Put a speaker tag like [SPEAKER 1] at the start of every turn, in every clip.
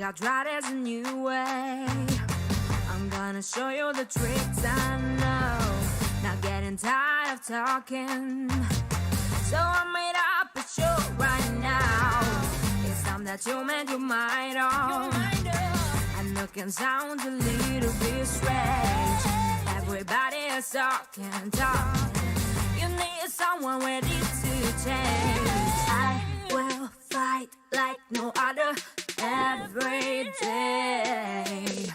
[SPEAKER 1] I tried as a new way. I'm gonna show you the tricks I know. Not getting tired of talking, so I made up a show right now. It's time that you made your mind up. I know it can sound a little bit strange. Everybody is talking. You need someone ready to change. I will fight like no other every day.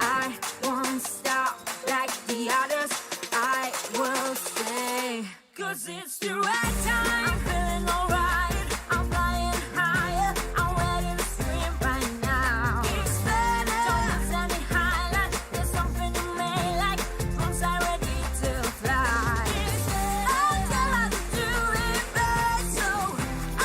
[SPEAKER 1] I won't stop like the others. I will stay, 'cause it's the right time. I'm feeling alright. I'm flying higher. I'm ready to scream right now. Geeksvana. Don't miss any highlight. There's something you may like. Once I'm ready to fly. I'll tell her to do it right, so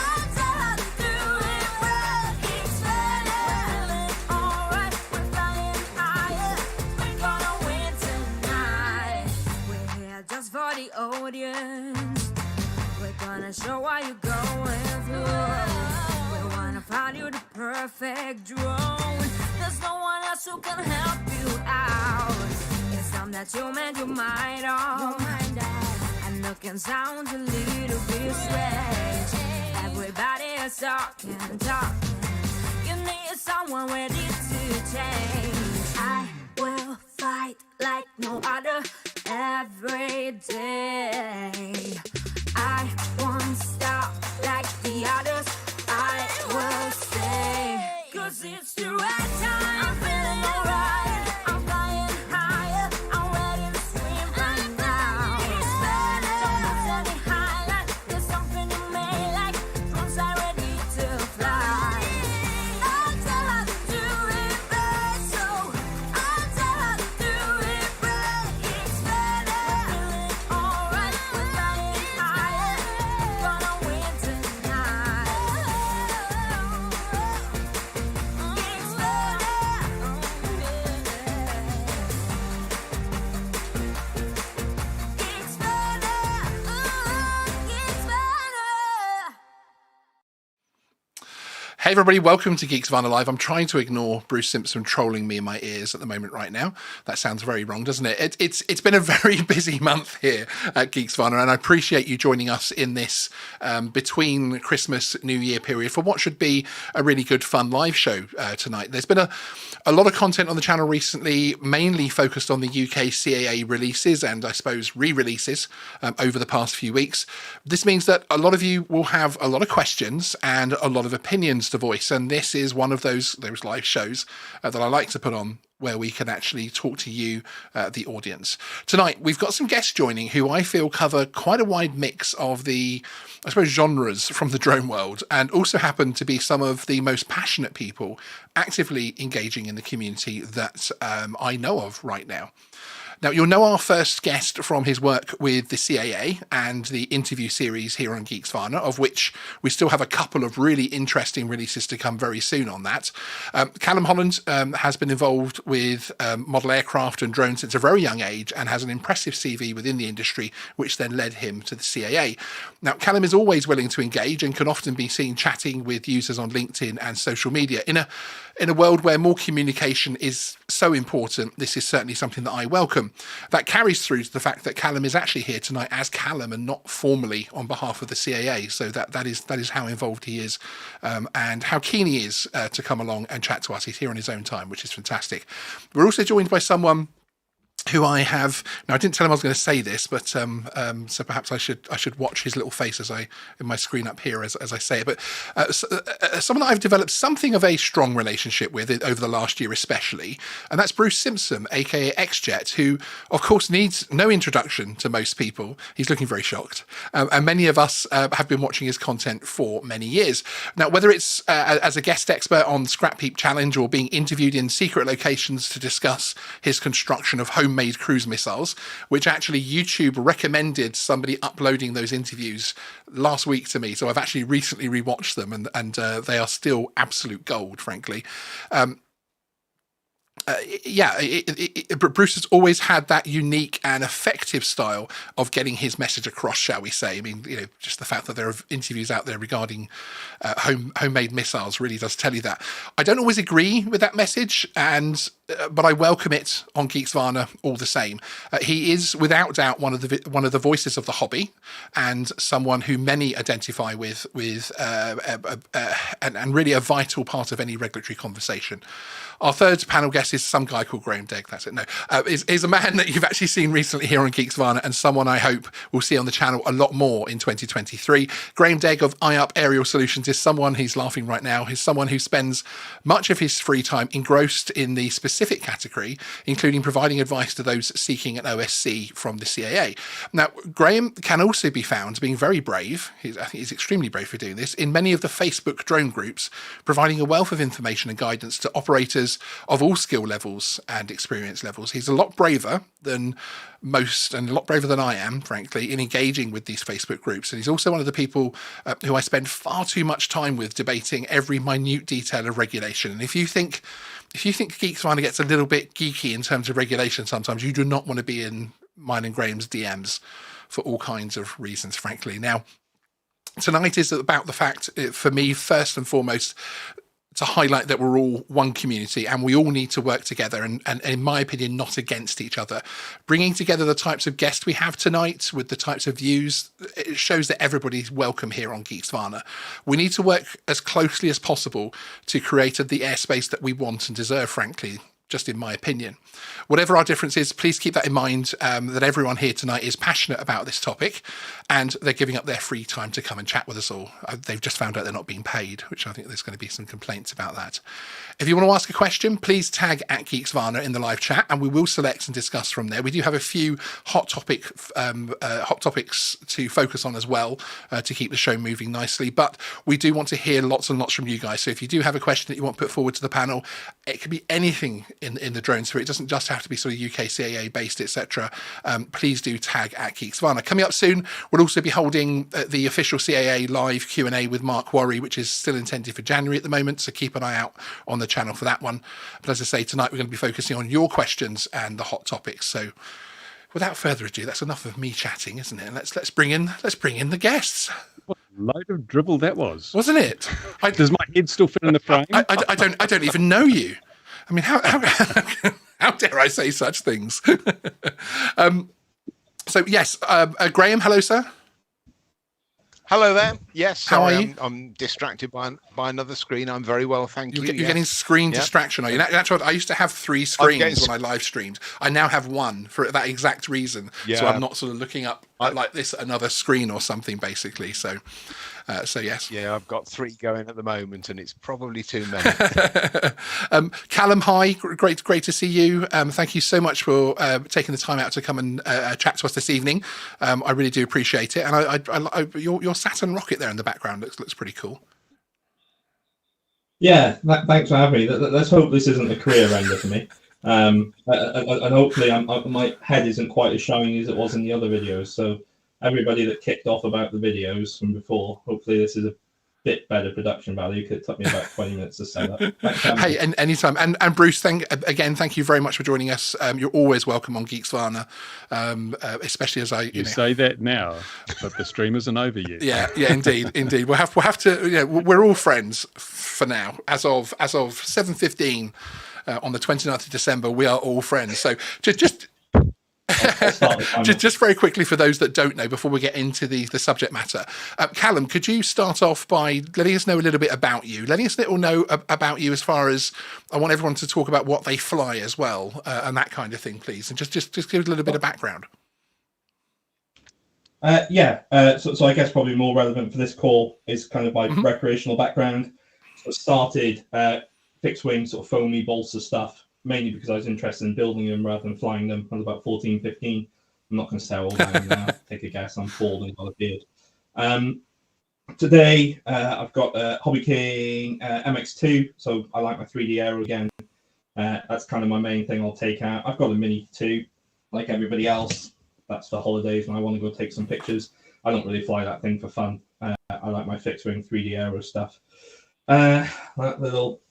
[SPEAKER 1] I'll tell her to do it right. Geeksvana. We're feeling alright. We're flying higher. We're gonna win tonight. We're here just for the audience. We're gonna show what you're going through. We wanna find you the perfect drone. There's no one else who can help you out. It's time that you made your mind up. I know it can sound a little bit strange. Everybody is talking. You need someone ready to change. I will fight like no other every day. I won't stop like the others. I will stay, 'cause it's the right time. I'm feeling alright. I'm flying higher. I'm ready to scream right now. It's better. Don't miss any highlight. There's something you may like. Once I'm ready to fly. I'll tell her to do it right, so I'll tell her to do it right. It's better. We're feeling alright. We're flying higher. We're gonna win tonight. It's better. It's better. It's better.
[SPEAKER 2] Hey everybody, welcome to Geeksvana Live. I'm trying to ignore Bruce Simpson trolling me in my ears at the moment right now. That sounds very wrong, doesn't it? It's been a very busy month here at Geeksvana, and I appreciate you joining us in this between Christmas, New Year period for what should be a really good fun live show tonight. There's been a lot of content on the channel recently, mainly focused on the UK CAA releases and I suppose re-releases over the past few weeks. This means that a lot of you will have a lot of questions and a lot of opinions to voice, and this is one of those live shows that I like to put on where we can actually talk to you, the audience. Tonight, we've got some guests joining who I feel cover quite a wide mix of the, I suppose, genres from the drone world, and also happen to be some of the most passionate people actively engaging in the community that I know of right now. Now, you'll know our first guest from his work with the CAA and the interview series here on Geeksvana, of which we still have a couple of really interesting releases to come very soon on that. Callum Holland has been involved with model aircraft and drones since a very young age and has an impressive CV within the industry, which then led him to the CAA. Now, Callum is always willing to engage and can often be seen chatting with users on LinkedIn and social media. In a world where more communication is so important, this is certainly something that I welcome. That carries through to the fact that Callum is actually here tonight as Callum and not formally on behalf of the CAA. So that is how involved he is and how keen he is to come along and chat to us. He's here on his own time, which is fantastic. We're also joined by someone who I have, now I didn't tell him I was going to say this, but so perhaps I should watch his little face as I, in my screen up here as I say it, but someone that I've developed something of a strong relationship with over the last year especially, and that's Bruce Simpson, aka XJet, who of course needs no introduction to most people. He's looking very shocked, and many of us have been watching his content for many years. Now, whether it's as a guest expert on Scrap Heap Challenge or being interviewed in secret locations to discuss his construction of homemade cruise missiles, which actually YouTube recommended somebody uploading those interviews last week to me. So I've actually recently rewatched them, and they are still absolute gold, frankly. Bruce has always had that unique and effective style of getting his message across, shall we say. I mean, just the fact that there are interviews out there regarding homemade missiles really does tell you that. I don't always agree with that message, but I welcome it on Geeksvana all the same. He is without doubt one of the voices of the hobby, and someone who many identify with and really a vital part of any regulatory conversation. Our third panel guest is some guy called Graham Degg. That's it. No, is a man that you've actually seen recently here on Geeksvana, and someone I hope we'll see on the channel a lot more in 2023. Graham Degg of Uncrewed Aerial Solutions is someone, he's laughing right now, he's someone who spends much of his free time engrossed in the specific category, including providing advice to those seeking an OSC from the CAA. Now, Graham can also be found being very brave, I think he's extremely brave for doing this, in many of the Facebook drone groups, providing a wealth of information and guidance to operators of all skill levels and experience levels. He's a lot braver than most, and a lot braver than I am, frankly, in engaging with these Facebook groups. And he's also one of the people who I spend far too much time with debating every minute detail of regulation. And if you think Geeksvana gets a little bit geeky in terms of regulation sometimes, you do not want to be in mine and Graham's DMs for all kinds of reasons, frankly. Now, tonight is about the fact, for me, first and foremost, to highlight that we're all one community and we all need to work together and in my opinion, not against each other. Bringing together the types of guests we have tonight with the types of views, it shows that everybody's welcome here on Geeksvana. We need to work as closely as possible to create the airspace that we want and deserve, frankly, just in my opinion. Whatever our difference is, please keep that in mind, that everyone here tonight is passionate about this topic and they're giving up their free time to come and chat with us all. They've just found out they're not being paid, which I think there's going to be some complaints about that. If you want to ask a question, please tag at Geeksvana in the live chat and we will select and discuss from there. We do have a few hot topics to focus on as well, to keep the show moving nicely, but we do want to hear lots and lots from you guys. So if you do have a question that you want put forward to the panel, it could be anything in the drone sphere. It doesn't just have to be sort of UK CAA based, etc. Please do tag at Geeksvana. Coming up soon, we'll also be holding the official CAA live Q&A with Mark Worry, which is still intended for January at the moment, so keep an eye out on the channel for that one. But as I say, tonight we're going to be focusing on your questions and the hot topics. So without further ado, that's enough of me chatting, isn't it? And let's bring in the guests.
[SPEAKER 3] What a load of dribble that was,
[SPEAKER 2] wasn't it?
[SPEAKER 3] Does my head still fit in the frame?
[SPEAKER 2] I don't even know you. I mean, how dare I say such things? So yes, Graham, hello, sir.
[SPEAKER 4] Hello there. Yes, sorry,
[SPEAKER 2] How are you?
[SPEAKER 4] I'm distracted by another screen. I'm very well, thank you.
[SPEAKER 2] You're
[SPEAKER 4] Yes.
[SPEAKER 2] getting screen distraction, are you? That's what I used to have 3 screens
[SPEAKER 4] getting
[SPEAKER 2] when I live streamed. I now have 1 for that exact reason. So
[SPEAKER 4] Yeah.
[SPEAKER 2] I'm not sort of looking up at like this at another screen or something, basically. So yes.
[SPEAKER 4] Yeah, I've got 3 going at the moment, and it's probably too many.
[SPEAKER 2] Callum, hi, great to see you. Thank you so much for taking the time out to come and chat to us this evening. I really do appreciate it. And your Saturn rocket there in the background looks pretty cool.
[SPEAKER 5] Yeah, thanks for having me. Let's hope this isn't a career ender for me. And hopefully my head isn't quite as shiny as it was in the other videos. So everybody that kicked off about the videos from before, hopefully this is a bit better production value. It took me about 20 minutes to set up.
[SPEAKER 2] Hey, and anytime. And Bruce, thank you very much for joining us. You're always welcome on Geeksvana, especially as
[SPEAKER 3] You say that now, but the stream isn't over yet.
[SPEAKER 2] Yeah, indeed. We'll have to. We're all friends for now. As of 7:15 on the 29th of December, we are all friends. So just very quickly for those that don't know, before we get into the subject matter, Callum, could you start off by letting us know a little bit about you, letting us know about you as far as I want everyone to talk about what they fly as well, and that kind of thing, please, and just give us a little bit of background.
[SPEAKER 5] So I guess probably more relevant for this call is kind of my recreational background. So I started fixed wing sort of foamy balsa stuff, mainly because I was interested in building them rather than flying them. I was about 14, 15. I'm not going to say how old I am now. Take a guess. I'm bald and got a beard. Today, I've got Hobby King MX2. So I like my 3D aero again. That's kind of my main thing I'll take out. I've got a Mini 2, like everybody else. That's for holidays when I want to go take some pictures. I don't really fly that thing for fun. I like my fixed wing 3D aero stuff. That little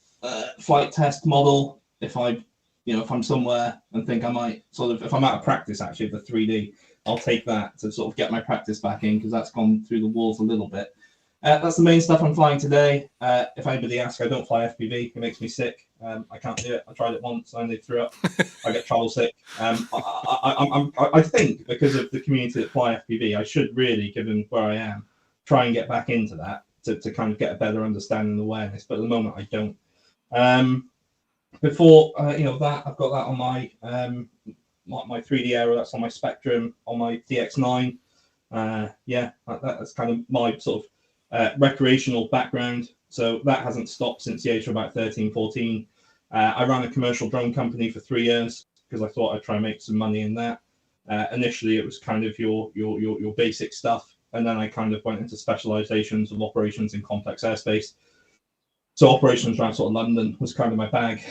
[SPEAKER 5] flight test model, if I if I'm somewhere and think I might if I'm out of practice actually with the 3D, I'll take that to sort of get my practice back in, because that's gone through the walls a little bit. That's the main stuff I'm flying today. If anybody asks, I don't fly FPV. It makes me sick. I can't do it. I tried it once and they threw up. I get travel sick. I think because of the community that fly FPV, I should really, given where I am, try and get back into that to kind of get a better understanding and awareness. But at the moment, I don't. Before that, I've got that on my my 3D aero. That's on my Spectrum, on my DX9. That's kind of my sort of recreational background. So that hasn't stopped since the age of about 13, 14. I ran a commercial drone company for 3 years because I thought I'd try and make some money in that. Initially, it was kind of your basic stuff, and then I kind of went into specializations of operations in complex airspace. So operations around sort of London was kind of my bag.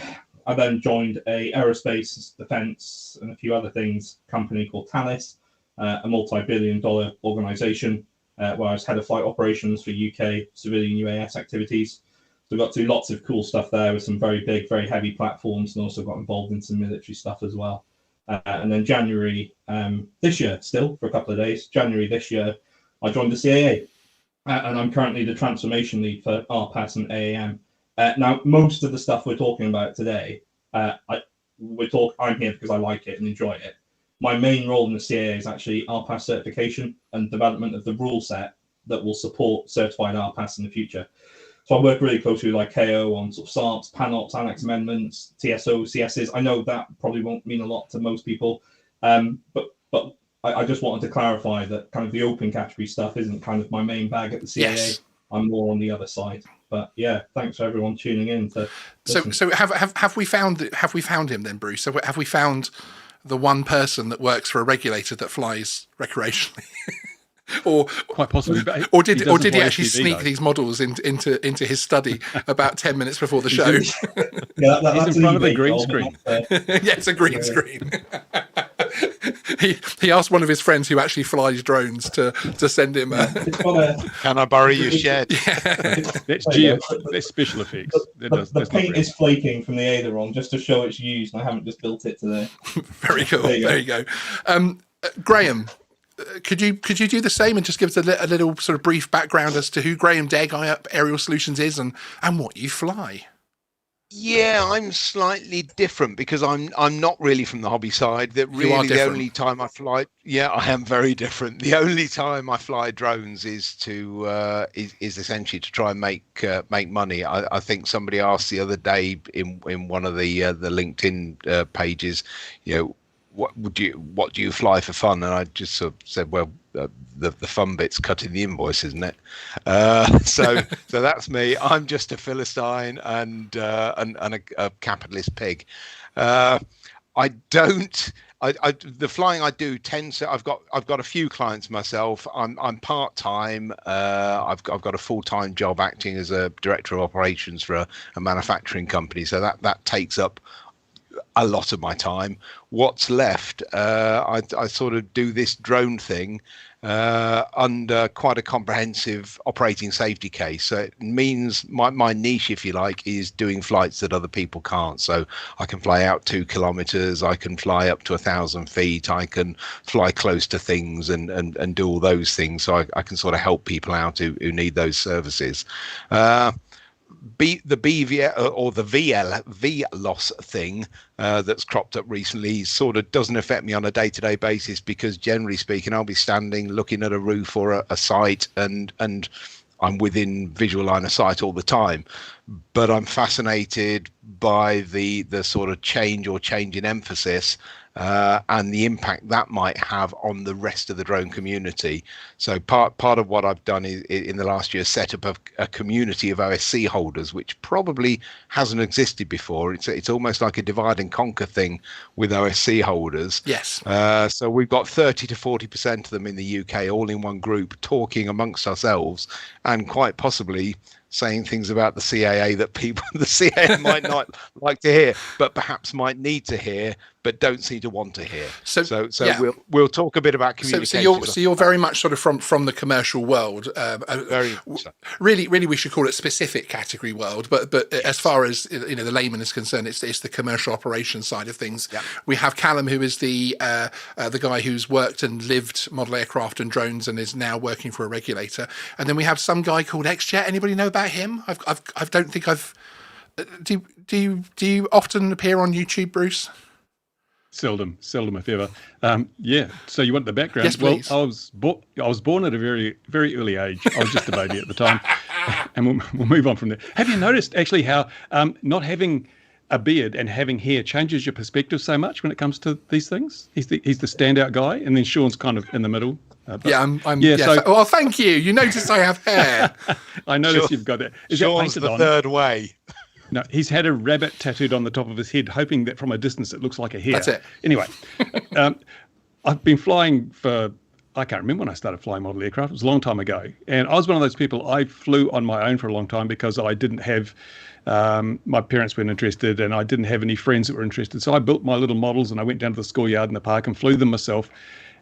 [SPEAKER 5] I then joined a aerospace, defense, and a few other things company called Thales, a multi-billion-dollar organization where I was head of flight operations for UK civilian UAS activities. So I got to do lots of cool stuff there with some very big, very heavy platforms, and also got involved in some military stuff as well. And then January this year, still for a couple of days, January this year, I joined the CAA. And I'm currently the transformation lead for RPAS and AAM. Now, most of the stuff we're talking about today, I'm here because I like it and enjoy it. My main role in the CAA is actually RPAS certification and development of the rule set that will support certified RPAS in the future. So I work really closely with KO on sort of SARPs, PANOPs, Annex Amendments, TSO, CSs. I know that probably won't mean a lot to most people, but I just wanted to clarify that kind of the open category stuff isn't kind of my main bag at the CAA. Yes. I'm more on the other side. But yeah, thanks for everyone tuning in.
[SPEAKER 2] So have we found him then, Bruce? So have we found the one person that works for a regulator that flies recreationally? Or
[SPEAKER 3] quite possibly,
[SPEAKER 2] or did he actually sneak these models into his study about 10 minutes before the show?
[SPEAKER 3] He's in front of a green screen.
[SPEAKER 2] Yeah, it's a green screen. He asked one of his friends who actually flies drones to send him.
[SPEAKER 4] Can I borrow your shed?
[SPEAKER 3] That's special effects.
[SPEAKER 5] The paint is flaking from the aileron just to show it's used. I haven't just built it today.
[SPEAKER 2] Very cool. There you go. Graham, could you do the same and just give us a little sort of brief background as to who Graham Degg up Aerial Solutions is and what you fly?
[SPEAKER 4] Yeah, I'm slightly different because I'm not really from the hobby side. That really the only time I fly. Yeah, I am very different. The only time I fly drones is to is essentially to try and make money. I think somebody asked the other day in one of the LinkedIn pages, what do you fly for fun? And I just sort of said, well, the fun bit's cutting the invoice, isn't it? So that's me. I'm just a Philistine and a capitalist pig. The flying I do tends to. I've got a few clients myself. I'm part time. I've got a full time job acting as a director of operations for a manufacturing company. So that takes up a lot of my time. What's left, I sort of do this drone thing under quite a comprehensive operating safety case. So it means my niche, if you like, is doing flights that other people can't. So I can fly out 2 kilometers, I can fly up to 1,000 feet, I can fly close to things and do all those things. So I can sort of help people out who need those services. The BVL or the VLOS thing that's cropped up recently sort of doesn't affect me on a day-to-day basis because generally speaking, I'll be standing looking at a roof or a site and I'm within visual line of sight all the time. But I'm fascinated by the sort of change in emphasis and the impact that might have on the rest of the drone community. So part of what I've done is in the last year set up a community of OSC holders, which probably hasn't existed before. It's almost like a divide and conquer thing with OSC holders.
[SPEAKER 2] Yes.
[SPEAKER 4] So we've got 30 to 40% of them in the UK, all in one group, talking amongst ourselves, and quite possibly saying things about the CAA that people the CAA might not like to hear, but perhaps might need to hear, but don't seem to want to hear. So we'll talk a bit about communication.
[SPEAKER 2] So you're very much sort of from the commercial world.
[SPEAKER 4] Very so.
[SPEAKER 2] Really, we should call it specific category world. But as far as the layman is concerned, it's the commercial operations side of things.
[SPEAKER 4] Yeah.
[SPEAKER 2] We have Callum, who is the guy who's worked and lived model aircraft and drones and is now working for a regulator. And then we have some guy called XJet. Anybody know about him? I don't think I've. Do you often appear on YouTube, Bruce?
[SPEAKER 3] Seldom, if ever. Yeah. So you want the background?
[SPEAKER 2] Yes, please.
[SPEAKER 3] Well, I was born at a very, very early age. I was just a baby at the time, and we'll move on from there. Have you noticed actually how not having a beard and having hair changes your perspective so much when it comes to these things? He's the standout guy, and then Sean's kind of in the middle.
[SPEAKER 2] Well, thank you. You noticed I have hair.
[SPEAKER 3] I noticed you've got that. Is
[SPEAKER 4] Sean's
[SPEAKER 3] that
[SPEAKER 4] the third way.
[SPEAKER 3] No, he's had a rabbit tattooed on the top of his head, hoping that from a distance it looks like a hare.
[SPEAKER 2] That's it.
[SPEAKER 3] Anyway, I've been flying I can't remember when I started flying model aircraft. It was a long time ago. And I was one of those people, I flew on my own for a long time because I didn't have, my parents weren't interested and I didn't have any friends that were interested. So I built my little models and I went down to the schoolyard in the park and flew them myself.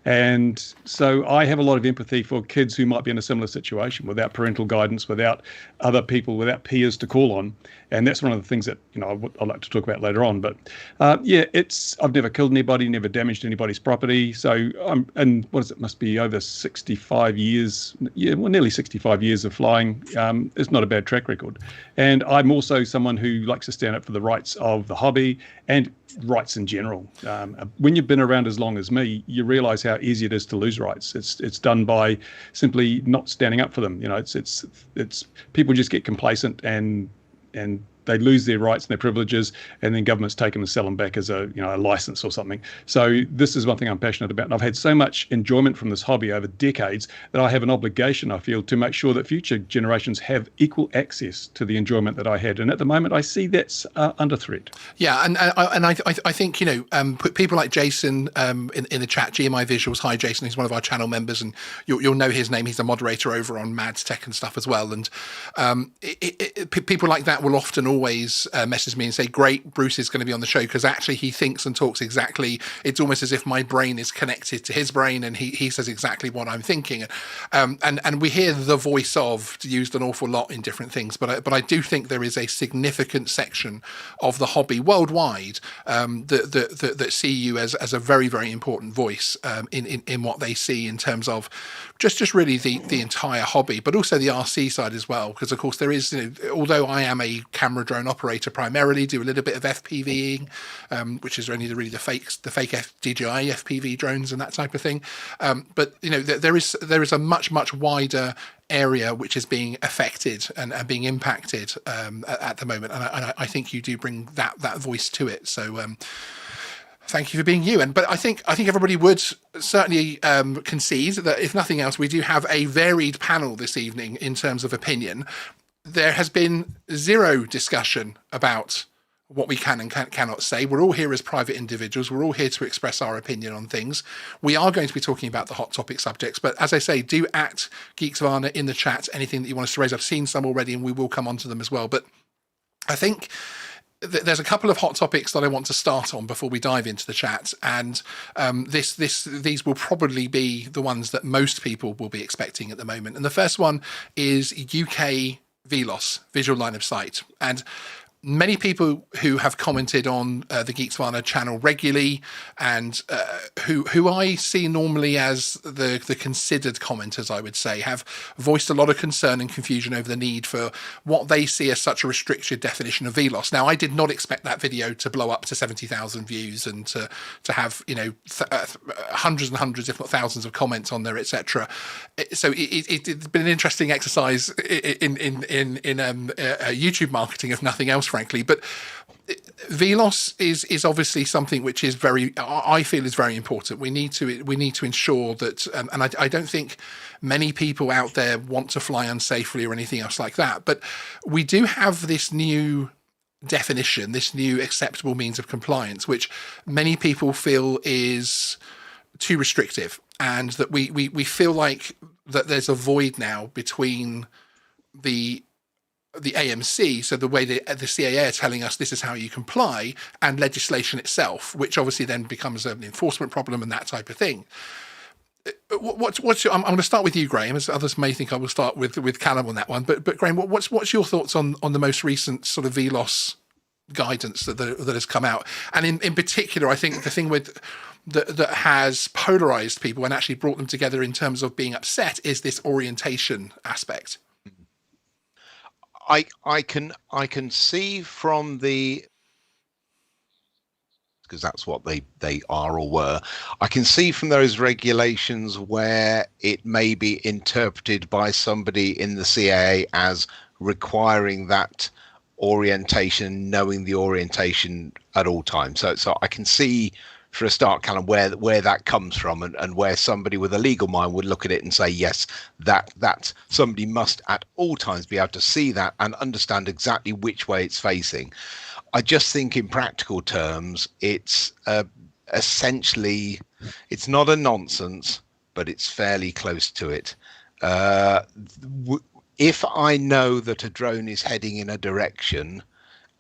[SPEAKER 3] And so I have a lot of empathy for kids who might be in a similar situation without parental guidance, without other people, without peers to call on. And that's one of the things that, I'd like to talk about later on. But I've never killed anybody, never damaged anybody's property. So must be over 65 years, nearly 65 years of flying. It's not a bad track record. And I'm also someone who likes to stand up for the rights of the hobby and rights in general. When you've been around as long as me, you realize how easy it is to lose rights. It's done by simply not standing up for them. It's people just get complacent and they lose their rights and their privileges, and then governments take them and sell them back as a license or something. So this is one thing I'm passionate about, and I've had so much enjoyment from this hobby over decades that I have an obligation, I feel, to make sure that future generations have equal access to the enjoyment that I had. And at the moment, I see that's under threat.
[SPEAKER 2] Yeah, and I think people like Jason in the chat, GMI Visuals. Hi, Jason. He's one of our channel members, and you'll know his name. He's a moderator over on Mads Tech and stuff as well. And people like that will often always message me and say, great, Bruce is going to be on the show, because actually he thinks and talks exactly, it's almost as if my brain is connected to his brain and he says exactly what I'm thinking. And we hear the voice of used an awful lot in different things, but I do think there is a significant section of the hobby worldwide that see you as a very, very important voice in what they see in terms of just really the entire hobby, but also the RC side as well, because of course there is, although I am a camera drone operator primarily, do a little bit of FPVing, which is only the fake DJI FPV drones and that type of thing. But there is a much wider area which is being affected and being impacted at the moment, and I think you do bring that voice to it. So thank you for being you. But I think everybody would certainly concede that if nothing else, we do have a varied panel this evening in terms of opinion. There has been zero discussion about what we can and cannot say. We're all here as private individuals. We're all here to express our opinion on things. We are going to be talking about the hot topic subjects, but as I say, do at Geeksvana in the chat anything that you want us to raise. I've seen some already, and we will come on to them as well. But I think there's a couple of hot topics that I want to start on before we dive into the chat, and these will probably be the ones that most people will be expecting at the moment. And the first one is UK VLOS, visual line of sight. And many people who have commented on the Geeksvana channel regularly, and who I see normally as the considered commenters, I would say, have voiced a lot of concern and confusion over the need for what they see as such a restricted definition of VLOS. Now, I did not expect that video to blow up to 70,000 views and to have hundreds and hundreds, if not thousands, of comments on there, etc. So it's been an interesting exercise in YouTube marketing, if nothing else, frankly. But VLOS is obviously something which is I feel is very important. We need to ensure that, and I don't think many people out there want to fly unsafely or anything else like that. But we do have this new definition, this new acceptable means of compliance, which many people feel is too restrictive, and that we feel like that there's a void now between the the AMC, so the way the CAA are telling us this is how you comply, and legislation itself, which obviously then becomes an enforcement problem and that type of thing. What's your, I'm going to start with you, Graham, as others may think I will start with Callum on that one. But Graham, what's your thoughts on the most recent sort of VLOS guidance that has come out? And in particular, I think the thing with that has polarized people and actually brought them together in terms of being upset is this orientation aspect.
[SPEAKER 4] I can see from the, because that's what they are or were, I can see from those regulations where it may be interpreted by somebody in the CAA as requiring that orientation, knowing the orientation at all times. So I can see for a start kind of where that comes from, and where somebody with a legal mind would look at it and say, yes, that somebody must at all times be able to see that and understand exactly which way it's facing. I just think in practical terms, it's essentially, it's not a nonsense, but it's fairly close to it. If I know that a drone is heading in a direction,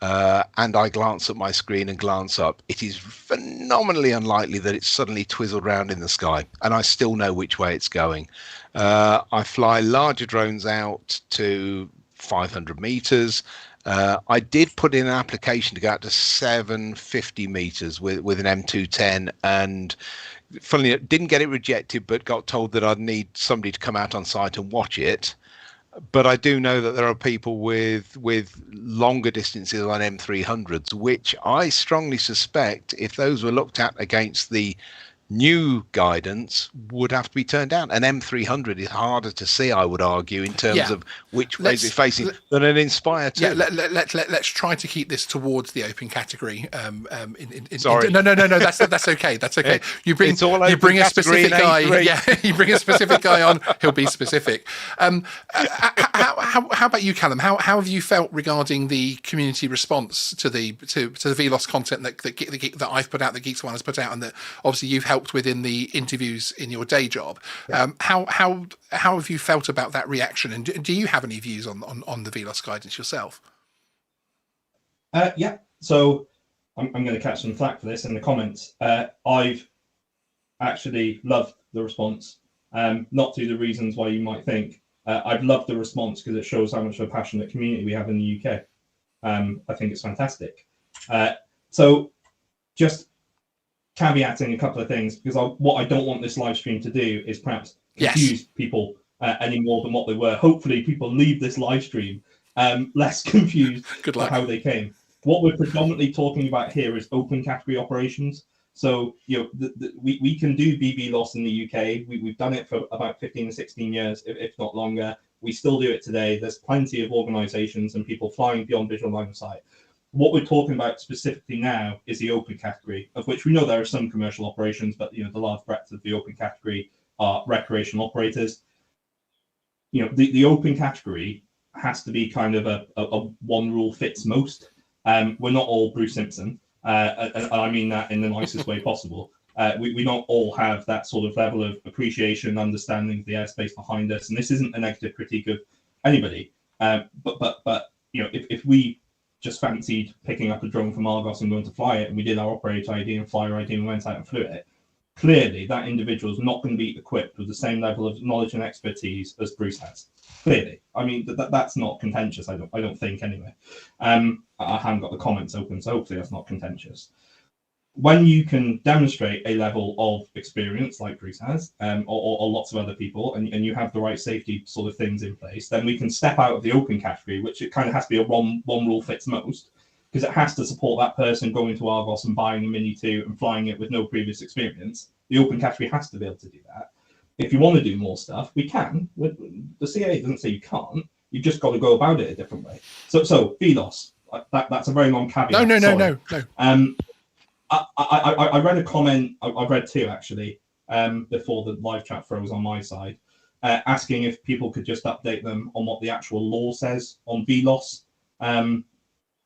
[SPEAKER 4] and I glance at my screen and glance up, it is phenomenally unlikely that it's suddenly twizzled around in the sky, and I still know which way it's going. I fly larger drones out to 500 meters. I did put in an application to go out to 750 meters with an M210, and funnily didn't get it rejected, but got told that I'd need somebody to come out on site and watch it. But I do know that there are people with longer distances on M300s, which I strongly suspect, if those were looked at against the new guidance, would have to be turned down. An M300 is harder to see, I would argue, in terms of which way it's facing than an Inspire 2.
[SPEAKER 2] Yeah, let's try to keep this towards the open category.
[SPEAKER 4] Sorry,
[SPEAKER 2] no, that's okay. That's okay. You bring a specific guy. Yeah, you bring a specific guy on. He'll be specific. How about you, Callum? How have you felt regarding the community response to the VLOS content that I've put out, that Geeksvana has put out, and that obviously you've helped with in the interviews in your day job? Yeah. How have you felt about that reaction, and do you have any views on the VLOS guidance yourself?
[SPEAKER 5] Yeah, so I'm going to catch some flack for this in the comments. I've actually loved the response, not to the reasons why you might think. I've loved the response because it shows how much of a passionate community we have in the UK. I think it's fantastic. So just caveating a couple of things, because what I don't want this live stream to do is perhaps confuse people any more than what they were. Hopefully people leave this live stream less confused about how they came. What we're predominantly talking about here is open category operations. So, you know, we can do VLOS in the UK. We've done it for about 15 or 16 years, if not longer. We still do it today. There's plenty of organizations and people flying beyond visual line of sight. What we're talking about specifically now is the open category, of which we know there are some commercial operations, but, you know, the large breadth of the open category are recreational operators. You know, the open category has to be kind of a one rule fits most. We're not all Bruce Simpson, and I mean that in the nicest way possible. We don't all have that sort of level of appreciation, understanding of the airspace behind us, and this isn't a negative critique of anybody. But you know, if we just fancied picking up a drone from Argos and going to fly it, and we did our operator ID and flyer ID and went out and flew it, clearly that individual is not going to be equipped with the same level of knowledge and expertise as Bruce has. Clearly, I mean that's not contentious. I don't think anyway. I haven't got the comments open, so hopefully that's not contentious. When you can demonstrate a level of experience like Bruce has, or lots of other people, and you have the right safety sort of things in place, then we can step out of the open category, which it kind of has to be a one rule fits most, because it has to support that person going to Argos and buying a Mini 2 and flying it with no previous experience. The open category has to be able to do that. If you want to do more stuff, we can. The CA doesn't say you can't. You've just got to go about it a different way. So VLOS, that's a very long caveat.
[SPEAKER 2] No.
[SPEAKER 5] I read a comment, I've read two actually, before the live chat froze on my side, asking if people could just update them on what the actual law says on VLOS.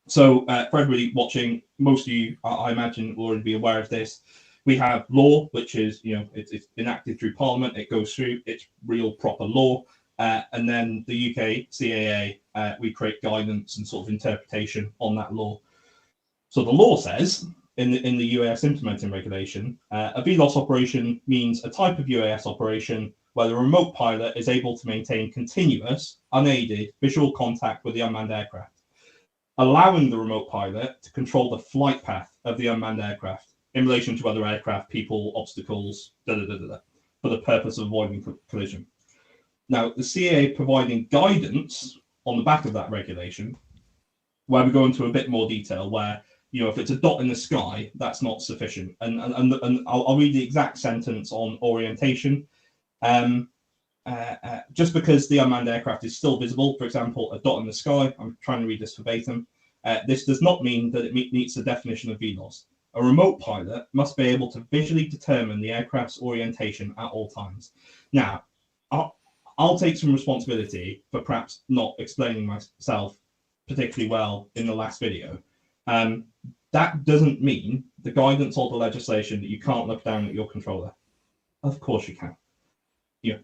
[SPEAKER 5] So for everybody watching, most of you, I imagine, will already be aware of this. We have law, which is, you know, it's enacted through Parliament, it goes through, it's real proper law. And then the UK CAA, we create guidance and sort of interpretation on that law. So the law says in the UAS implementing regulation, a VLOS operation means a type of UAS operation where the remote pilot is able to maintain continuous, unaided visual contact with the unmanned aircraft, allowing the remote pilot to control the flight path of the unmanned aircraft in relation to other aircraft, people, obstacles, for the purpose of avoiding collision. Now, the CAA providing guidance on the back of that regulation, where we go into a bit more detail, where, you know, if it's a dot in the sky, that's not sufficient. And I'll read the exact sentence on orientation. Just because the unmanned aircraft is still visible, for example, a dot in the sky, I'm trying to read this verbatim, this does not mean that it meets the definition of VLOS. A remote pilot must be able to visually determine the aircraft's orientation at all times. Now, I'll take some responsibility for perhaps not explaining myself particularly well in the last video. That doesn't mean the guidance or the legislation that you can't look down at your controller. Of course you can. You know,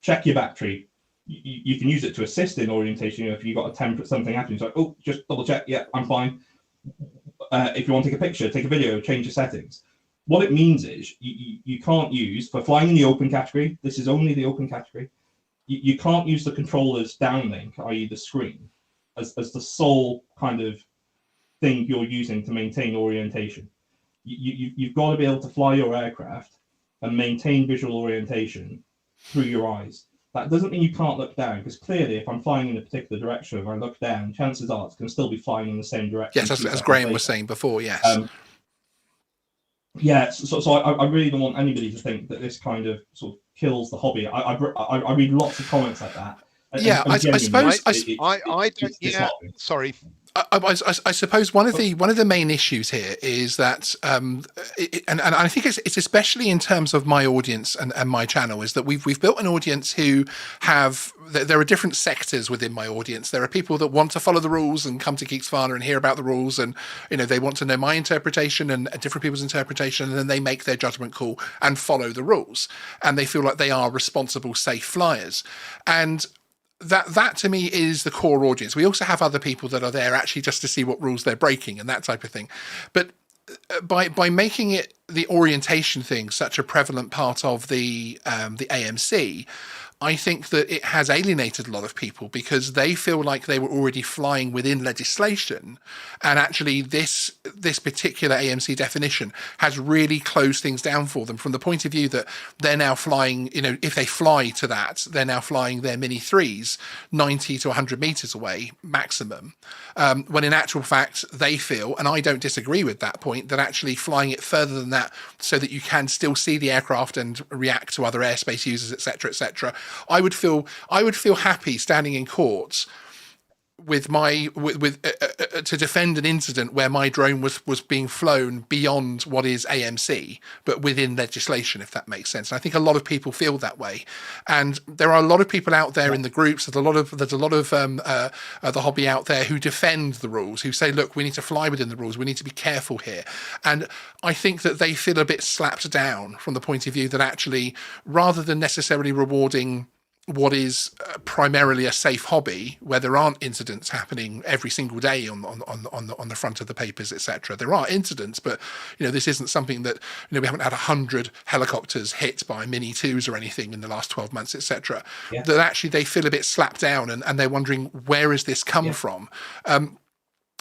[SPEAKER 5] check your battery. You can use it to assist in orientation. You know, if you've got a temperature, something happening, it's like, oh, just double check. Yeah, I'm fine. If you want to take a picture, take a video, change your settings. What it means is you can't use, for flying in the open category, this is only the open category, you can't use the controller's downlink, i.e. the screen, as the sole kind of thing you're using to maintain orientation. You've got to be able to fly your aircraft and maintain visual orientation through your eyes. That doesn't mean you can't look down, because clearly if I'm flying in a particular direction and I look down, chances are it can still be flying in the same direction.
[SPEAKER 2] Yes, as Graham was saying before, yes.
[SPEAKER 5] Yeah, so I really don't want anybody to think that this kind of sort of kills the hobby. I read lots of comments like that.
[SPEAKER 2] Yeah, I suppose.
[SPEAKER 4] I don't. Yeah, sorry.
[SPEAKER 2] I suppose one of the main issues here is that, and I think it's especially in terms of my audience and my channel, is that we've built an audience who have, there are different sectors within my audience. There are people that want to follow the rules and come to Geeksvana and hear about the rules, and you know, they want to know my interpretation and different people's interpretation, and then they make their judgment call and follow the rules, and they feel like they are responsible, safe flyers. And that to me is the core audience. We also have other people that are there actually just to see what rules they're breaking and that type of thing. But by making it the orientation thing such a prevalent part of the AMC, I think that it has alienated a lot of people, because they feel like they were already flying within legislation, and actually this particular AMC definition has really closed things down for them, from the point of view that they're now flying, you know, if they fly to that, they're now flying their Mini 3s 90 to 100 meters away maximum, when in actual fact they feel, and I don't disagree with that point, that actually flying it further than that so that you can still see the aircraft and react to other airspace users, etc., I would feel happy standing in court with to defend an incident where my drone was being flown beyond what is AMC, but within legislation, if that makes sense. And I think a lot of people feel that way, and there are a lot of people out there in the groups. There's a lot of the hobby out there who defend the rules, who say, look, we need to fly within the rules, we need to be careful here. And I think that they feel a bit slapped down from the point of view that actually, rather than necessarily rewarding what is primarily a safe hobby, where there aren't incidents happening every single day on the front of the papers, etc. There are incidents, but you know, this isn't something that, you know, we haven't had 100 helicopters hit by Mini 2s or anything in the last 12 months, etc. Yeah. That actually they feel a bit slapped down, and they're wondering, where has this come from?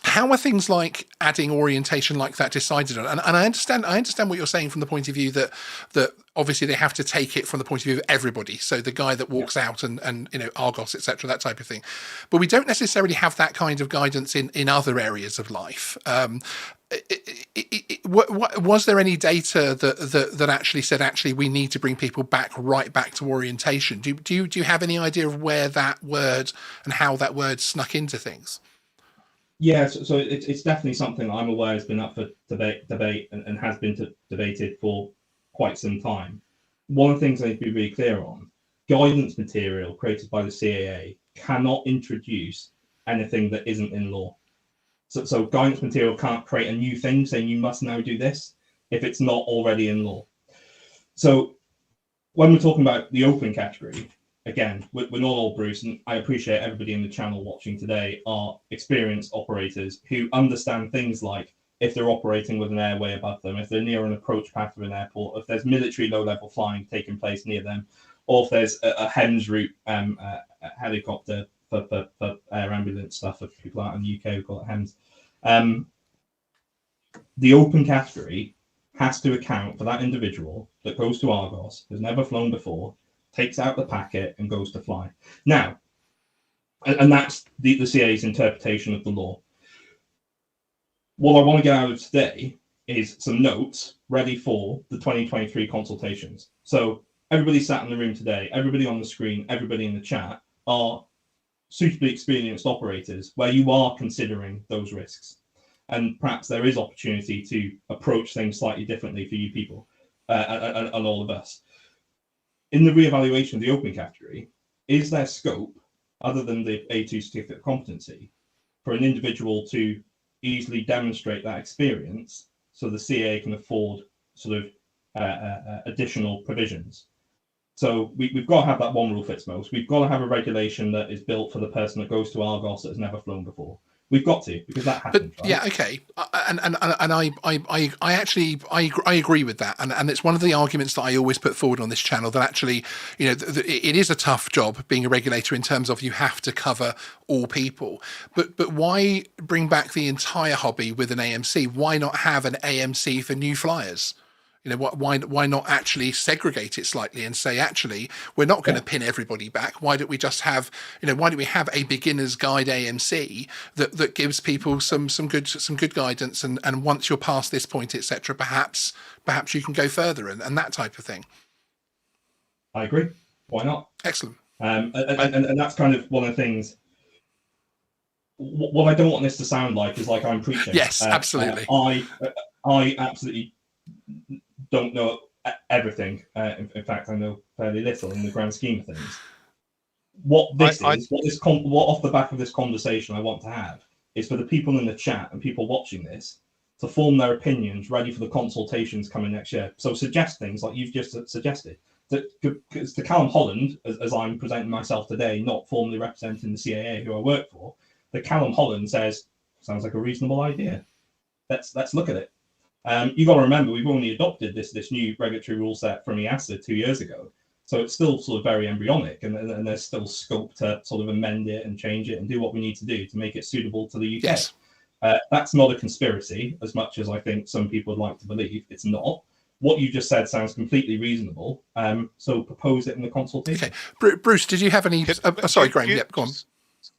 [SPEAKER 2] How are things like adding orientation like that decided on? And I understand what you're saying from the point of view that obviously they have to take it from the point of view of everybody. So the guy that walks out and you know, Argos, etc., that type of thing. But we don't necessarily have that kind of guidance in other areas of life. Was there any data that actually said, actually, we need to bring people right back to orientation? Do you have any idea of where that word and how that word snuck into things?
[SPEAKER 5] Yeah, so it's definitely something that I'm aware has been up for debate and has been debated for quite some time. One of the things I need to be really clear on, guidance material created by the CAA cannot introduce anything that isn't in law. So guidance material can't create a new thing saying you must now do this if it's not already in law. So when we're talking about the open category, again, we're not all Bruce, and I appreciate everybody in the channel watching today are experienced operators who understand things like if they're operating with an airway above them, if they're near an approach path of an airport, if there's military low-level flying taking place near them, or if there's a HEMS route helicopter for air ambulance stuff for people out in the UK who call it HEMS. The open category has to account for that individual that goes to Argos, has never flown before, takes out the packet and goes to fly. Now, and that's the CA's interpretation of the law. What I want to get out of today is some notes ready for the 2023 consultations. So everybody sat in the room today, everybody on the screen, everybody in the chat are suitably experienced operators where you are considering those risks. And perhaps there is opportunity to approach things slightly differently for you people and all of us. In the reevaluation of the open category, is there scope, other than the A2 certificate of competency, for an individual to easily demonstrate that experience so the CAA can afford sort of additional provisions? So we've got to have that one rule fits most. We've got to have a regulation that is built for the person that goes to Argos that has never flown before. We've got to, because that happens, right?
[SPEAKER 2] Yeah, okay, and I actually agree with that, and it's one of the arguments that I always put forward on this channel, that actually, you know, it is a tough job being a regulator in terms of you have to cover all people, but why bring back the entire hobby with an AMC? Why not have an AMC for new flyers? You know, why not actually segregate it slightly and say, actually, we're not going to pin everybody back. Why don't we just have, you know, why don't we have a beginner's guide AMC that gives people some good guidance, and once you're past this point, etc., perhaps you can go further and that type of thing.
[SPEAKER 5] I agree. Why not?
[SPEAKER 2] Excellent.
[SPEAKER 5] And that's kind of one of the things. What I don't want this to sound like is like I'm preaching.
[SPEAKER 2] Yes, absolutely.
[SPEAKER 5] I absolutely don't know everything. In fact, I know fairly little in the grand scheme of things. What off the back of this conversation I want to have is for the people in the chat and people watching this to form their opinions ready for the consultations coming next year. So suggest things like you've just suggested. Because to Callum Holland, as I'm presenting myself today, not formally representing the CAA who I work for, the Callum Holland says, sounds like a reasonable idea. Let's look at it. You got to remember, we've only adopted this new regulatory rule set from EASA 2 years ago, so it's still sort of very embryonic, and there's still scope to sort of amend it and change it and do what we need to do to make it suitable to the UK.
[SPEAKER 2] Yes.
[SPEAKER 5] That's not a conspiracy, as much as I think some people would like to believe. It's not. What you just said sounds completely reasonable. So propose it in the consultation.
[SPEAKER 2] Okay, Bruce, did you have any? Sorry, Graham. Yep, go on.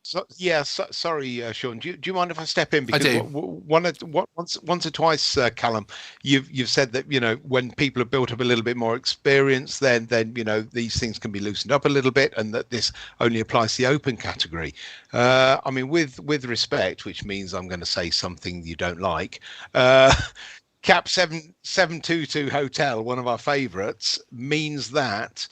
[SPEAKER 4] Sorry, Sean. Do you mind if I step in? Because
[SPEAKER 2] I do.
[SPEAKER 4] Once or twice, Callum, you've said that, you know, when people have built up a little bit more experience, then you know, these things can be loosened up a little bit, and that this only applies to the open category. I mean, with respect, which means I'm going to say something you don't like. Cap 722 Hotel, one of our favourites, means that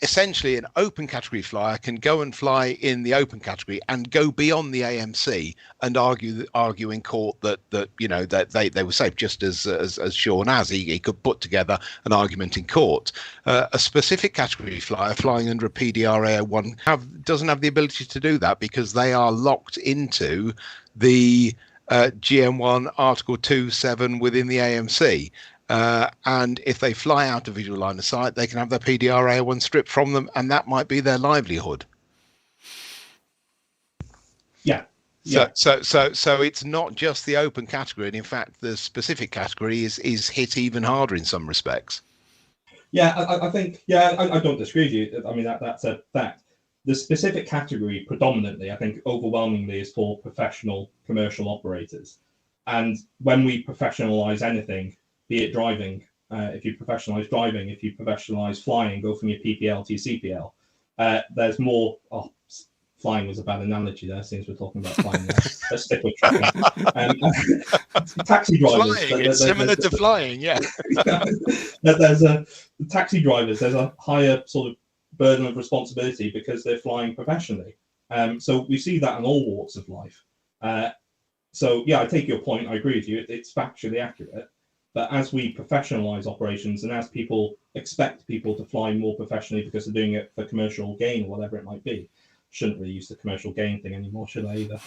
[SPEAKER 4] essentially an open category flyer can go and fly in the open category and go beyond the AMC and argue in court that you know that they were safe, just as Sean has. He could put together an argument in court. A specific category flyer flying under a PDR A01 doesn't have the ability to do that, because they are locked into the GM1 Article 2.7 within the AMC. And if they fly out of visual line of sight, they can have their PDR A01 stripped from them, and that might be their livelihood.
[SPEAKER 5] Yeah.
[SPEAKER 4] So it's not just the open category, and in fact, the specific category is hit even harder in some respects.
[SPEAKER 5] Yeah, I think. Yeah, I don't disagree with you. I mean, that's a fact. The specific category predominantly, I think, overwhelmingly is for professional commercial operators. And when we professionalize anything, be it driving, if you professionalize driving, if you professionalize flying, go from your PPL to your CPL, there's more. Oh, flying was a bad analogy there, since we're talking about flying there. Let's stick with trucking. Taxi drivers.
[SPEAKER 4] Flying, it's similar to flying, yeah.
[SPEAKER 5] There's taxi drivers, there's a higher sort of burden of responsibility because they're flying professionally. So we see that in all walks of life. So yeah, I take your point. I agree with you. It's factually accurate. But as we professionalize operations and as people expect people to fly more professionally because they're doing it for commercial gain or whatever it might be, shouldn't really use the commercial gain thing anymore, should I either?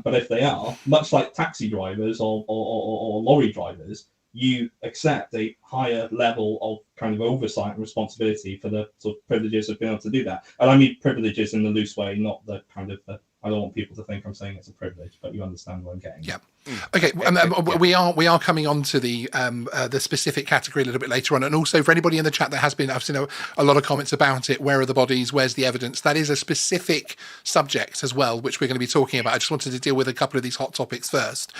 [SPEAKER 5] But if they are, much like taxi drivers or lorry drivers, you accept a higher level of kind of oversight and responsibility for the sort of privileges of being able to do that. And I mean privileges in the loose way, not the kind of I don't want people to think I'm saying it's a privilege, but you understand what I'm getting.
[SPEAKER 2] Yeah. Okay. We are coming on to the specific category a little bit later on, and also for anybody in the chat that has been, I've seen a lot of comments about it. Where are the bodies? Where's the evidence? That is a specific subject as well, which we're going to be talking about. I just wanted to deal with a couple of these hot topics first.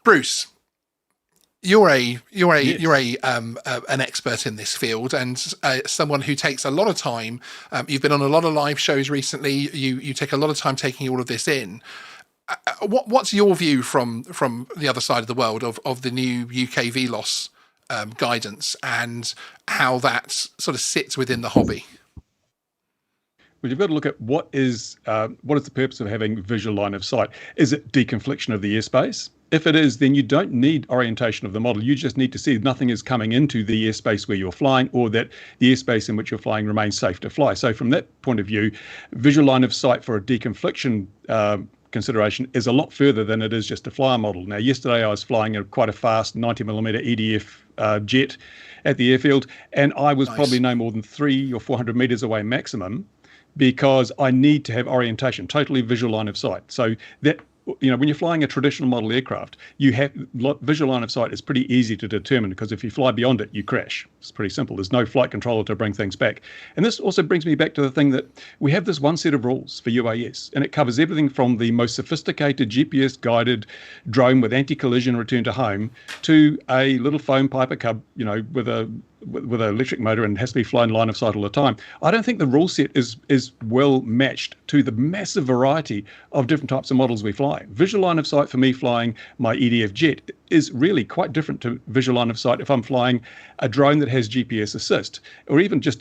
[SPEAKER 2] Bruce, you're an expert in this field and someone who takes a lot of time. You've been on a lot of live shows recently. You take a lot of time taking all of this in. What's your view from the other side of the world of the new UK VLOS guidance and how that sort of sits within the hobby?
[SPEAKER 3] Well, you've got to look at what is the purpose of having visual line of sight? Is it deconfliction of the airspace? If it is, then you don't need orientation of the model. You just need to see nothing is coming into the airspace where you're flying, or that the airspace in which you're flying remains safe to fly. So from that point of view, visual line of sight for a deconfliction consideration is a lot further than it is just to fly a model. Now, yesterday I was flying quite a fast 90mm EDF jet at the airfield, and I was probably no more than 300 or 400 meters away maximum, because I need to have orientation, totally visual line of sight. So that, when you're flying a traditional model aircraft, you have visual line of sight is pretty easy to determine, because if you fly beyond it, you crash. It's pretty simple. There's no flight controller to bring things back. And this also brings me back to the thing that we have this one set of rules for UAS, and it covers everything from the most sophisticated GPS guided drone with anti-collision return to home to a little foam Piper Cub, with an electric motor and has to be flying line of sight all the time. I don't think the rule set is well matched to the massive variety of different types of models we fly. Visual line of sight for me flying my EDF jet is really quite different to visual line of sight if I'm flying a drone that has GPS assist, or even just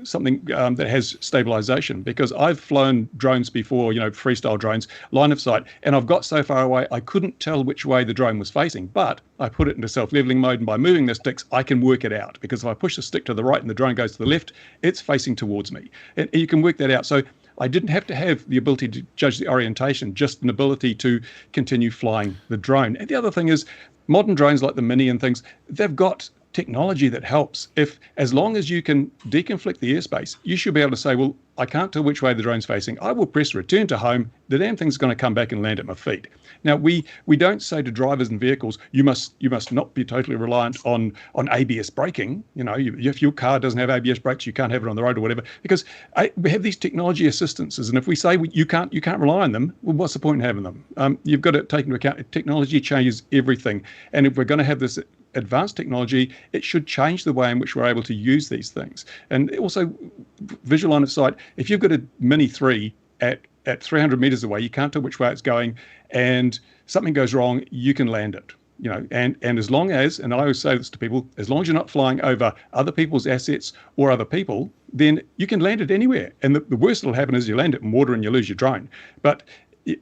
[SPEAKER 3] something that has stabilization, because I've flown drones before, freestyle drones, line of sight, and I've got so far away I couldn't tell which way the drone was facing, but I put it into self-leveling mode, and by moving the sticks I can work it out, because if I push the stick to the right and the drone goes to the left, it's facing towards me, and you can work that out. So I didn't have to have the ability to judge the orientation, just an ability to continue flying the drone. And the other thing is, modern drones like the Mini and things, they've got technology that helps. As long as you can deconflict the airspace, you should be able to say, well, I can't tell which way the drone's facing. I will press return to home. The damn thing's going to come back and land at my feet. Now, we don't say to drivers and vehicles, you must not be totally reliant on ABS braking. If your car doesn't have ABS brakes, you can't have it on the road or whatever, because we have these technology assistances, and if we say you can't rely on them, well, what's the point in having them? You've got to take into account technology changes everything, and if we're going to have this advanced technology, it should change the way in which we're able to use these things. And also, visual line of sight, if you've got a Mini 3 at 300 meters away, you can't tell which way it's going, and something goes wrong, you can land it. And as long as, and I always say this to people, as long as you're not flying over other people's assets or other people, then you can land it anywhere. And the worst that'll happen is you land it in water and you lose your drone. But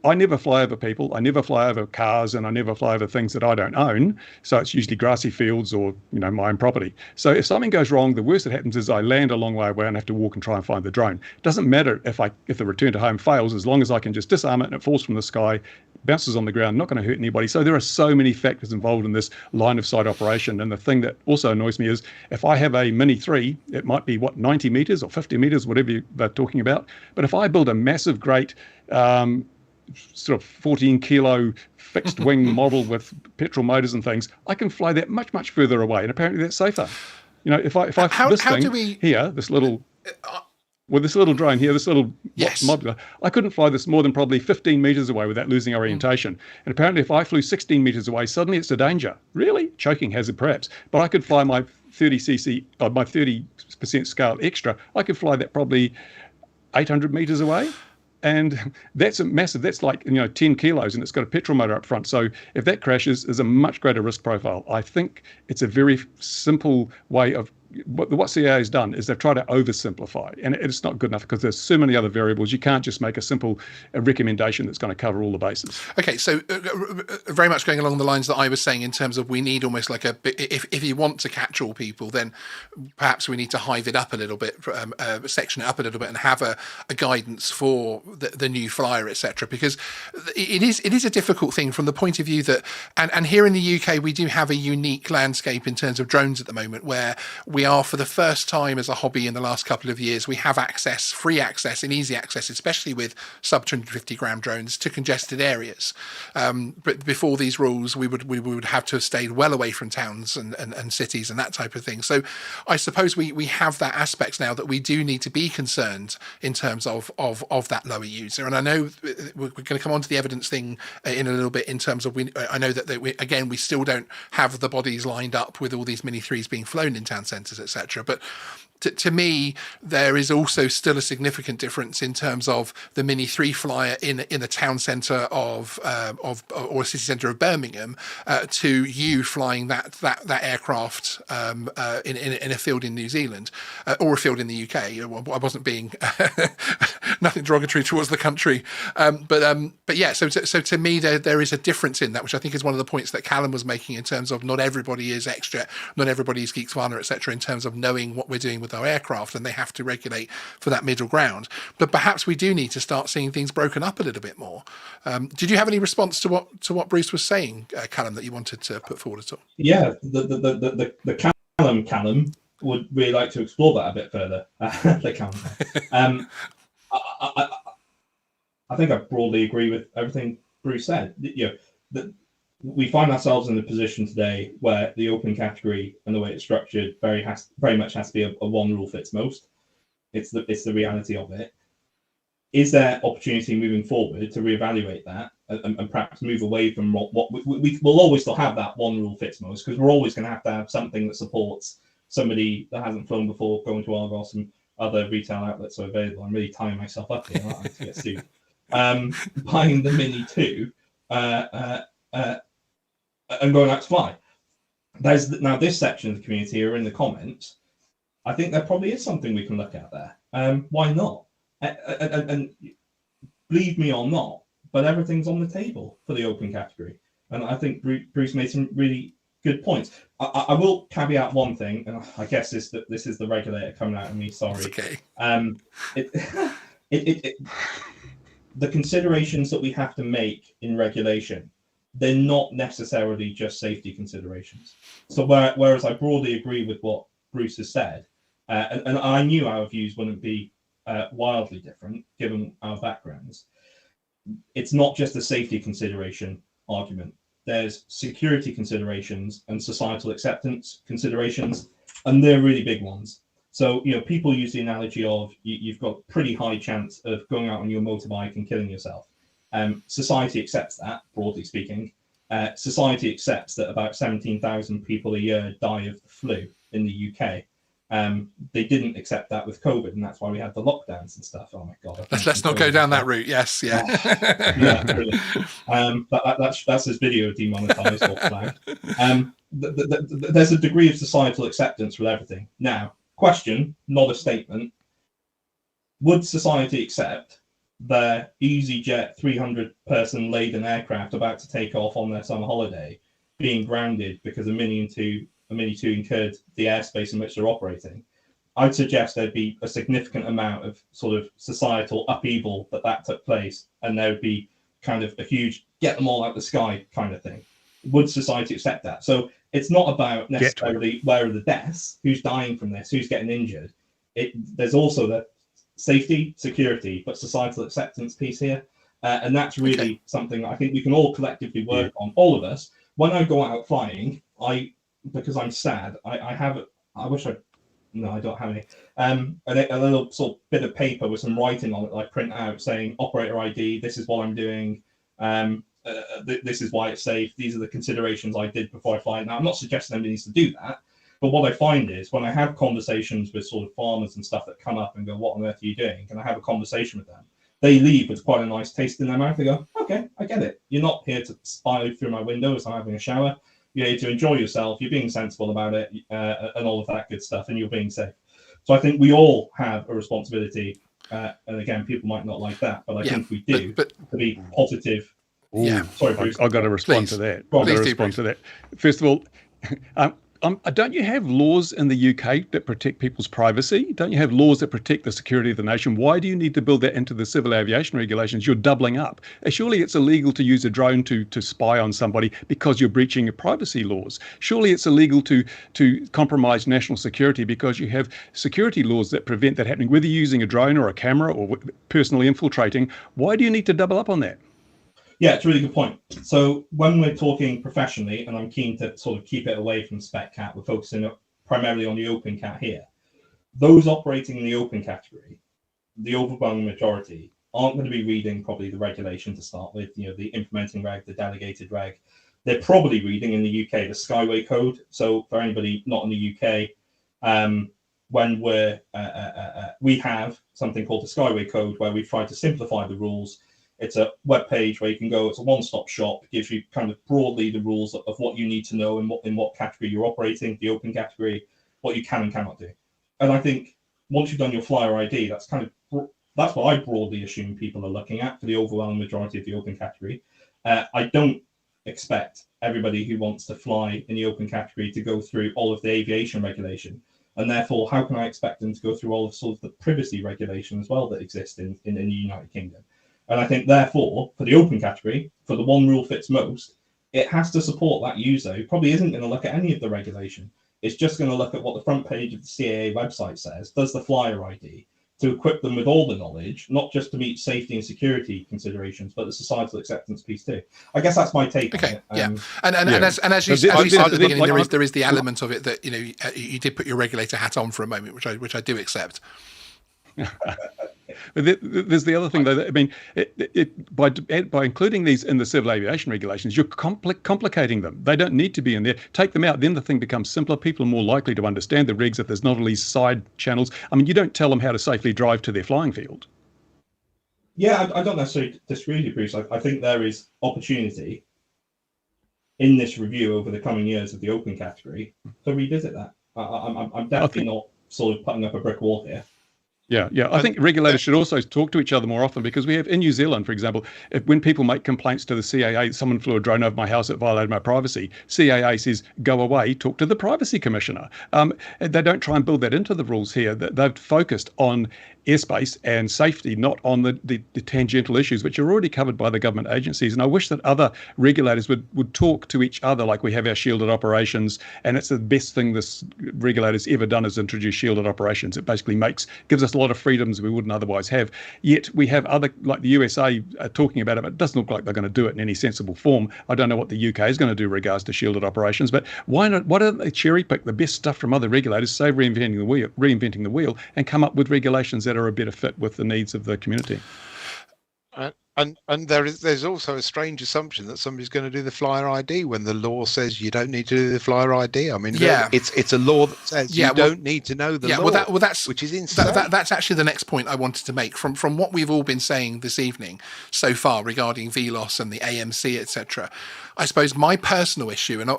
[SPEAKER 3] I never fly over people, I never fly over cars, and I never fly over things that I don't own. So it's usually grassy fields or, my own property. So if something goes wrong, the worst that happens is I land a long way away and have to walk and try and find the drone. It doesn't matter if the return to home fails, as long as I can just disarm it and it falls from the sky, bounces on the ground, not going to hurt anybody. So there are so many factors involved in this line of sight operation. And the thing that also annoys me is, if I have a Mini 3, it might be 90 meters or 50 meters, whatever they're talking about. But if I build a massive, great, sort of 14 kilo fixed wing model with petrol motors and things, I can fly that much, much further away, and apparently that's safer. This little drone here, this little modular, I couldn't fly this more than probably 15 meters away without losing orientation. And apparently if I flew 16 meters away, suddenly it's a danger. Really? Choking hazard perhaps. But I could fly my 30cc, my 30% scale extra, I could fly that probably 800 meters away. And that's a massive, that's like, 10 kilos, and it's got a petrol motor up front. So if that crashes, there's a much greater risk profile. I think it's a very simple way of what CAA has done is they've tried to oversimplify, and it's not good enough because there's so many other variables. You can't just make a simple recommendation that's going to cover all the bases.
[SPEAKER 2] Okay, so very much going along the lines that I was saying in terms of we need almost like if you want to catch all people, then perhaps we need to hive it up a little bit, section it up a little bit, and have a guidance for the new flyer, etc. Because it is a difficult thing from the point of view that, and here in the UK we do have a unique landscape in terms of drones at the moment, where we are, for the first time as a hobby in the last couple of years, we have access, free access and easy access, especially with sub 250 gram drones, to congested areas. But before these rules, we would have to have stayed well away from towns and cities and that type of thing. So I suppose we have that aspect now that we do need to be concerned in terms of that lower user. And I know we're going to come on to the evidence thing in a little bit in terms of, I know that we still don't have the bodies lined up with all these Mini 3s being flown in town centres, etc. But to me, there is also still a significant difference in terms of the Mini 3 flyer in the town centre or city centre of Birmingham to you flying that aircraft in a field in New Zealand or a field in the UK. I wasn't being nothing derogatory towards the country, but yeah. So to me, there is a difference in that, which I think is one of the points that Callum was making in terms of not everybody is extra, not everybody is Geeksvana, etc. In terms of knowing what we're doing with our aircraft, and they have to regulate for that middle ground. But perhaps we do need to start seeing things broken up a little bit more. Did you have any response to what Bruce was saying, Callum, that you wanted to put forward at all?
[SPEAKER 5] Yeah, the Callum would really like to explore that a bit further. The Callum. I think I broadly agree with everything Bruce said. That we find ourselves in a position today where the open category and the way it's structured very much has to be a one rule fits most. It's the reality of it. Is there opportunity moving forward to reevaluate that and perhaps move away from what we will always still have that one rule fits most, because we're always going to have something that supports somebody that hasn't flown before going to Argos and other retail outlets are available. I'm really tying myself up here. I have to get sued. Buying the Mini 2 and going out to fly. There's now this section of the community are in the comments. I think there probably is something we can look at there. Why not? And believe me or not, but everything's on the table for the open category. And I think Bruce made some really good points. I will caveat one thing, and I guess this is the regulator coming out of me. Sorry.
[SPEAKER 2] Okay.
[SPEAKER 5] The considerations that we have to make in regulation, they're not necessarily just safety considerations. So whereas I broadly agree with what Bruce has said, and I knew our views wouldn't be wildly different given our backgrounds, it's not just a safety consideration argument. There's security considerations and societal acceptance considerations, and they're really big ones. So, people use the analogy of you've got pretty high chance of going out on your motorbike and killing yourself. Society accepts that, broadly speaking. Society accepts that about 17,000 people a year die of the flu in the UK. They didn't accept that with COVID, and that's why we had the lockdowns and stuff. Oh my God!
[SPEAKER 2] Let's not go down that route. Yes, yeah.
[SPEAKER 5] Yeah, brilliant. That's his video demonetized or flagged. There's a degree of societal acceptance with everything. Now, question, not a statement. Would society accept their EasyJet 300-person laden aircraft about to take off on their summer holiday being grounded because a Mini 2 incurred the airspace in which they're operating? I'd suggest there'd be a significant amount of sort of societal upheaval that took place, and there would be kind of a huge get them all out the sky kind of thing. Would society accept that? So it's not about necessarily where are the deaths, who's dying from this, who's getting injured. There's also the safety, security, but societal acceptance piece here. And that's really something I think we can all collectively work on, all of us. When I go out flying, because I'm sad, I don't have any. A little sort of bit of paper with some writing on it that I print out saying operator ID, this is what I'm doing, this is why it's safe, these are the considerations I did before I fly. Now, I'm not suggesting anybody needs to do that, but what I find is when I have conversations with sort of farmers and stuff that come up and go, what on earth are you doing? And I have a conversation with them, they leave with quite a nice taste in their mouth. They go, okay, I get it. You're not here to spy through my window as I'm having a shower. you're here to enjoy yourself, you're being sensible about it, and all of that good stuff, and you're being safe. So I think we all have a responsibility, and again, people might not like that, but I think we do,
[SPEAKER 2] but
[SPEAKER 5] to be positive.
[SPEAKER 2] Yeah.
[SPEAKER 5] Sorry, Bruce.
[SPEAKER 3] I've got to respond
[SPEAKER 2] Please.
[SPEAKER 3] to that.
[SPEAKER 2] Well,
[SPEAKER 3] I've got to
[SPEAKER 2] please do,
[SPEAKER 3] respond to that. First of all, don't you have laws in the UK that protect people's privacy? Don't you have laws that protect the security of the nation? Why do you need to build that into the civil aviation regulations? You're doubling up. Surely it's illegal to use a drone to spy on somebody because you're breaching your privacy laws. Surely it's illegal to compromise national security because you have security laws that prevent that happening, whether you're using a drone or a camera or personally infiltrating. Why do you need to double up on that?
[SPEAKER 5] Yeah, it's a really good point. So when we're talking professionally, and I'm keen to sort of keep it away from spec cat, we're focusing primarily on the open cat here. Those operating in the open category, the overwhelming majority, aren't going to be reading probably the regulation to start with, the implementing reg, the delegated reg. They're probably reading in the UK the Skyway Code. So for anybody not in the UK, when we have something called the Skyway Code, where we've tried to simplify the rules. It's a web page where you can go. It's a one-stop shop. It gives you kind of broadly the rules of what you need to know and in what category you're operating, the open category, what you can and cannot do. And I think once you've done your flyer ID, that's what I broadly assume people are looking at for the overwhelming majority of the open category. I don't expect everybody who wants to fly in the open category to go through all of the aviation regulation. And therefore, how can I expect them to go through all of sort of the privacy regulation as well that exist in the United Kingdom? And I think, therefore, for the open category, for the one rule fits most, it has to support that user who probably isn't going to look at any of the regulation. It's just going to look at what the front page of the CAA website says, does the flyer ID, to equip them with all the knowledge, not just to meet safety and security considerations, but the societal acceptance piece too. I guess that's my take on it.
[SPEAKER 2] Yeah. As you said at the beginning, there is the element of it that, you did put your regulator hat on for a moment, which I do accept.
[SPEAKER 3] There's the other thing, though. I mean, by including these in the civil aviation regulations, you're complicating them. They don't need to be in there. Take them out, then the thing becomes simpler. People are more likely to understand the regs if there's not all these side channels. I mean, you don't tell them how to safely drive to their flying field.
[SPEAKER 5] Yeah, I don't necessarily disagree with you, Bruce. I think there is opportunity in this review over the coming years of the open category to revisit that. I'm definitely not sort of putting up a brick wall here.
[SPEAKER 3] Yeah. I think regulators should also talk to each other more often, because we have in New Zealand, for example, when people make complaints to the CAA, someone flew a drone over my house that violated my privacy. CAA says, go away, talk to the privacy commissioner. They don't try and build that into the rules here. They've focused on airspace and safety, not on the tangential issues, which are already covered by the government agencies. And I wish that other regulators would talk to each other like we have our shielded operations. And it's the best thing this regulator's ever done is introduce shielded operations. It basically gives us a lot of freedoms we wouldn't otherwise have. Yet we have other, like the USA, talking about it, but it doesn't look like they're going to do it in any sensible form. I don't know what the UK is going to do regards to shielded operations, but why don't they cherry pick the best stuff from other regulators, say reinventing the wheel, and come up with regulations that are a better fit with the needs of the community?
[SPEAKER 4] And there's also a strange assumption that somebody's going to do the flyer ID when the law says you don't need to do the flyer ID. I mean, it's a law that says you don't need to know the law, which is insane.
[SPEAKER 2] That's actually the next point I wanted to make. From what we've all been saying this evening so far regarding VLOS and the AMC, etc. I suppose my personal issue, and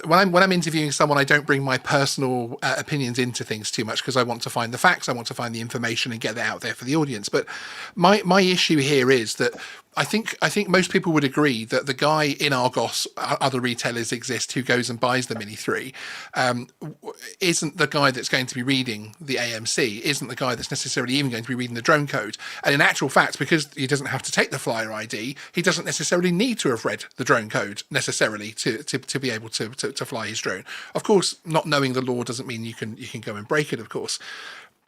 [SPEAKER 2] when I'm interviewing someone, I don't bring my personal opinions into things too much, because I want to find the facts, I want to find the information and get that out there for the audience. But my issue here is that I think most people would agree that the guy in Argos, other retailers exist, who goes and buys the Mini 3, isn't the guy that's going to be reading the AMC, isn't the guy that's necessarily even going to be reading the drone code. And in actual fact, because he doesn't have to take the flyer ID, he doesn't necessarily need to have read the drone code necessarily to be able to fly his drone. Of course, not knowing the law doesn't mean you can go and break it, of course.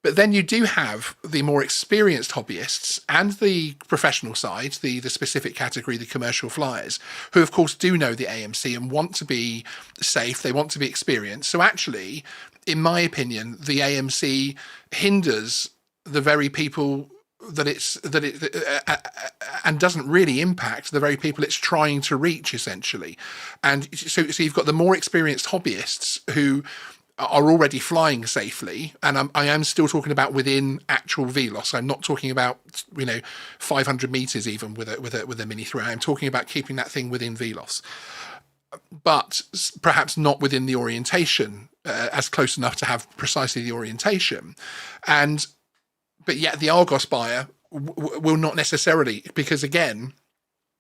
[SPEAKER 2] But then you do have the more experienced hobbyists and the professional side, the specific category, the commercial flyers, who of course do know the AMC and want to be safe, they want to be experienced. So actually, in my opinion, the AMC hinders the very people and doesn't really impact the very people it's trying to reach, essentially. And so you've got the more experienced hobbyists who are already flying safely, and I am still talking about within actual VLOS. I'm not talking about 500 meters even with a Mini 3. I'm talking about keeping that thing within VLOS. but perhaps not within the orientation, as close enough to have precisely the orientation. But yet the Argos buyer will not necessarily, because again,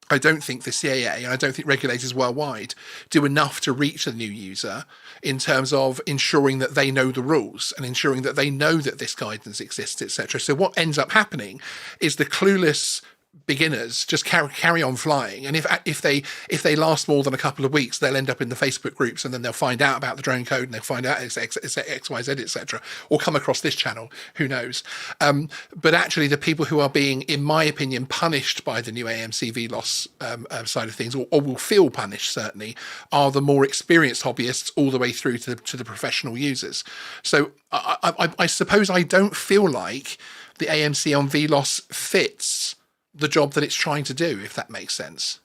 [SPEAKER 2] I don't think the CAA and I don't think regulators worldwide do enough to reach the new user in terms of ensuring that they know the rules and ensuring that they know that this guidance exists, etc. So what ends up happening is the clueless beginners just carry on flying, and if they last more than a couple of weeks, they'll end up in the Facebook groups, and then they'll find out about the drone code, and they'll find out it's XYZ, etc., or come across this channel, who knows. But actually the people who are being, in my opinion, punished by the new AMC VLOS side of things, or will feel punished certainly, are the more experienced hobbyists all the way through to the professional users. So I suppose I don't feel like the AMC on VLOS fits the job that it's trying to do, if that makes sense.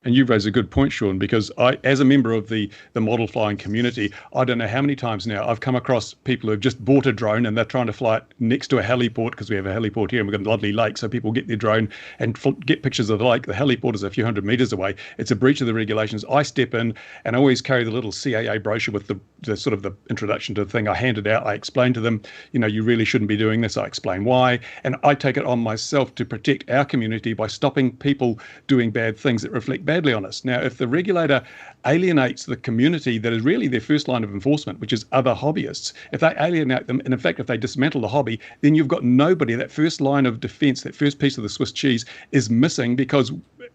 [SPEAKER 3] And you've raised a good point, Sean, because I, as a member of the model flying community, I don't know how many times now I've come across people who've just bought a drone and they're trying to fly it next to a heliport, because we have a heliport here and we've got a lovely lake. So people get their drone and get pictures of the lake. The heliport is a few hundred meters away. It's a breach of the regulations. I step in and I always carry the little CAA brochure with the sort of the introduction to the thing. I hand it out. I explain to them, you really shouldn't be doing this. I explain why. And I take it on myself to protect our community by stopping people doing bad things that reflect badly on us. Now, if the regulator alienates the community that is really their first line of enforcement, which is other hobbyists, if they alienate them, and in fact, if they dismantle the hobby, then you've got nobody. That first line of defense, that first piece of the Swiss cheese is missing, because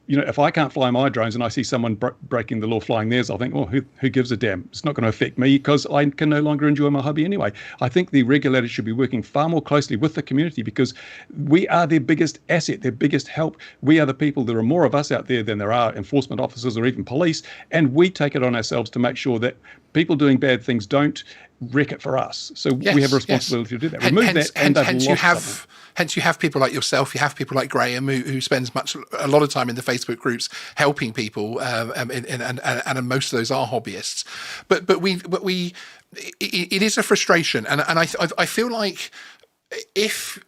[SPEAKER 3] if I can't fly my drones and I see someone breaking the law flying theirs, I'll think, well, who gives a damn? It's not going to affect me because I can no longer enjoy my hobby anyway. I think the regulators should be working far more closely with the community, because we are their biggest asset, their biggest help. We are the people. There are more of us out there than there are enforcement officers or even police, and we take it on ourselves to make sure that people doing bad things don't wreck it for us. So we have a responsibility to do that. Remove that, and they've lost something.
[SPEAKER 2] Hence, you have people like yourself. You have people like Graham, who spends a lot of time in the Facebook groups helping people, and most of those are hobbyists. But it is a frustration, and I feel like if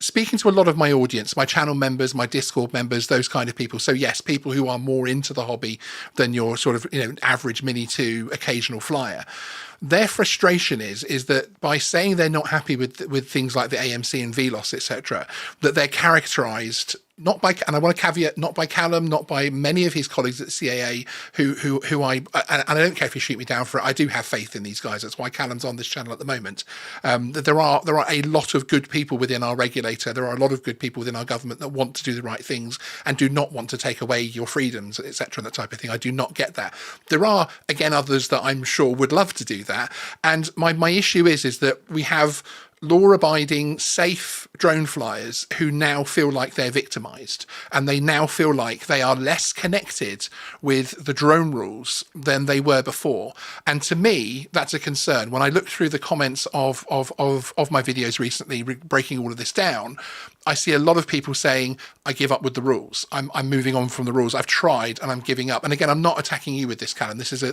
[SPEAKER 2] speaking to a lot of my audience, my channel members, my Discord members, those kind of people. So yes, people who are more into the hobby than your sort of average Mini 2 occasional flyer. Their frustration is that by saying they're not happy with things like the AMC and VLOS, etc., that they're characterized not by, and I want to caveat, not by Callum, not by many of his colleagues at CAA, who I don't care if you shoot me down for it. I do have faith in these guys. That's why Callum's on this channel at the moment. That there are a lot of good people within our regulator. There are a lot of good people within our government that want to do the right things and do not want to take away your freedoms, etc., that type of thing. I do not get that. There are, again, others that I'm sure would love to do that. And my issue is that we have law-abiding, safe drone flyers who now feel like they're victimized, and they now feel like they are less connected with the drone rules than they were before. And to me, that's a concern. When I look through the comments of my videos recently, breaking all of this down, I see a lot of people saying, I give up with the rules. I'm moving on from the rules. I've tried and I'm giving up. And again, I'm not attacking you with this, Callum. This is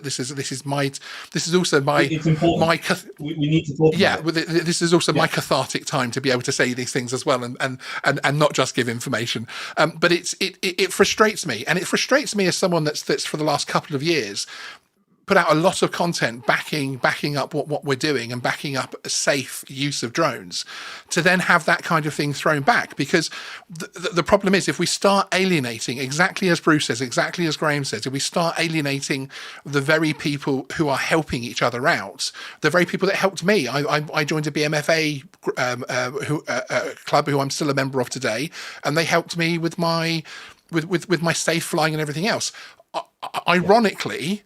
[SPEAKER 2] also my,
[SPEAKER 5] it's important. We need to talk about it.
[SPEAKER 2] This is also my cathartic time to be able to say these things as well, and not just give information. But it frustrates me, and it frustrates me as someone that's for the last couple of years put out a lot of content backing up what we're doing and backing up a safe use of drones, to then have that kind of thing thrown back. Because the problem is, if we start alienating, exactly as Bruce says, exactly as Graham says, if we start alienating the very people who are helping each other out, the very people that helped me. I joined a BMFA club who I'm still a member of today, and they helped me with my safe flying and everything else. Ironically,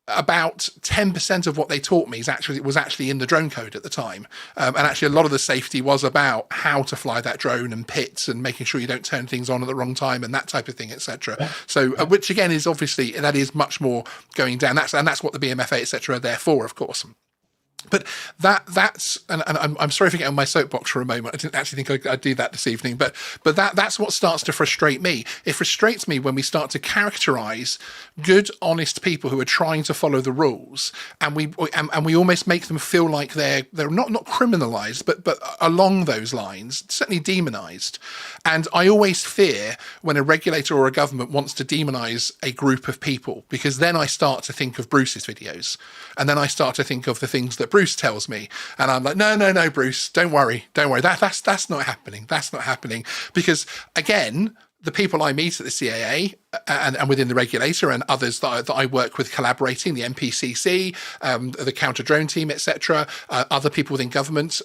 [SPEAKER 2] about 10% of what they taught me was actually in the drone code at the time. And actually a lot of the safety was about how to fly that drone and pits and making sure you don't turn things on at the wrong time and that type of thing, etc. Yeah. So, which again is obviously, that is much more going down. And that's what the BMFA, etc. are there for, of course. But that's and I'm sorry for getting on my soapbox for a moment. I didn't actually think I'd do that this evening, but that's what starts to frustrate me. It frustrates me when we start to characterize good, honest people who are trying to follow the rules, and we almost make them feel like they're not criminalized, but along those lines, certainly demonized. And I always fear when a regulator or a government wants to demonize a group of people, because then I start to think of Bruce's videos, and then I start to think of the things that Bruce tells me, and I'm like, no, Bruce, don't worry. That's not happening. That's not happening. Because again, the people I meet at the CAA and within the regulator and others that I work with collaborating, the MPCC, the counter drone team, etc., other people within government,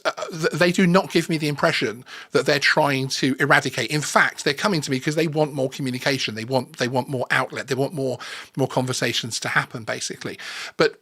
[SPEAKER 2] they do not give me the impression that they're trying to eradicate. In fact, they're coming to me because they want more communication. They want more outlet. They want more conversations to happen, basically. But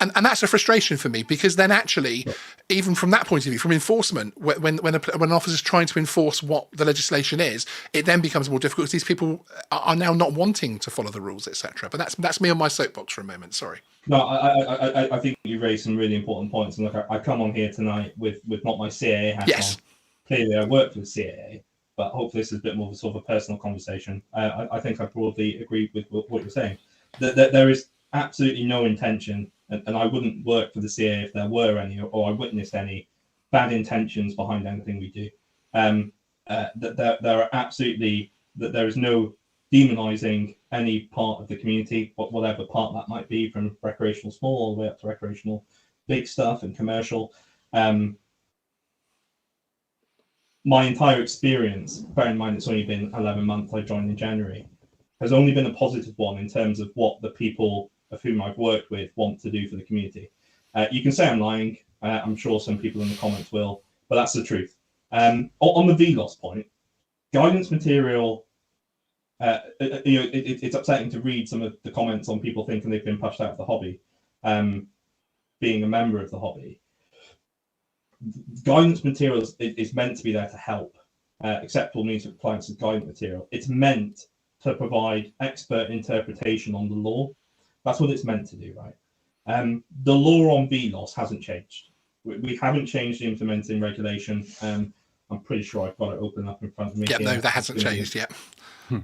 [SPEAKER 2] and that's a frustration for me, because then actually, even from that point of view, from enforcement, when an officer's trying to enforce what the legislation is, it then becomes more difficult because these people are now not wanting to follow the rules, etc. But that's me on my soapbox for a moment. Sorry.
[SPEAKER 5] No, I think you raised some really important points. And look, I come on here tonight with not my CAA hat on. Clearly, I work for the CAA, but hopefully this is a bit more of a sort of a personal conversation. I think I broadly agree with what you're saying. That there is absolutely no intention, and I wouldn't work for the CAA if there were any, or I witnessed any bad intentions behind anything we do. That there are absolutely, that there is no demonizing any part of the community, whatever part that might be, from recreational small all the way up to recreational big stuff and commercial. My entire experience, bear in mind it's only been 11 months, I joined in January, has only been a positive one in terms of what the people of whom I've worked with want to do for the community. You can say I'm lying. I'm sure some people in the comments will, but that's the truth. On the VLOS point, guidance material, it's upsetting to read some of the comments on people thinking they've been pushed out of the hobby, being a member of the hobby. Guidance materials is meant to be there to help. Acceptable means of compliance with guidance material. It's meant to provide expert interpretation on the law. That's what it's meant to do, right? The law on VLOS hasn't changed. We haven't changed the implementing regulation. I'm pretty sure I've got it open up in front of me.
[SPEAKER 2] Yeah, no, that hasn't changed yet.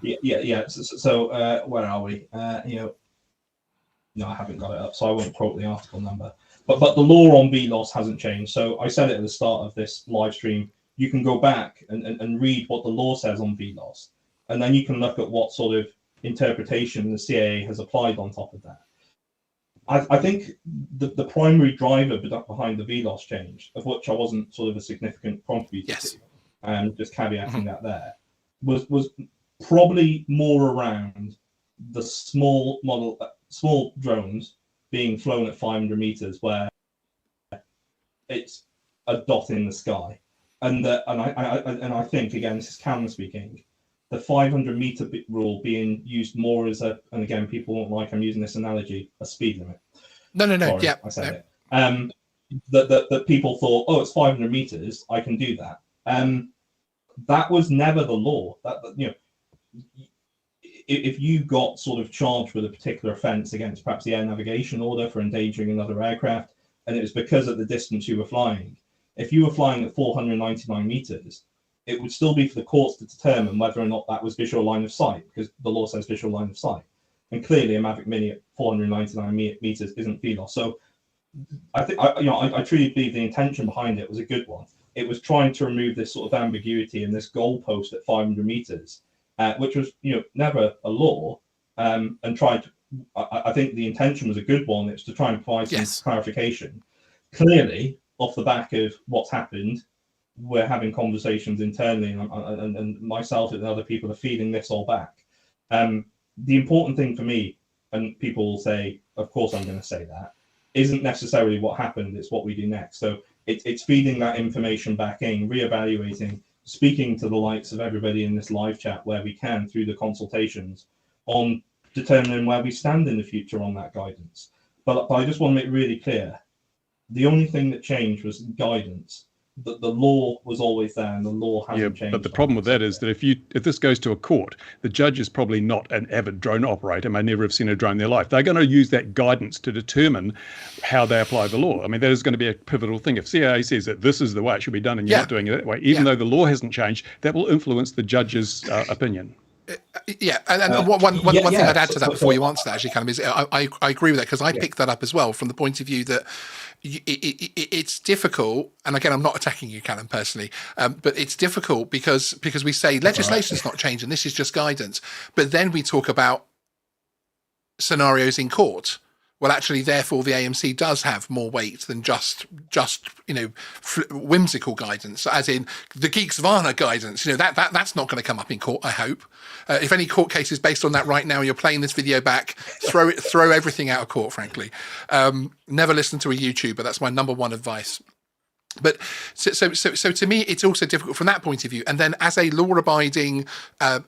[SPEAKER 5] Yeah. So where are we? No, I haven't got it up, so I won't quote the article number. But the law on VLOS hasn't changed. So I said it at the start of this live stream. You can go back and read what the law says on VLOS, and then you can look at what sort of interpretation the CAA has applied on top of that. I think the primary driver behind the VLOS change, of which I wasn't sort of a significant contributor to, and just caveating that there, was probably more around the small drones being flown at 500 meters, where it's a dot in the sky, and I think, again, this is Cameron speaking, the 500 meter rule being used more as and again, people won't like I'm using this analogy, a speed limit.
[SPEAKER 2] No.
[SPEAKER 5] Sorry,
[SPEAKER 2] Yeah,
[SPEAKER 5] I said it. That people thought, oh, it's 500 meters, I can do that. That was never the law. If you got sort of charged with a particular offence against perhaps the air navigation order for endangering another aircraft, and it was because of the distance you were flying, if you were flying at 499 meters, it would still be for the courts to determine whether or not that was visual line of sight, because the law says visual line of sight. And clearly, a Mavic Mini at 499 meters isn't VLOS. So I think I truly believe the intention behind it was a good one. It was trying to remove this sort of ambiguity and this goalpost at 500 meters, which was never a law, and tried. I think the intention was a good one. It was to try and provide some clarification. Clearly, off the back of what's happened, we're having conversations internally, and myself and other people are feeding this all back. The important thing for me, and people will say, of course I'm going to say that, isn't necessarily what happened, it's what we do next. So it's feeding that information back in, reevaluating, speaking to the likes of everybody in this live chat where we can through the consultations on determining where we stand in the future on that guidance. But I just want to make really clear, the only thing that changed was guidance. the law was always there, and the law hasn't changed.
[SPEAKER 3] But the problem with that is that if this goes to a court, the judge is probably not an avid drone operator, may never have seen a drone in their life. They're going to use that guidance to determine how they apply the law. I mean, that is going to be a pivotal thing. If CAA says that this is the way it should be done and you're not doing it that way, even though the law hasn't changed, that will influence the judge's opinion.
[SPEAKER 2] Yeah, and one thing I'd add to that before you answer that, actually, Callum, is I agree with that, because I picked that up as well from the point of view that it's difficult. And again, I'm not attacking you, Callum, personally, but it's difficult because we say legislation's not changing, this is just guidance, but then we talk about scenarios in court. Well, actually, therefore, the AMC does have more weight than just whimsical guidance, as in the Geeksvana guidance. That's not going to come up in court, I hope. If any court case is based on that right now, you're playing this video back, throw everything out of court, frankly. Never listen to a YouTuber. That's my number one advice. But so to me, it's also difficult from that point of view. And then as a law-abiding,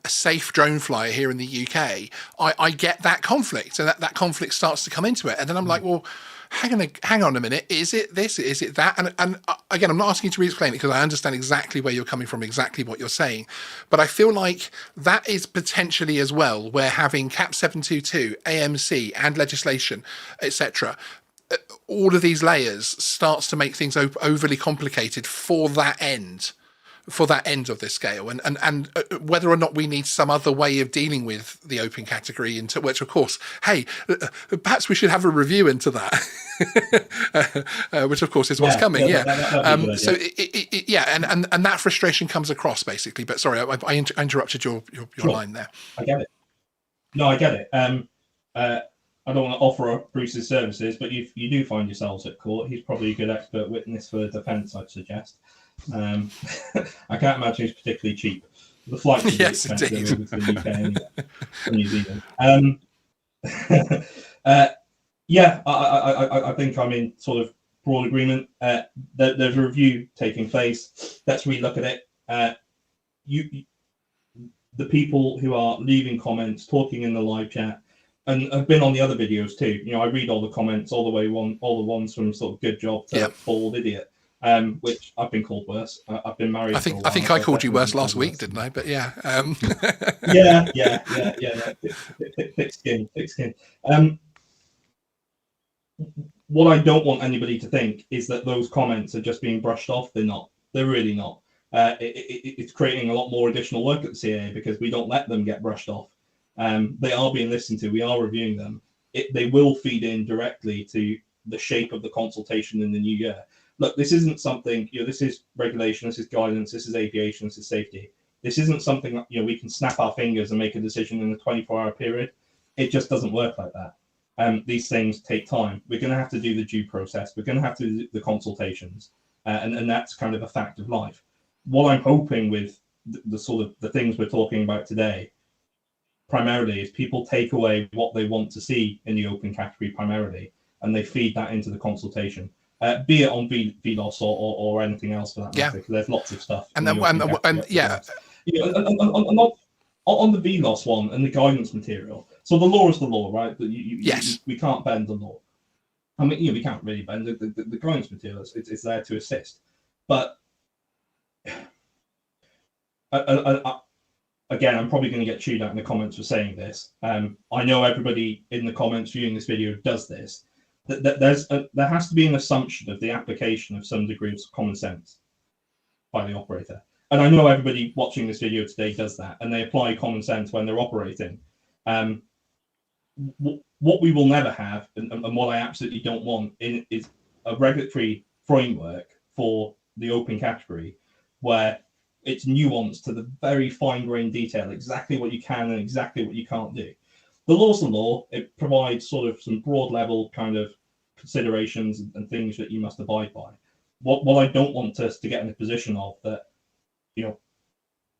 [SPEAKER 2] safe drone flyer here in the UK, I get that conflict, and that conflict starts to come into it. And then I'm like, well, hang on a minute. Is it this? Is it that? And again, I'm not asking you to re-explain it, because I understand exactly where you're coming from, exactly what you're saying. But I feel like that is potentially as well where having CAP 722, AMC, and legislation, etc., all of these layers starts to make things overly complicated for that end of this scale, and whether or not we need some other way of dealing with the open category, into which, of course, hey, perhaps we should have a review into that, which of course is what's coming. So and that frustration comes across basically. But sorry, I interrupted your line there.
[SPEAKER 5] I get it. No, I get it. I don't want to offer up Bruce's services, but if you do find yourselves at court, he's probably a good expert witness for defence, I'd suggest. I can't imagine he's particularly cheap. The flights would be expensive over to the UK anyway, from New Zealand. I think I'm in sort of broad agreement. There's a review taking place. Let's relook at it. The people who are leaving comments, talking in the live chat, and I've been on the other videos too. I read all the comments, all the ones from sort of good job to bald idiot, which I've been called worse. I've been married.
[SPEAKER 2] I think I called you worse last week, didn't I? But yeah.
[SPEAKER 5] Yeah. Thick skin. What I don't want anybody to think is that those comments are just being brushed off. They're not. They're really not. It's creating a lot more additional work at the CAA because we don't let them get brushed off. They are being listened to. We are reviewing them. They will feed in directly to the shape of the consultation in the new year. Look, this isn't something, this is regulation, this is guidance, this is aviation, this is safety. This isn't something, we can snap our fingers and make a decision in a 24-hour period. It just doesn't work like that. These things take time. We're going to have to do the due process. We're going to have to do the consultations. And that's kind of a fact of life. What I'm hoping with the sort of the things we're talking about today primarily is people take away what they want to see in the open category primarily, and they feed that into the consultation, be it on VLOS or anything else for that matter, because there's lots of stuff.
[SPEAKER 2] On
[SPEAKER 5] the VLOS one and the guidance material. So the law is the law, right? We can't bend the law. I mean, we can't really bend the guidance material. It's there to assist, but again, I'm probably going to get chewed out in the comments for saying this. I know everybody in the comments viewing this video does this. There has to be an assumption of the application of some degree of common sense by the operator. And I know everybody watching this video today does that, and they apply common sense when they're operating. What we will never have, and what I absolutely don't want, is a regulatory framework for the open category where it's nuanced to the very fine-grained detail, exactly what you can and exactly what you can't do. The law's the law. It provides sort of some broad level kind of considerations and things that you must abide by. What I don't want us to get in a position of that,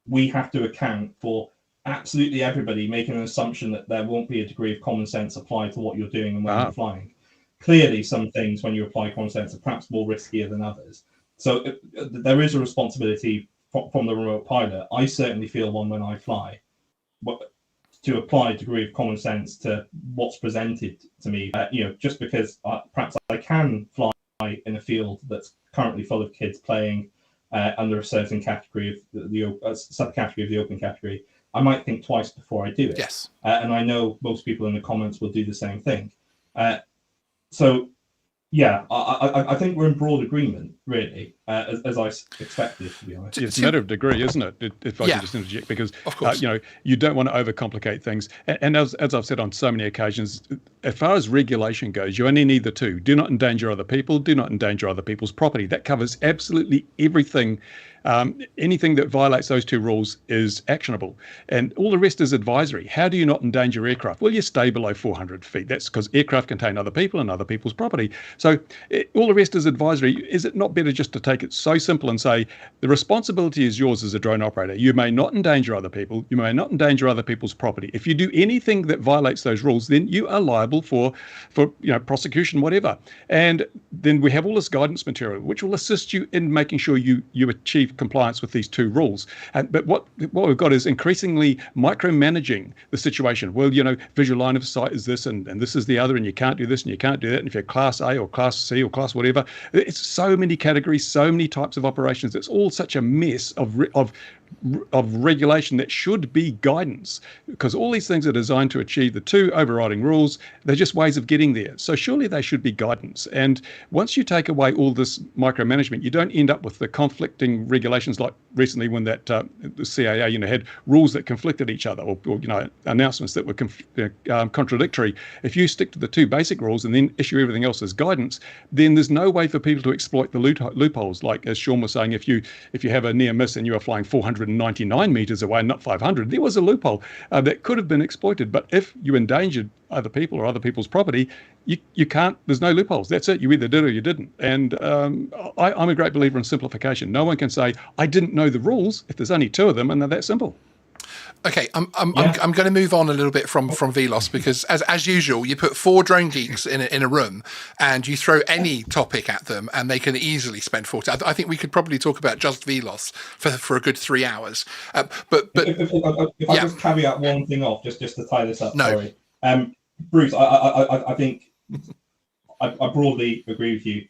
[SPEAKER 5] we have to account for absolutely everybody making an assumption that there won't be a degree of common sense applied to what you're doing and when you're flying. Clearly, some things when you apply common sense are perhaps more riskier than others. So there is a responsibility from the remote pilot. I certainly feel one when I fly, to apply a degree of common sense to what's presented to me. Just because perhaps I can fly in a field that's currently full of kids playing, under a certain category of the subcategory of the open category, I might think twice before I do it.
[SPEAKER 2] Yes.
[SPEAKER 5] And I know most people in the comments will do the same thing. So, yeah, I think we're in broad agreement, really, as I expected, to be honest.
[SPEAKER 3] It's a matter of degree, isn't it? If I can just interject, because
[SPEAKER 2] of course.
[SPEAKER 3] You don't want to overcomplicate things. And as I've said on so many occasions, as far as regulation goes, you only need the two: do not endanger other people, do not endanger other people's property. That covers absolutely everything. Anything that violates those two rules is actionable, and all the rest is advisory. How do you not endanger aircraft? Well, you stay below 400 feet. That's because aircraft contain other people and other people's property. So all the rest is advisory. Is it not better just to take it so simple and say the responsibility is yours as a drone operator? You may not endanger other people. You may not endanger other people's property. If you do anything that violates those rules, then you are liable for prosecution, whatever. And then we have all this guidance material which will assist you in making sure you achieve compliance with these two rules. But what we've got is increasingly micromanaging the situation. Well, visual line of sight is this and this is the other, and you can't do this and you can't do that. And if you're class A or class C or class whatever, it's so many categories, so many types of operations. It's all such a mess of regulation that should be guidance, because all these things are designed to achieve the two overriding rules. They're just ways of getting there. So surely they should be guidance. And once you take away all this micromanagement, you don't end up with the conflicting regulations like recently when that the CAA had rules that conflicted each other, or announcements that were contradictory. If you stick to the two basic rules and then issue everything else as guidance, then there's no way for people to exploit the loopholes. Like as Sean was saying, if you have a near miss and you are flying 499 meters away, not 500, there was a loophole that could have been exploited. But if you endangered other people or other people's property, you can't. There's no loopholes. That's it. You either did or you didn't. And I'm a great believer in simplification. No one can say I didn't know the rules if there's only two of them and they're that simple.
[SPEAKER 2] Okay, I'm going to move on a little bit from VLOS, because as usual, you put 4 drone geeks in a room and you throw any topic at them and they can easily spend 40. I think we could probably talk about just VLOS for a good 3 hours. But
[SPEAKER 5] if I just caveat one thing off, just to tie this up.
[SPEAKER 2] No.
[SPEAKER 5] Sorry, Bruce, I think I broadly agree with you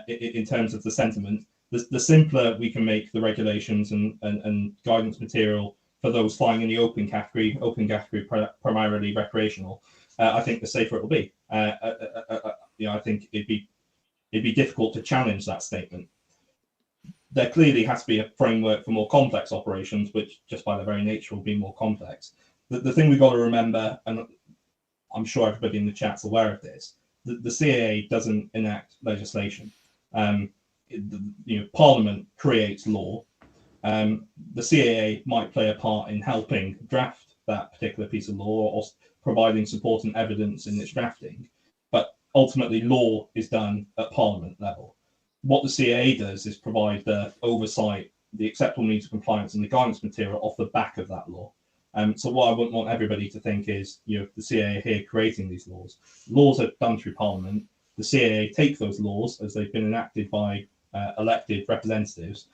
[SPEAKER 5] in terms of the sentiment. The simpler we can make the regulations and guidance material for those flying in the open category primarily recreational, I think the safer it will be. I think it'd be difficult to challenge that statement. There clearly has to be a framework for more complex operations, which just by their very nature will be more complex. The thing we've got to remember, and I'm sure everybody in the chat's aware of this, the CAA doesn't enact legislation. Parliament creates law. The CAA might play a part in helping draft that particular piece of law or providing support and evidence in its drafting, but ultimately law is done at Parliament level. What the CAA does is provide the oversight, the acceptable means of compliance and the guidance material off the back of that law. So what I wouldn't want everybody to think is, the CAA here creating these laws. Laws are done through Parliament. The CAA take those laws as they've been enacted by elected representatives.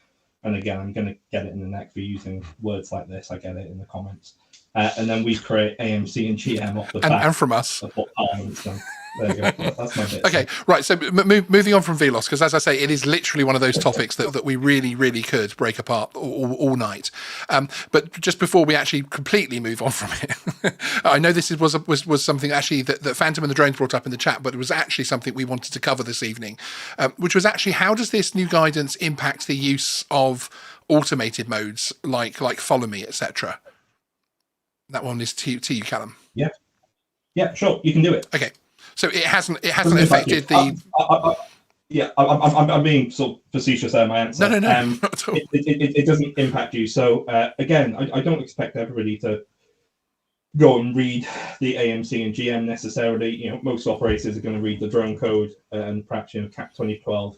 [SPEAKER 5] And again, I'm going to get it in the neck for using words like this. I get it in the comments. And then we create AMC and GM off the back
[SPEAKER 2] and from us.
[SPEAKER 5] Of what Parliament's done. There you go. That's my bit.
[SPEAKER 2] Okay, right. So moving on from VLOS, because as I say, it is literally one of those topics that we really, really could break apart all night. But just before we actually completely move on from it, I know this was something actually that Phantom and the Drones brought up in the chat, but it was actually something we wanted to cover this evening, which was actually how does this new guidance impact the use of automated modes like Follow Me, etc. That one is to you, Callum.
[SPEAKER 5] Yeah, sure, you can do it.
[SPEAKER 2] Okay. So it hasn't affected the.
[SPEAKER 5] I'm being sort of facetious there. My answer.
[SPEAKER 2] No, not at all.
[SPEAKER 5] It doesn't impact you. So again, I don't expect everybody to go and read the AMC and GM necessarily. Most operators are going to read the drone code and perhaps CAP 2012.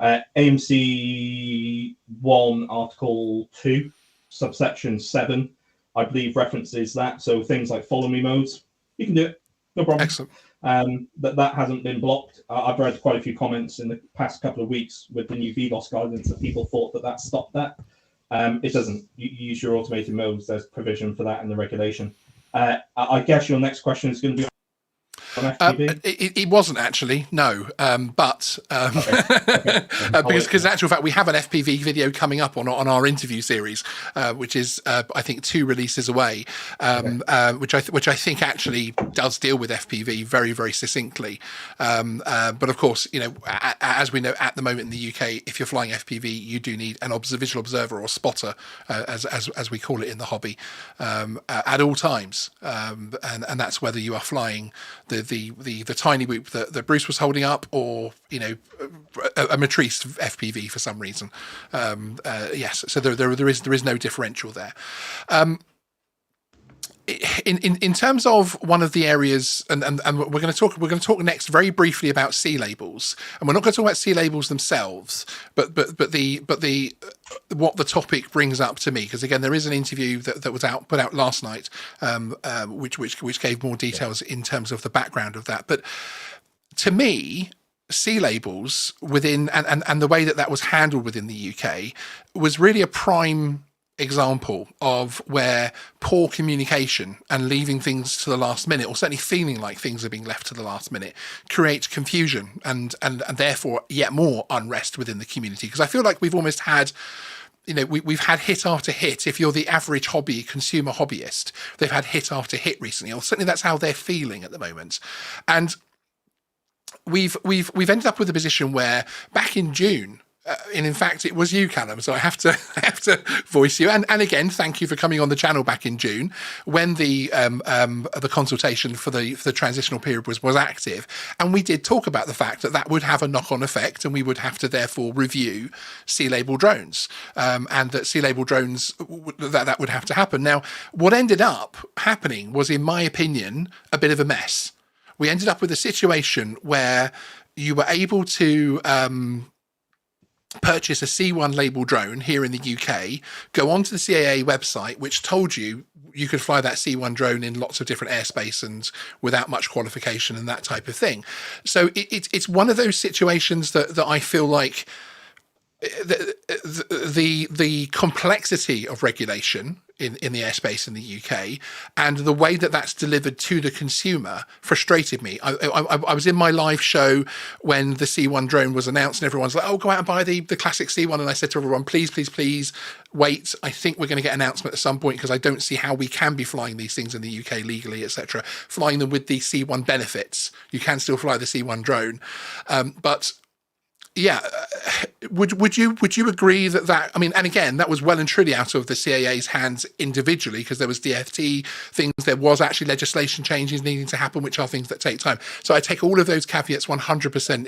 [SPEAKER 5] AMC 1 Article 2, subsection 7, I believe references that. So things like follow me modes, you can do it, no problem.
[SPEAKER 2] Excellent.
[SPEAKER 5] That hasn't been blocked. I've read quite a few comments in the past couple of weeks with the new VLOS guidance that people thought that stopped that. It doesn't. You use your automated modes. There's provision for that in the regulation. I guess your next question is going to be. FPV?
[SPEAKER 2] It wasn't actually, no. But
[SPEAKER 5] Okay.
[SPEAKER 2] because in actual fact, we have an FPV video coming up on our interview series, which is I think 2 releases away, which I think actually does deal with FPV very, very succinctly. But of course, you know, as we know at the moment in the UK, if you're flying FPV, you do need an visual observer or spotter, as we call it in the hobby, at all times, and that's whether you are flying the tiny whoop that Bruce was holding up, or you know, a matrice FPV for some reason. Yes, so there is no differential there. In terms of one of the areas, and we're going to talk next very briefly about C labels, and we're not going to talk about C labels themselves, but the what the topic brings up to me, because again there is an interview that was put out last night, which gave more details in terms of the background of that. But to me, C labels within and the way that was handled within the UK was really a prime example of where poor communication and leaving things to the last minute, or certainly feeling like things are being left to the last minute, creates confusion and therefore yet more unrest within the community. Because I feel like we've almost had, you know, we've had hit after hit. If you're the average consumer hobbyist, they've had hit after hit recently, or certainly that's how they're feeling at the moment. And we've ended up with a position where back in June, and in fact, it was you, Callum. So I have to voice you. And again, thank you for coming on the channel back in June when the consultation for the transitional period was active. And we did talk about the fact that would have a knock-on effect, and we would have to therefore review C-label drones, and that C-label drones that would have to happen. Now, what ended up happening was, in my opinion, a bit of a mess. We ended up with a situation where you were able to purchase a C1 label drone here in the UK, go onto the CAA website, which told you could fly that C1 drone in lots of different airspace and without much qualification and that type of thing. So it's one of those situations that I feel like the complexity of regulation in the airspace in the UK and the way that's delivered to the consumer frustrated me. I was in my live show when the C1 drone was announced, and everyone's like, "Oh, go out and buy the classic C1." And I said to everyone, please wait. I think we're going to get an announcement at some point, because I don't see how we can be flying these things in the UK legally, etc. Flying them with the C1 benefits. You can still fly the C1 drone, but yeah, would you agree that I mean, and again, that was well and truly out of the CAA's hands individually, because there was DFT things, there was actually legislation changes needing to happen, which are things that take time. So I take all of those caveats 100%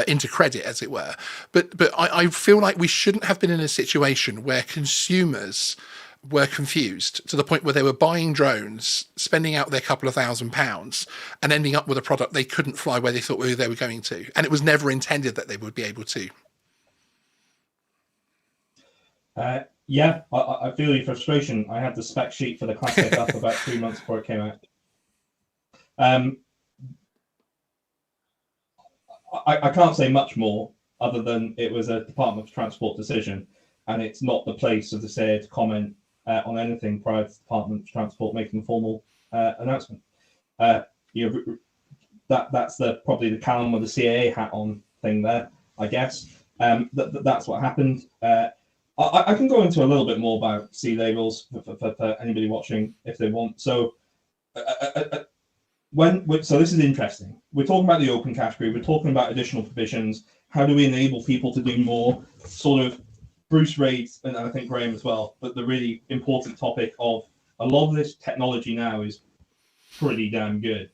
[SPEAKER 2] into credit, as it were. But I feel like we shouldn't have been in a situation where consumers were confused to the point where they were buying drones, spending out their couple of £1,000s, and ending up with a product they couldn't fly where they thought they were going to. And it was never intended that they would be able to.
[SPEAKER 5] Yeah, I feel your frustration. I had the spec sheet for the Classic up about 3 months before it came out. I can't say much more other than it was a Department of Transport decision, and it's not the place of the CAA to comment on anything prior to the Department of Transport making a formal announcement. That's probably the Callum with the CAA hat on thing there, I guess. That's what happened. I can go into a little bit more about C labels for anybody watching if they want. So, so this is interesting. We're talking about the open category. We're talking about additional provisions. How do we enable people to do more? Sort of Bruce raised, and I think Graham as well, but the really important topic of a lot of this technology now is pretty damn good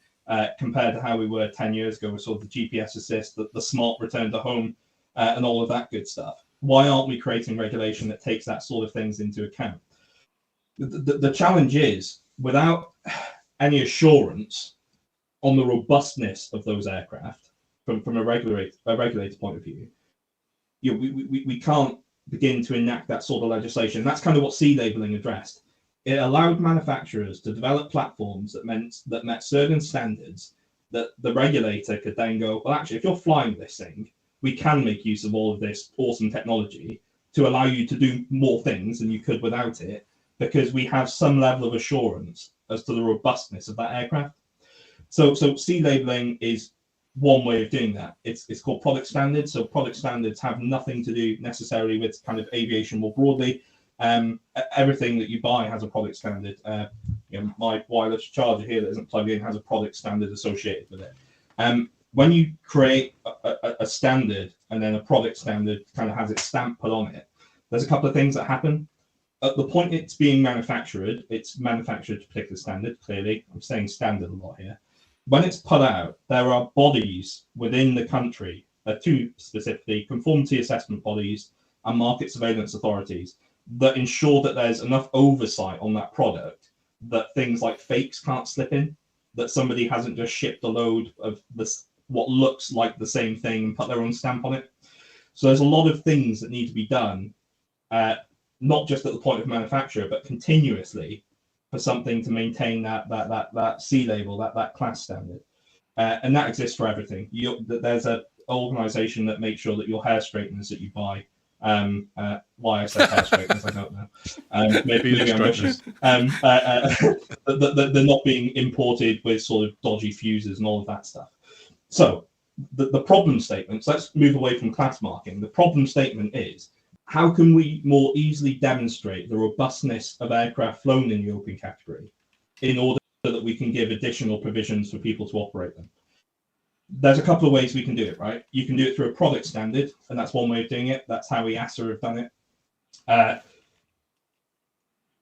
[SPEAKER 5] compared to how we were 10 years ago with sort of the GPS assist, the smart return to home, and all of that good stuff. Why aren't we creating regulation that takes that sort of things into account? The challenge is, without any assurance on the robustness of those aircraft from a regulator point of view, we can't begin to enact that sort of legislation. That's kind of what C labeling addressed. It allowed manufacturers to develop platforms that met certain standards that the regulator could then go, well, actually, if you're flying this thing, we can make use of all of this awesome technology to allow you to do more things than you could without it, because we have some level of assurance as to the robustness of that aircraft. So C labeling is one way of doing that. It's called product standards. So product standards have nothing to do necessarily with kind of aviation more broadly. Everything that you buy has a product standard. My wireless charger here that isn't plugged in has a product standard associated with it. When you create a standard and then a product standard kind of has its stamp put on it, there's a couple of things that happen. At the point it's being manufactured, it's manufactured to a particular standard, clearly. I'm saying standard a lot here. When it's put out, there are bodies within the country, two specifically, conformity assessment bodies and market surveillance authorities, that ensure that there's enough oversight on that product that things like fakes can't slip in, that somebody hasn't just shipped a load of this what looks like the same thing and put their own stamp on it. So there's a lot of things that need to be done, not just at the point of manufacture, but continuously for something to maintain that C label, that class standard. And that exists for everything. There's an organization that makes sure that your hair straighteners that you buy, why I say hair straighteners, I don't know. Maybe I'm ambitious. They're not being imported with sort of dodgy fuses and all of that stuff. So the problem statements, let's move away from class marking. The problem statement is, how can we more easily demonstrate the robustness of aircraft flown in the open category in order that we can give additional provisions for people to operate them? There's a couple of ways we can do it, right? You can do it through a product standard, and that's one way of doing it. That's how EASA have done it.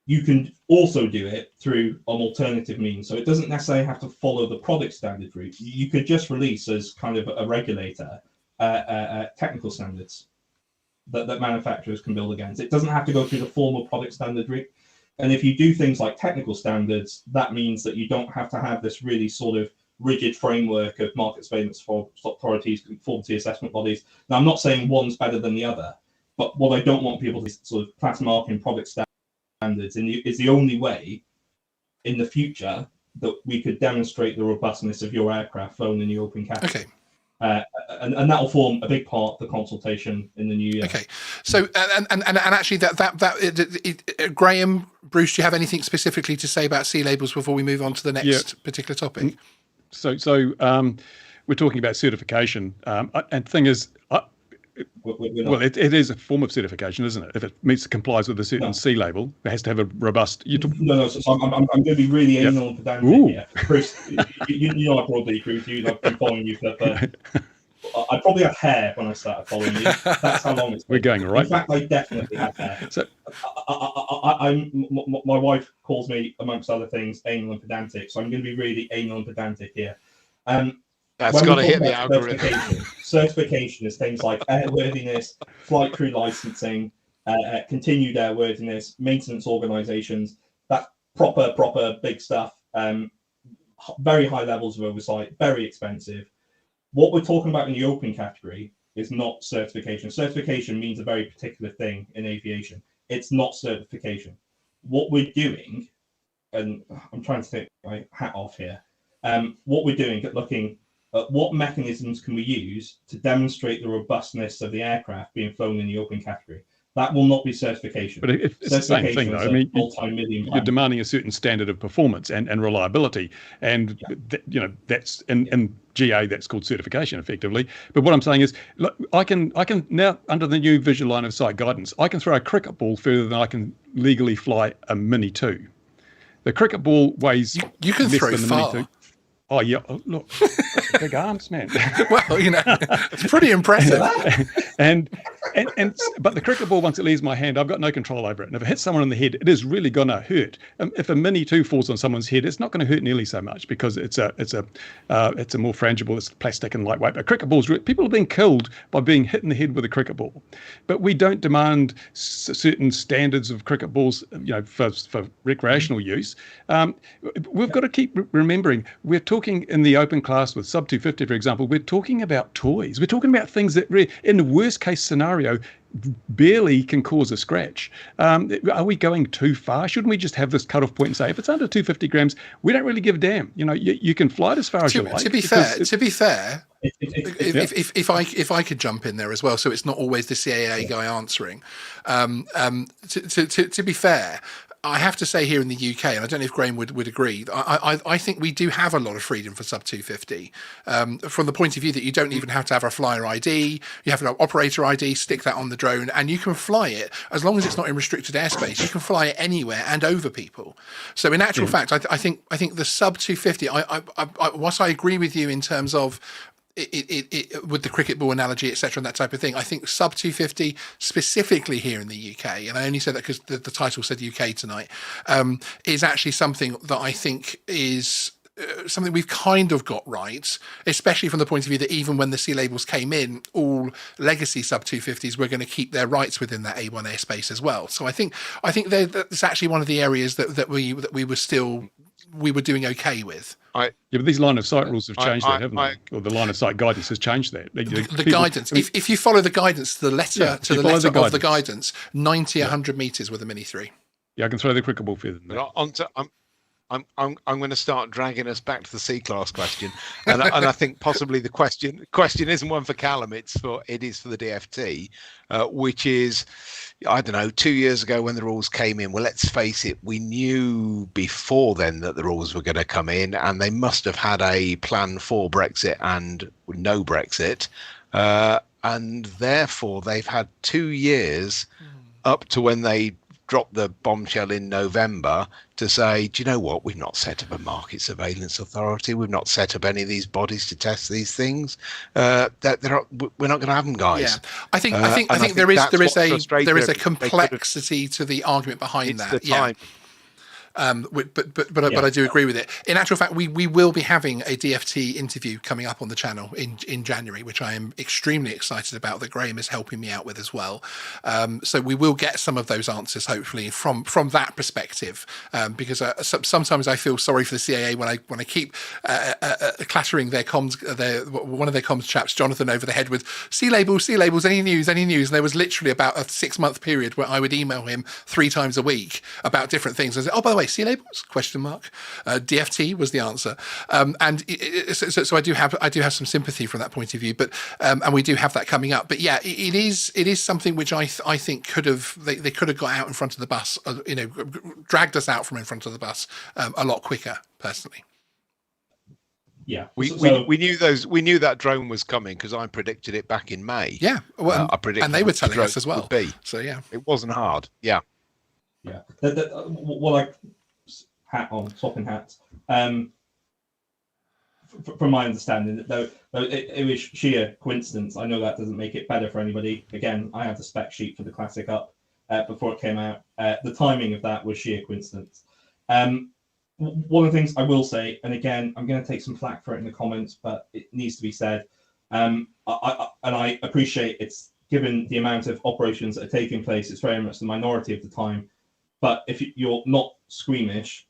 [SPEAKER 5] You can also do it through an alternative means. So it doesn't necessarily have to follow the product standard route. You could just release as kind of a regulator technical standards that manufacturers can build against. It doesn't have to go through the formal product standard route. And if you do things like technical standards, that means that you don't have to have this really sort of rigid framework of market surveillance authorities, conformity assessment bodies. Now, I'm not saying one's better than the other, but what I don't want people to sort of class marking product standards is the only way in the future that we could demonstrate the robustness of your aircraft flown in the open category.
[SPEAKER 2] Okay.
[SPEAKER 5] And that will form a big part of the consultation in the new year.
[SPEAKER 2] Okay, so and actually Graham, Bruce, do you have anything specifically to say about C labels before we move on to the next particular topic?
[SPEAKER 3] So we're talking about certification, and the thing is, it is a form of certification, isn't it? If it complies with a certain C label, it has to have a robust.
[SPEAKER 5] No. So I'm going to be really anal and pedantic here, Chris. You know I broadly agree with you. I've been following you for. I probably had hair when I started following you. That's how long it's been.
[SPEAKER 3] We're going right.
[SPEAKER 5] In fact, I definitely had hair. So, my wife calls me, amongst other things, anal and pedantic. So I'm going to be really anal and pedantic here.
[SPEAKER 4] That's got to hit the algorithm.
[SPEAKER 5] Certification is things like airworthiness, flight crew licensing, continued airworthiness, maintenance organisations. That's proper big stuff. Very high levels of oversight, very expensive. What we're talking about in the open category is not certification. Certification means a very particular thing in aviation. It's not certification. What we're doing, and I'm trying to take my hat off here, what we're doing at looking at what mechanisms can we use to demonstrate the robustness of the aircraft being flown in the open category. That will not be certification.
[SPEAKER 3] But it's the same thing, though. I mean, you're demanding a certain standard of performance and reliability, and that's in GA that's called certification, effectively. But what I'm saying is, look, I can now, under the new visual line of sight guidance, I can throw a cricket ball further than I can legally fly a Mini 2. The cricket ball weighs
[SPEAKER 2] you can
[SPEAKER 3] less
[SPEAKER 2] throw
[SPEAKER 3] than the
[SPEAKER 2] far.
[SPEAKER 3] Mini 2. Oh yeah, look, big arms, man.
[SPEAKER 2] Well, it's pretty impressive.
[SPEAKER 3] But the cricket ball, once it leaves my hand, I've got no control over it. And if it hits someone in the head, it is really going to hurt. If a Mini 2 falls on someone's head, it's not going to hurt nearly so much because it's a more frangible, it's plastic and lightweight. But cricket balls, people are being killed by being hit in the head with a cricket ball. But we don't demand certain standards of cricket balls, for recreational use. We've got to keep remembering we're talking in the open class with sub 250, for example, we're talking about toys. We're talking about things that in the worst case scenario barely can cause a scratch. Are we going too far? Shouldn't we just have this cutoff point and say, if it's under 250 grams, we don't really give a damn. You can fly it as far as you like.
[SPEAKER 2] To be fair, if I could jump in there as well, so it's not always the CAA guy answering. To be fair, I have to say here in the UK, and I don't know if Graham would agree, I think we do have a lot of freedom for sub 250 from the point of view that you don't even have to have a flyer ID, you have an operator ID, stick that on the drone, and you can fly it as long as it's not in restricted airspace. You can fly it anywhere and over people. So in actual fact, I think the sub 250. Whilst I agree with you in terms of it with the cricket ball analogy, etc., and that type of thing, I think sub 250 specifically here in the UK, and I only say that because the title said UK tonight, is actually something that I think is something we've kind of got right, especially from the point of view that even when the C labels came in, all legacy sub 250s were going to keep their rights within that A1 airspace as well. So I think that's actually one of the areas that we were doing okay with.
[SPEAKER 3] But these line of sight rules have changed that, haven't they? Or the line of sight guidance has changed that.
[SPEAKER 2] The guidance, if you follow the guidance to the letter, of the guidance, 90, 100 meters with a Mini 3.
[SPEAKER 3] Yeah, I can throw the cricket ball further than that.
[SPEAKER 4] I'm going to start dragging us back to the C-class question, and I think possibly the question isn't one for Callum. It is for the DFT, which is, I don't know, 2 years ago when the rules came in. Well, let's face it, we knew before then that the rules were going to come in, and they must have had a plan for Brexit and no Brexit, and therefore they've had 2 years up to when they dropped the bombshell in November to say, do you know what? We've not set up a market surveillance authority. We've not set up any of these bodies to test these things. We're not going to have them, guys.
[SPEAKER 2] Yeah, I think there is a complexity to the argument behind that. Yeah. But I do agree with it. In actual fact, we will be having a DFT interview coming up on the channel in January, which I am extremely excited about, that Graham is helping me out with as well. So we will get some of those answers hopefully from that perspective, because sometimes I feel sorry for the CAA when I keep clattering their comms, one of their comms chaps, Jonathan, over the head with C labels, any news, and there was literally about a 6-month period where I would email him 3 times a week about different things. I said, oh, by the way, C labels? ? DFT was the answer, so I do have some sympathy from that point of view. But and we do have that coming up. But yeah, it is something which I think they could have got out in front of the bus, dragged us out from in front of the bus a lot quicker. Personally,
[SPEAKER 5] yeah,
[SPEAKER 4] we knew that drone was coming because I predicted it back in May.
[SPEAKER 2] Yeah, well,
[SPEAKER 4] I predicted,
[SPEAKER 2] and they were telling us as well. So yeah,
[SPEAKER 4] it wasn't hard. Yeah.
[SPEAKER 5] What swapping hats. From my understanding, though it was sheer coincidence. I know that doesn't make it better for anybody. Again, I had the spec sheet for the Classic up before it came out. The timing of that was sheer coincidence. One of the things I will say, and again, I'm going to take some flack for it in the comments, but it needs to be said. I appreciate it's given the amount of operations that are taking place, it's very much the minority of the time. But if you're not squeamish,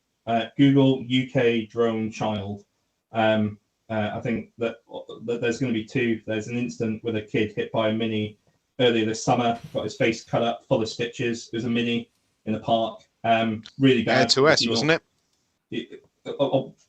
[SPEAKER 5] Google UK drone child. I think that there's going to be 2. There's an incident with a kid hit by a Mini earlier this summer, got his face cut up full of stitches. It was a Mini in the park. Really bad.
[SPEAKER 4] Air to S, wasn't it?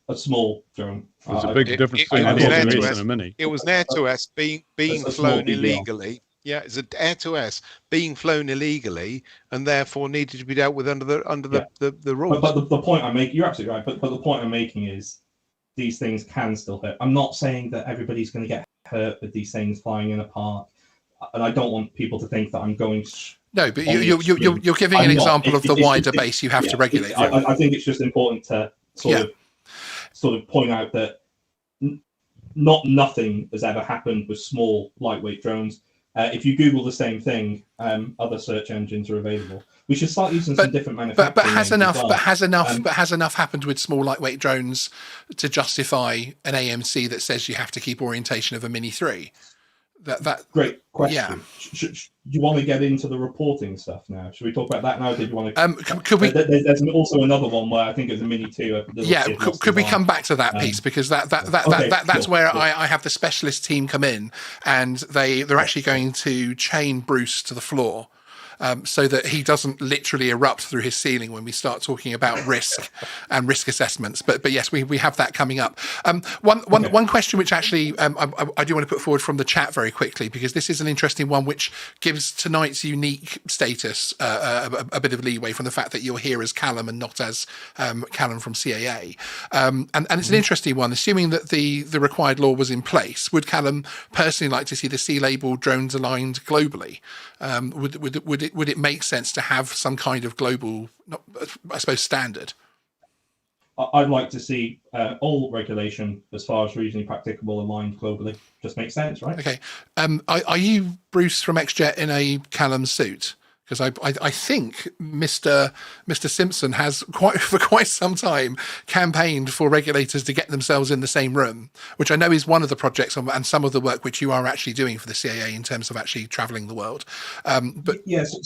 [SPEAKER 5] A small drone.
[SPEAKER 3] There's a big difference between an Air to S and a Mini.
[SPEAKER 4] It was an Air to S being flown illegally. Yeah, it's an Air to S being flown illegally and therefore needed to be dealt with under the rules.
[SPEAKER 5] But the point I make, you're absolutely right. But the point I'm making is these things can still hurt. I'm not saying that everybody's going to get hurt with these things flying in a park, and I don't want people to think that I'm going.
[SPEAKER 2] No, but you're giving an example of the wider base you have to regulate.
[SPEAKER 5] I think it's just important to sort of point out that nothing has ever happened with small lightweight drones. If you Google the same thing, other search engines are available. We should start using some different manufacturing.
[SPEAKER 2] But has enough happened with small lightweight drones to justify an AMC that says you have to keep orientation of a Mini 3? That
[SPEAKER 5] great question.
[SPEAKER 2] Yeah.
[SPEAKER 5] Do you want to get into the reporting stuff now? Should we talk about that now? Did you want to?
[SPEAKER 2] Could we?
[SPEAKER 5] There's also another one where I think it's a Mini 2.
[SPEAKER 2] Yeah. Could we come back to that piece, because that's where I have the specialist team come in, and they're actually going to chain Bruce to the floor. so that he doesn't literally erupt through his ceiling when we start talking about risk and risk assessments. But yes, we have that coming up. One question which actually I do want to put forward from the chat very quickly, because this is an interesting one which gives tonight's unique status a bit of leeway from the fact that you're here as Callum and not as Callum from CAA. And it's an interesting one. Assuming that the required law was in place, would Callum personally like to see the C-label drones aligned globally? Would it make sense to have some kind of global, I suppose, standard?
[SPEAKER 5] I'd like to see all regulation, as far as reasonably practicable, aligned globally. Just makes sense, right?
[SPEAKER 2] Okay. Are you Bruce from XJet in a Callum suit? Because I think Mr. Simpson has for quite some time campaigned for regulators to get themselves in the same room, which I know is one of the projects and some of the work which you are actually doing for the CAA in terms of actually traveling the world. But
[SPEAKER 5] yes,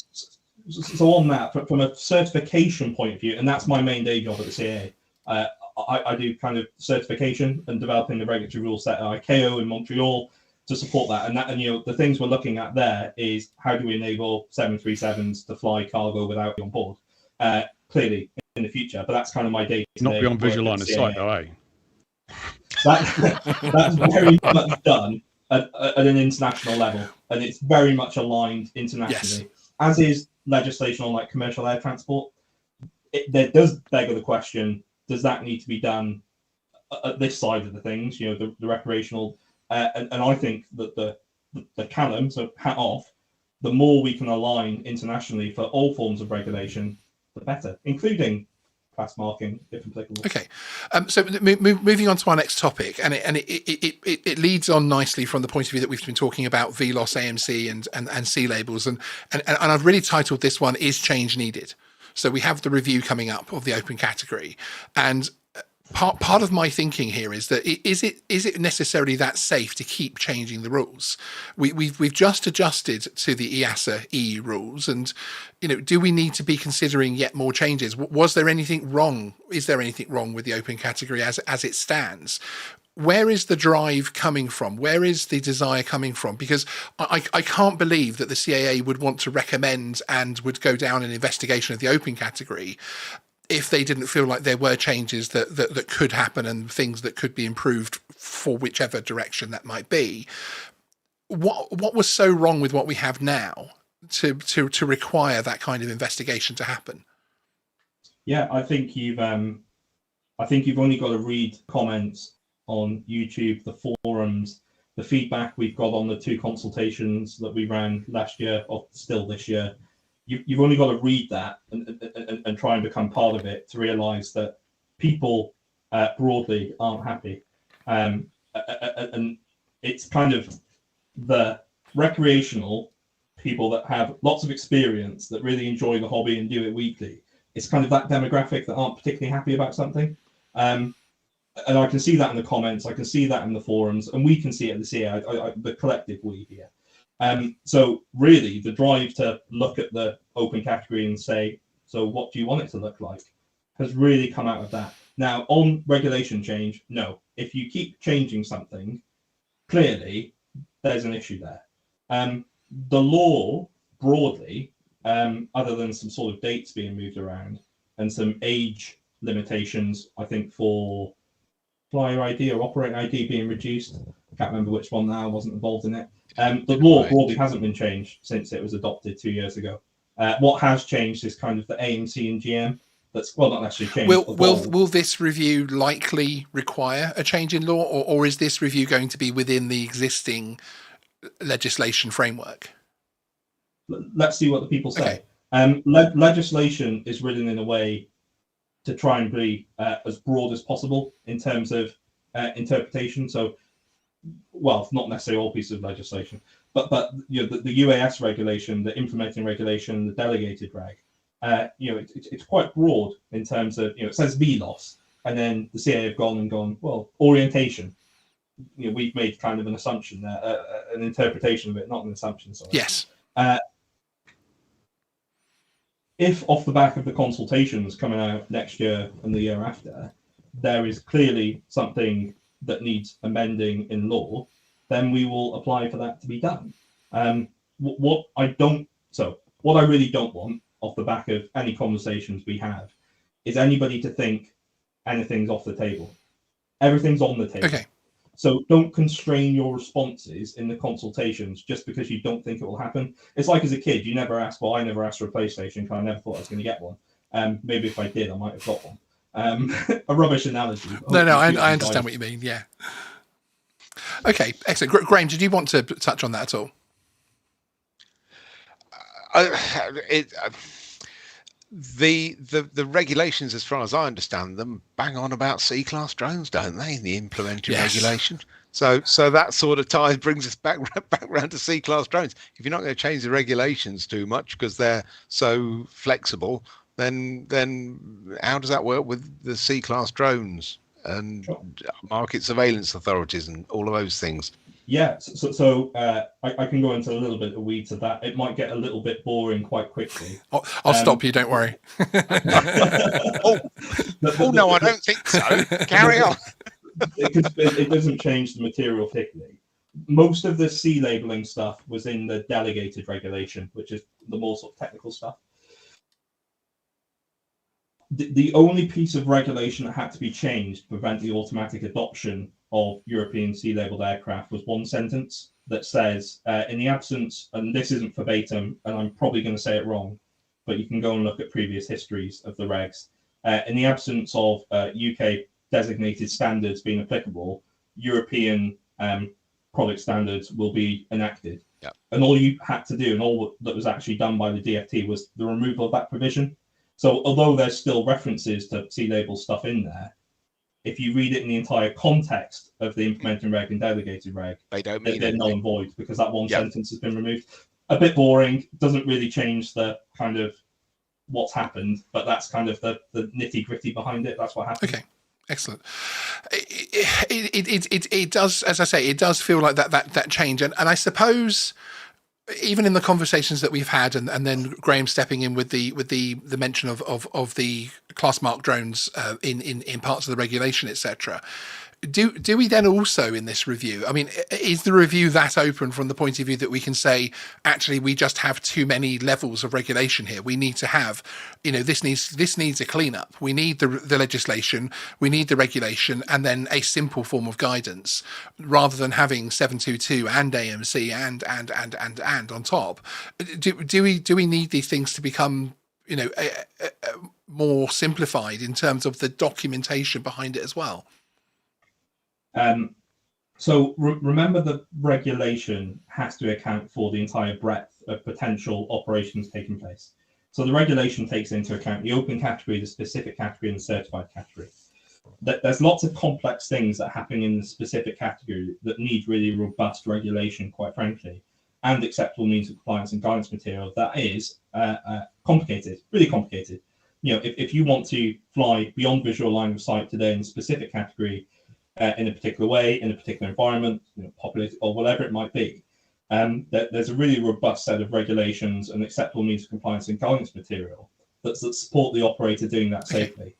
[SPEAKER 5] so on that, from a certification point of view, and that's my main day job at the CAA. I do kind of certification and developing the regulatory rule set at ICAO in Montreal to support that. And the things we're looking at there is how do we enable 737s to fly cargo without on board? Clearly in the future, but that's kind of my day.
[SPEAKER 3] Not beyond visual line of sight, though, eh?
[SPEAKER 5] That's very much done at an international level, and it's very much aligned internationally, as is legislation on like commercial air transport. There does beg the question: does that need to be done at this side of the things? The recreational. And I think that the Callum, so hat off, the more we can align internationally for all forms of regulation, the better, including class marking, if applicable.
[SPEAKER 2] Okay, so moving on to our next topic, and it leads on nicely from the point of view that we've been talking about VLOS, AMC, and C labels, and I've really titled this one "Is Change Needed?" So we have the review coming up of the open category, and part of my thinking here is that is it necessarily that safe to keep changing the rules? We've just adjusted to the EASA EU rules, and do we need to be considering yet more changes? Was there anything wrong? Is there anything wrong with the open category as it stands? Where is the drive coming from? Where is the desire coming from? Because I can't believe that the CAA would want to recommend and would go down an investigation of the open category if they didn't feel like there were changes that could happen and things that could be improved for whichever direction that might be. What was so wrong with what we have now to require that kind of investigation to happen?
[SPEAKER 5] Yeah, I think you've only got to read comments on YouTube, the forums, the feedback we've got on the 2 consultations that we ran last year, or still this year. You've only got to read that and try and become part of it to realise that people broadly aren't happy. And it's kind of the recreational people that have lots of experience, that really enjoy the hobby and do it weekly. It's kind of that demographic that aren't particularly happy about something. And I can see that in the comments, I can see that in the forums, and we can see it in the CA, the collective we here. So really the drive to look at the open category and say, so what do you want it to look like, has really come out of that. Now on regulation change, no, if you keep changing something, clearly there's an issue there. The law broadly, other than some sort of dates being moved around and some age limitations, I think for flyer ID or operating ID being reduced, I can't remember which one now, I wasn't involved in it. The law broadly hasn't been changed since it was adopted 2 years ago. What has changed is kind of the AMC and GM. That's not actually changed.
[SPEAKER 2] Will this review likely require a change in law, or is this review going to be within the existing legislation framework?
[SPEAKER 5] Let's see what the people say.
[SPEAKER 2] Okay.
[SPEAKER 5] Legislation is written in a way to try and be as broad as possible in terms of interpretation. So, well, not necessarily all pieces of legislation, but the UAS regulation, the implementing regulation, the delegated reg, it's quite broad in terms of, it says VLOS, and then the CA have gone, well, orientation. We've made kind of an assumption there, an interpretation of it, not an assumption. Sorry.
[SPEAKER 2] Yes.
[SPEAKER 5] If off the back of the consultations coming out next year and the year after, there is clearly something that needs amending in law, then we will apply for that to be done. What I really don't want, off the back of any conversations we have, is anybody to think anything's off the table. Everything's on the table.
[SPEAKER 2] Okay.
[SPEAKER 5] So don't constrain your responses in the consultations just because you don't think it will happen. It's like as a kid, you never asked, well, I never asked for a PlayStation because I never thought I was going to get one. Maybe if I did, I might have got one. A rubbish analogy.
[SPEAKER 2] No, I understand what you mean. Yeah. Okay, excellent. Graham, did you want to touch on that at all?
[SPEAKER 4] The regulations, as far as I understand them, bang on about C-class drones, don't they? In the implementing regulation. So that sort of brings us back around to C-class drones. If you're not going to change the regulations too much because they're so flexible, then how does that work with the C-class drones and market surveillance authorities and all of those things?
[SPEAKER 5] Yeah, so I can go into a little bit of weeds of that. It might get a little bit boring quite quickly.
[SPEAKER 2] I'll stop you, don't worry.
[SPEAKER 4] No, I don't think so. Carry on.
[SPEAKER 5] It doesn't change the material particularly. Most of the C labeling stuff was in the delegated regulation, which is the more sort of technical stuff. The only piece of regulation that had to be changed to prevent the automatic adoption of European C-labeled aircraft was one sentence that says, in the absence, and this isn't verbatim, and I'm probably going to say it wrong, but you can go and look at previous histories of the regs. In the absence of UK designated standards being applicable, European product standards will be enacted.
[SPEAKER 4] Yep.
[SPEAKER 5] And all you had to do, and all that was actually done by the DFT, was the removal of that provision. So although there's still references to C-label stuff in there, if you read it in the entire context of the implementing reg and delegated reg,
[SPEAKER 4] they're
[SPEAKER 5] null and void because that one sentence has been removed. A bit boring, doesn't really change the kind of what's happened, but that's kind of the nitty gritty behind it. That's what happened.
[SPEAKER 2] Okay. Excellent. It does, as I say, it does feel like that change, and I suppose even in the conversations that we've had, and then Graham stepping in with the mention of the class mark drones in parts of the regulation, etc. Do we then also in this review? I mean, is the review that open from the point of view that we can say, actually, we just have too many levels of regulation here? We need to have, this needs a cleanup. We need the legislation, we need the regulation, and then a simple form of guidance, rather than having 722 and AMC and on top. Do we need these things to become, more simplified in terms of the documentation behind it as well?
[SPEAKER 5] So remember, the regulation has to account for the entire breadth of potential operations taking place. So the regulation takes into account the open category, the specific category, and the certified category. There's lots of complex things that happen in the specific category that need really robust regulation, quite frankly, and acceptable means of compliance and guidance material that is complicated, really complicated. If you want to fly beyond visual line of sight today in a specific category, in a particular way, in a particular environment, populated or whatever it might be, there's a really robust set of regulations and acceptable means of compliance and guidance material that support the operator doing that safely.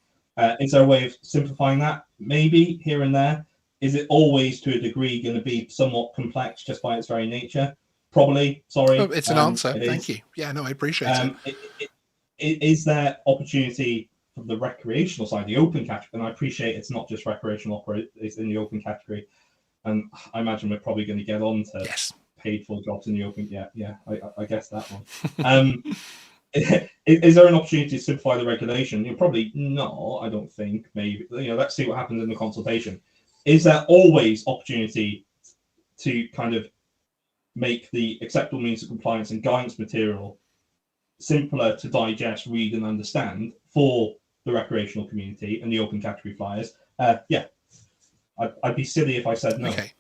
[SPEAKER 5] Is there a way of simplifying that? Maybe here and there. Is it always to a degree going to be somewhat complex just by its very nature? Probably. Sorry.
[SPEAKER 2] Oh, it's an answer. Thank you. Yeah, no, I appreciate it.
[SPEAKER 5] Is there opportunity from the recreational side, the open category? And I appreciate it's not just recreational operators, it's in the open category. And I imagine we're probably going to get on to paid for jobs in the open. Yeah, I guess that one. Is there an opportunity to simplify the regulation? Probably not, I don't think. Maybe, let's see what happens in the consultation. Is there always opportunity to kind of make the acceptable means of compliance and guidance material simpler to digest, read, and understand for the recreational community and the open category flyers? Yeah, I'd be silly if I said no.
[SPEAKER 2] Okay.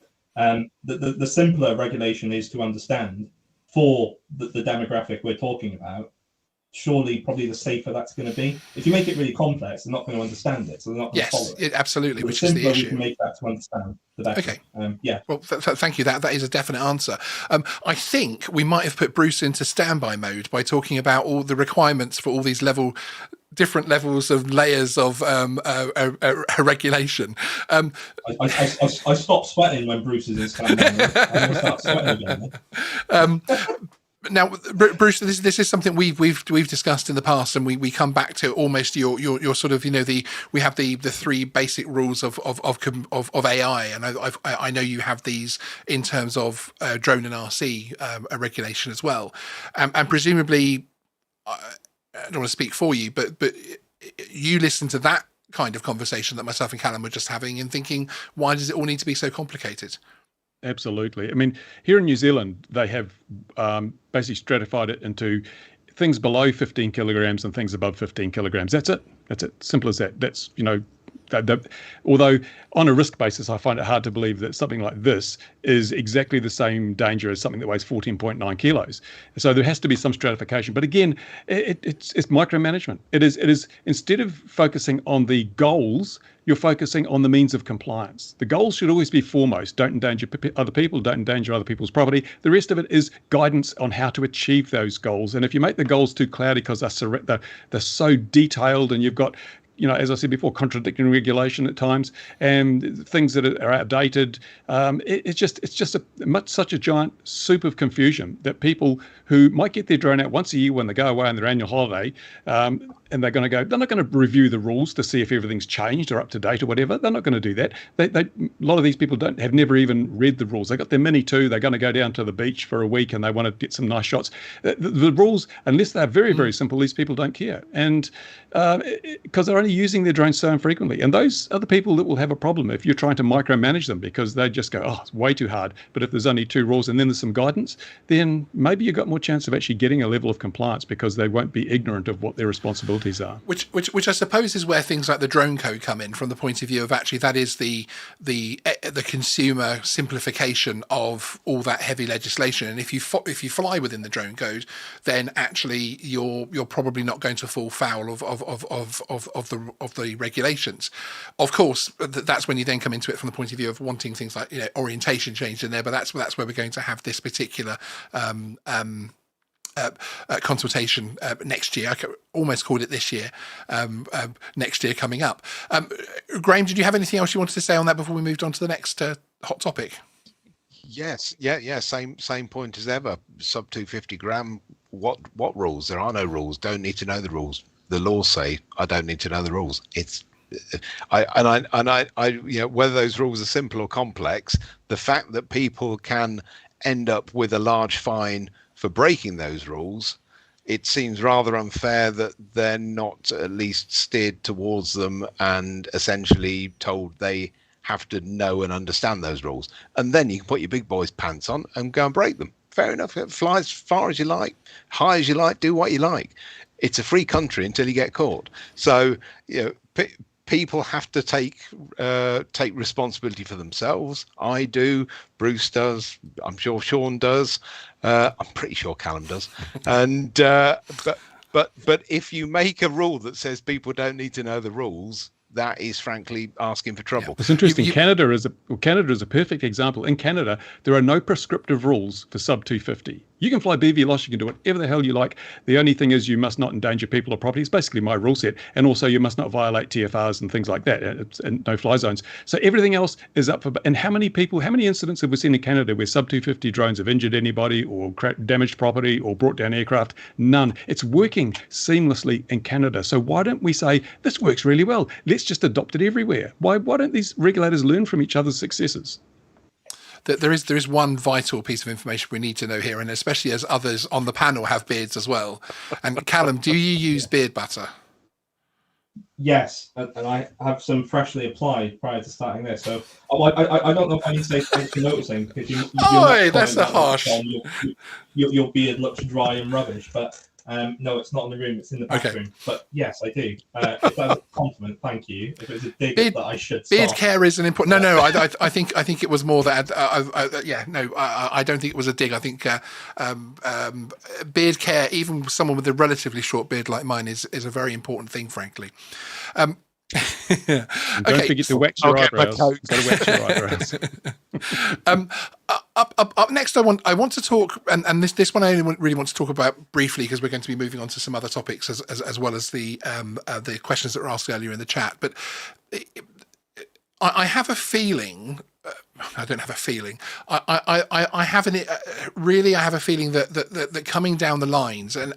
[SPEAKER 5] The simpler regulation is to understand for the demographic we're talking about. Surely, probably the safer that's going to be. If you make it really complex, they're not going to understand it, so they're not going to follow it.
[SPEAKER 2] Yes, absolutely, which
[SPEAKER 5] the
[SPEAKER 2] is the
[SPEAKER 5] simpler we
[SPEAKER 2] issue.
[SPEAKER 5] can make that to understand, the better.
[SPEAKER 2] Okay.
[SPEAKER 5] Yeah.
[SPEAKER 2] Well, thank you. That is a definite answer. I think we might have put Bruce into standby mode by talking about all the requirements for all these different levels of layers of regulation.
[SPEAKER 5] I stop sweating when Bruce is in standby mode. I'm going to start sweating again.
[SPEAKER 2] Now, Bruce, this is something we've discussed in the past, and we come back to almost your sort of, we have the three basic rules of AI, and I know you have these in terms of drone and RC regulation as well, and presumably, I don't want to speak for you, but you listen to that kind of conversation that myself and Callum were just having and thinking, why does it all need to be so complicated?
[SPEAKER 3] Absolutely. I mean, here in New Zealand, they have basically stratified it into things below 15 kilograms and things above 15 kilograms. That's it. Simple as that. That's, although on a risk basis, I find it hard to believe that something like this is exactly the same danger as something that weighs 14.9 kilos. So there has to be some stratification. But again, it's micromanagement. It is instead of focusing on the goals, you're focusing on the means of compliance. The goals should always be foremost. Don't endanger other people, don't endanger other people's property. The rest of it is guidance on how to achieve those goals. And if you make the goals too cloudy because they're so detailed, and you've got, as I said before, contradicting regulation at times and things that are outdated. It's just such a giant soup of confusion that people who might get their drone out once a year when they go away on their annual holiday, and they're not going to review the rules to see if everything's changed or up to date or whatever. They're not going to do that. A lot of these people have never even read the rules. They got their Mini 2. They're going to go down to the beach for a week and they want to get some nice shots. The rules, unless they're very, very simple, these people don't care. And because they're only using their drones so infrequently. And those are the people that will have a problem if you're trying to micromanage them, because they just go, oh, it's way too hard. But if there's only 2 rules and then there's some guidance, then maybe you've got more chance of actually getting a level of compliance, because they won't be ignorant of what their responsibilities are.
[SPEAKER 2] Which I suppose is where things like the drone code come in, from the point of view of actually that is the consumer simplification of all that heavy legislation. And if you fly within the drone code, then actually you're probably not going to fall foul of the regulations. Of course, that's when you then come into it from the point of view of wanting things like orientation changed in there. But that's where we're going to have this particular consultation next year. I almost called it this year. Next year coming up. Graham, did you have anything else you wanted to say on that before we moved on to the next hot topic?
[SPEAKER 4] Yes, yeah. Same point as ever. Sub 250 gram. What rules? There are no rules. Don't need to know the rules. The laws say I don't need to know the rules. Whether those rules are simple or complex, the fact that people can end up with a large fine for breaking those rules, it seems rather unfair that they're not at least steered towards them and essentially told they have to know and understand those rules. And then you can put your big boys pants on and go and break them. Fair enough. Fly as far as you like, high as you like, do what you like. It's a free country until you get caught. So, people have to take responsibility for themselves. I do. Bruce does. I'm sure Sean does. I'm pretty sure Callum does. And but if you make a rule that says people don't need to know the rules, that is frankly asking for trouble.
[SPEAKER 3] It's interesting. Canada is a perfect example. In Canada, there are no prescriptive rules for sub 250. You can fly BVLOS, you can do whatever the hell you like. The only thing is you must not endanger people or property. It's basically my rule set. And also you must not violate TFRs and things like that, and no fly zones. So everything else is up for... And how many incidents have we seen in Canada where sub 250 drones have injured anybody or damaged property or brought down aircraft? None. It's working seamlessly in Canada. So why don't we say, this works really well, let's just adopt it everywhere? Why don't these regulators learn from each other's successes?
[SPEAKER 2] There is one vital piece of information we need to know here, and especially as others on the panel have beards as well. And Callum, do you use beard butter?
[SPEAKER 5] Yes, and I have some freshly applied prior to starting this. So I don't know if I need to say thanks for noticing, because
[SPEAKER 2] that's a harsh.
[SPEAKER 5] Your beard looks dry and rubbish, but no, it's not in the room; it's in the bathroom. Okay. But yes, I do. If that's a compliment, thank you. If it's a dig that I should stop.
[SPEAKER 2] Beard care is an important. No, I think it was more that. I don't think it was a dig. I think beard care, even someone with a relatively short beard like mine, is a very important thing, frankly.
[SPEAKER 3] And don't forget to wax your eyebrows. Got to wax your eyebrows.
[SPEAKER 2] Up next, I want to talk, and this one I only really want to talk about briefly, because we're going to be moving on to some other topics as well as the questions that were asked earlier in the chat. But I have a feeling, I don't have a feeling. I have I have a feeling that coming down the lines, and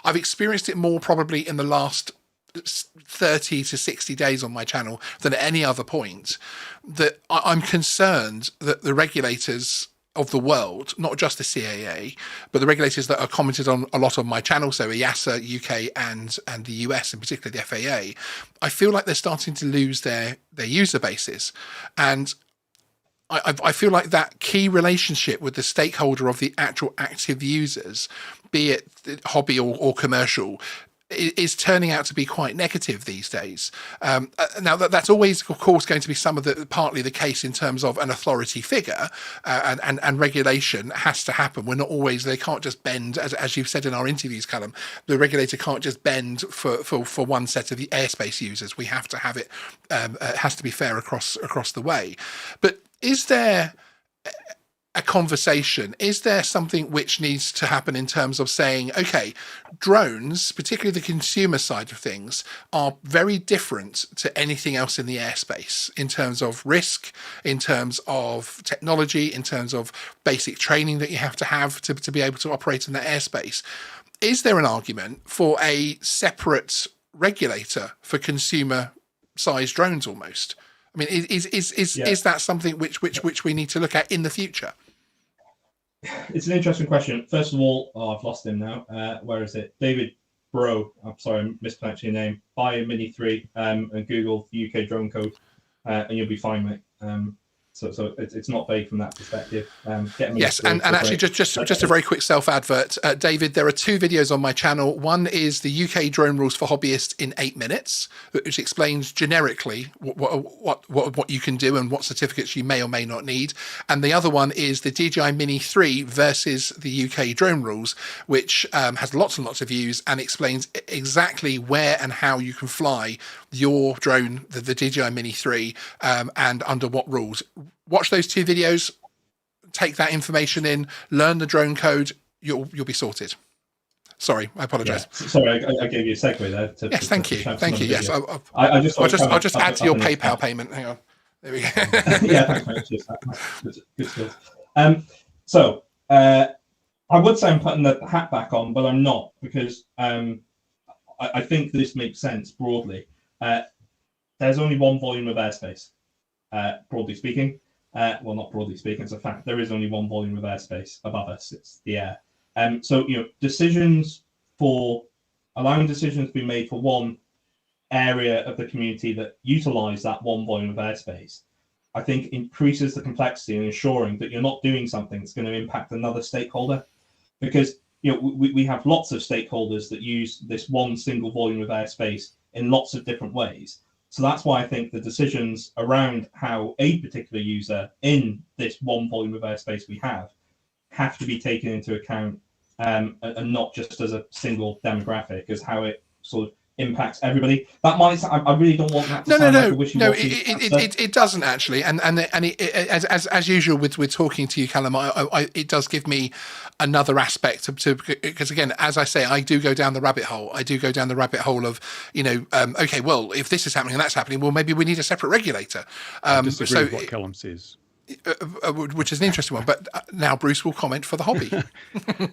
[SPEAKER 2] I've experienced it more probably in the last 30 to 60 days on my channel than at any other point, that I'm concerned that the regulators of the world, not just the CAA, but the regulators that are commented on a lot on my channel, so EASA, UK and the US, and particularly the FAA, I feel like they're starting to lose their user bases. And I feel like that key relationship with the stakeholder of the actual active users, be it hobby or commercial, is turning out to be quite negative these days. Now that's always, of course, going to be partly the case in terms of an authority figure, and regulation has to happen. They can't just bend, as you've said in our interviews, Callum. The regulator can't just bend for one set of the airspace users. We have to have it. It has to be fair across the way. But is there a conversation? Is there something which needs to happen in terms of saying, okay, drones, particularly the consumer side of things, are very different to anything else in the airspace in terms of risk, in terms of technology, in terms of basic training that you have to be able to operate in that airspace? Is there an argument for a separate regulator for consumer sized drones almost? I mean, is that something which we need to look at in the future?
[SPEAKER 5] It's an interesting question. First of all, I've lost him now. Where is it? David Bro. I'm sorry, I'm mispronouncing your name. Buy a Mini 3 and Google UK drone code, and you'll be fine, mate. So it's not vague from that perspective.
[SPEAKER 2] Yes, and actually, just a very quick self-advert. David, there are 2 videos on my channel. One is the UK drone rules for hobbyists in 8 minutes, which explains generically what you can do and what certificates you may or may not need. And the other one is the DJI Mini 3 versus the UK drone rules, which has lots and lots of views and explains exactly where and how you can fly your drone, the DJI Mini 3, and under what rules. Watch those 2 videos, take that information in, learn the drone code, you'll be sorted. Sorry, I apologise.
[SPEAKER 5] Yeah. Sorry, I gave you a segue there.
[SPEAKER 2] Yes, thank you. Yes,
[SPEAKER 5] I'll
[SPEAKER 2] just add to your PayPal payment. Hang on. There we go.
[SPEAKER 5] Yeah, thanks, mate. Good skills. So I would say I'm putting the hat back on, but I'm not, because I think this makes sense broadly. There's only one volume of airspace, broadly speaking. Well, not broadly speaking, it's a fact. There is only one volume of airspace above us. It's the air. So, allowing decisions to be made for one area of the community that utilize that one volume of airspace, I think increases the complexity in ensuring that you're not doing something that's going to impact another stakeholder. Because, we have lots of stakeholders that use this one single volume of airspace in lots of different ways. So that's why I think the decisions around how a particular user in this one volume of airspace we have to be taken into account, and not just as a single demographic, as how it sort of impacts everybody. That might, I really don't want that to sound like a wishy-washy answer.
[SPEAKER 2] It doesn't actually, and as usual with talking to you, Callum, it does give me another aspect to, because again, as I say, I do go down the rabbit hole. I do go down the rabbit hole of, okay, well, if this is happening and that's happening, well, maybe we need a separate regulator.
[SPEAKER 3] I disagree with what Callum says.
[SPEAKER 2] Which is an interesting one, but now Bruce will comment for the hobby.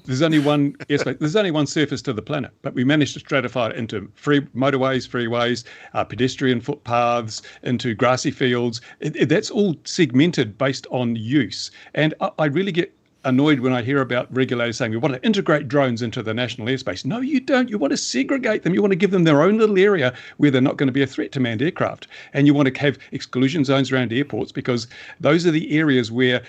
[SPEAKER 3] There's only one airspace. There's only one surface to the planet, but we managed to stratify it into free motorways, freeways, pedestrian footpaths, into grassy fields. That's all segmented based on use, and I really get annoyed when I hear about regulators saying we want to integrate drones into the national airspace. No, you don't. You want to segregate them. You want to give them their own little area where they're not going to be a threat to manned aircraft. And you want to have exclusion zones around airports, because those are the areas where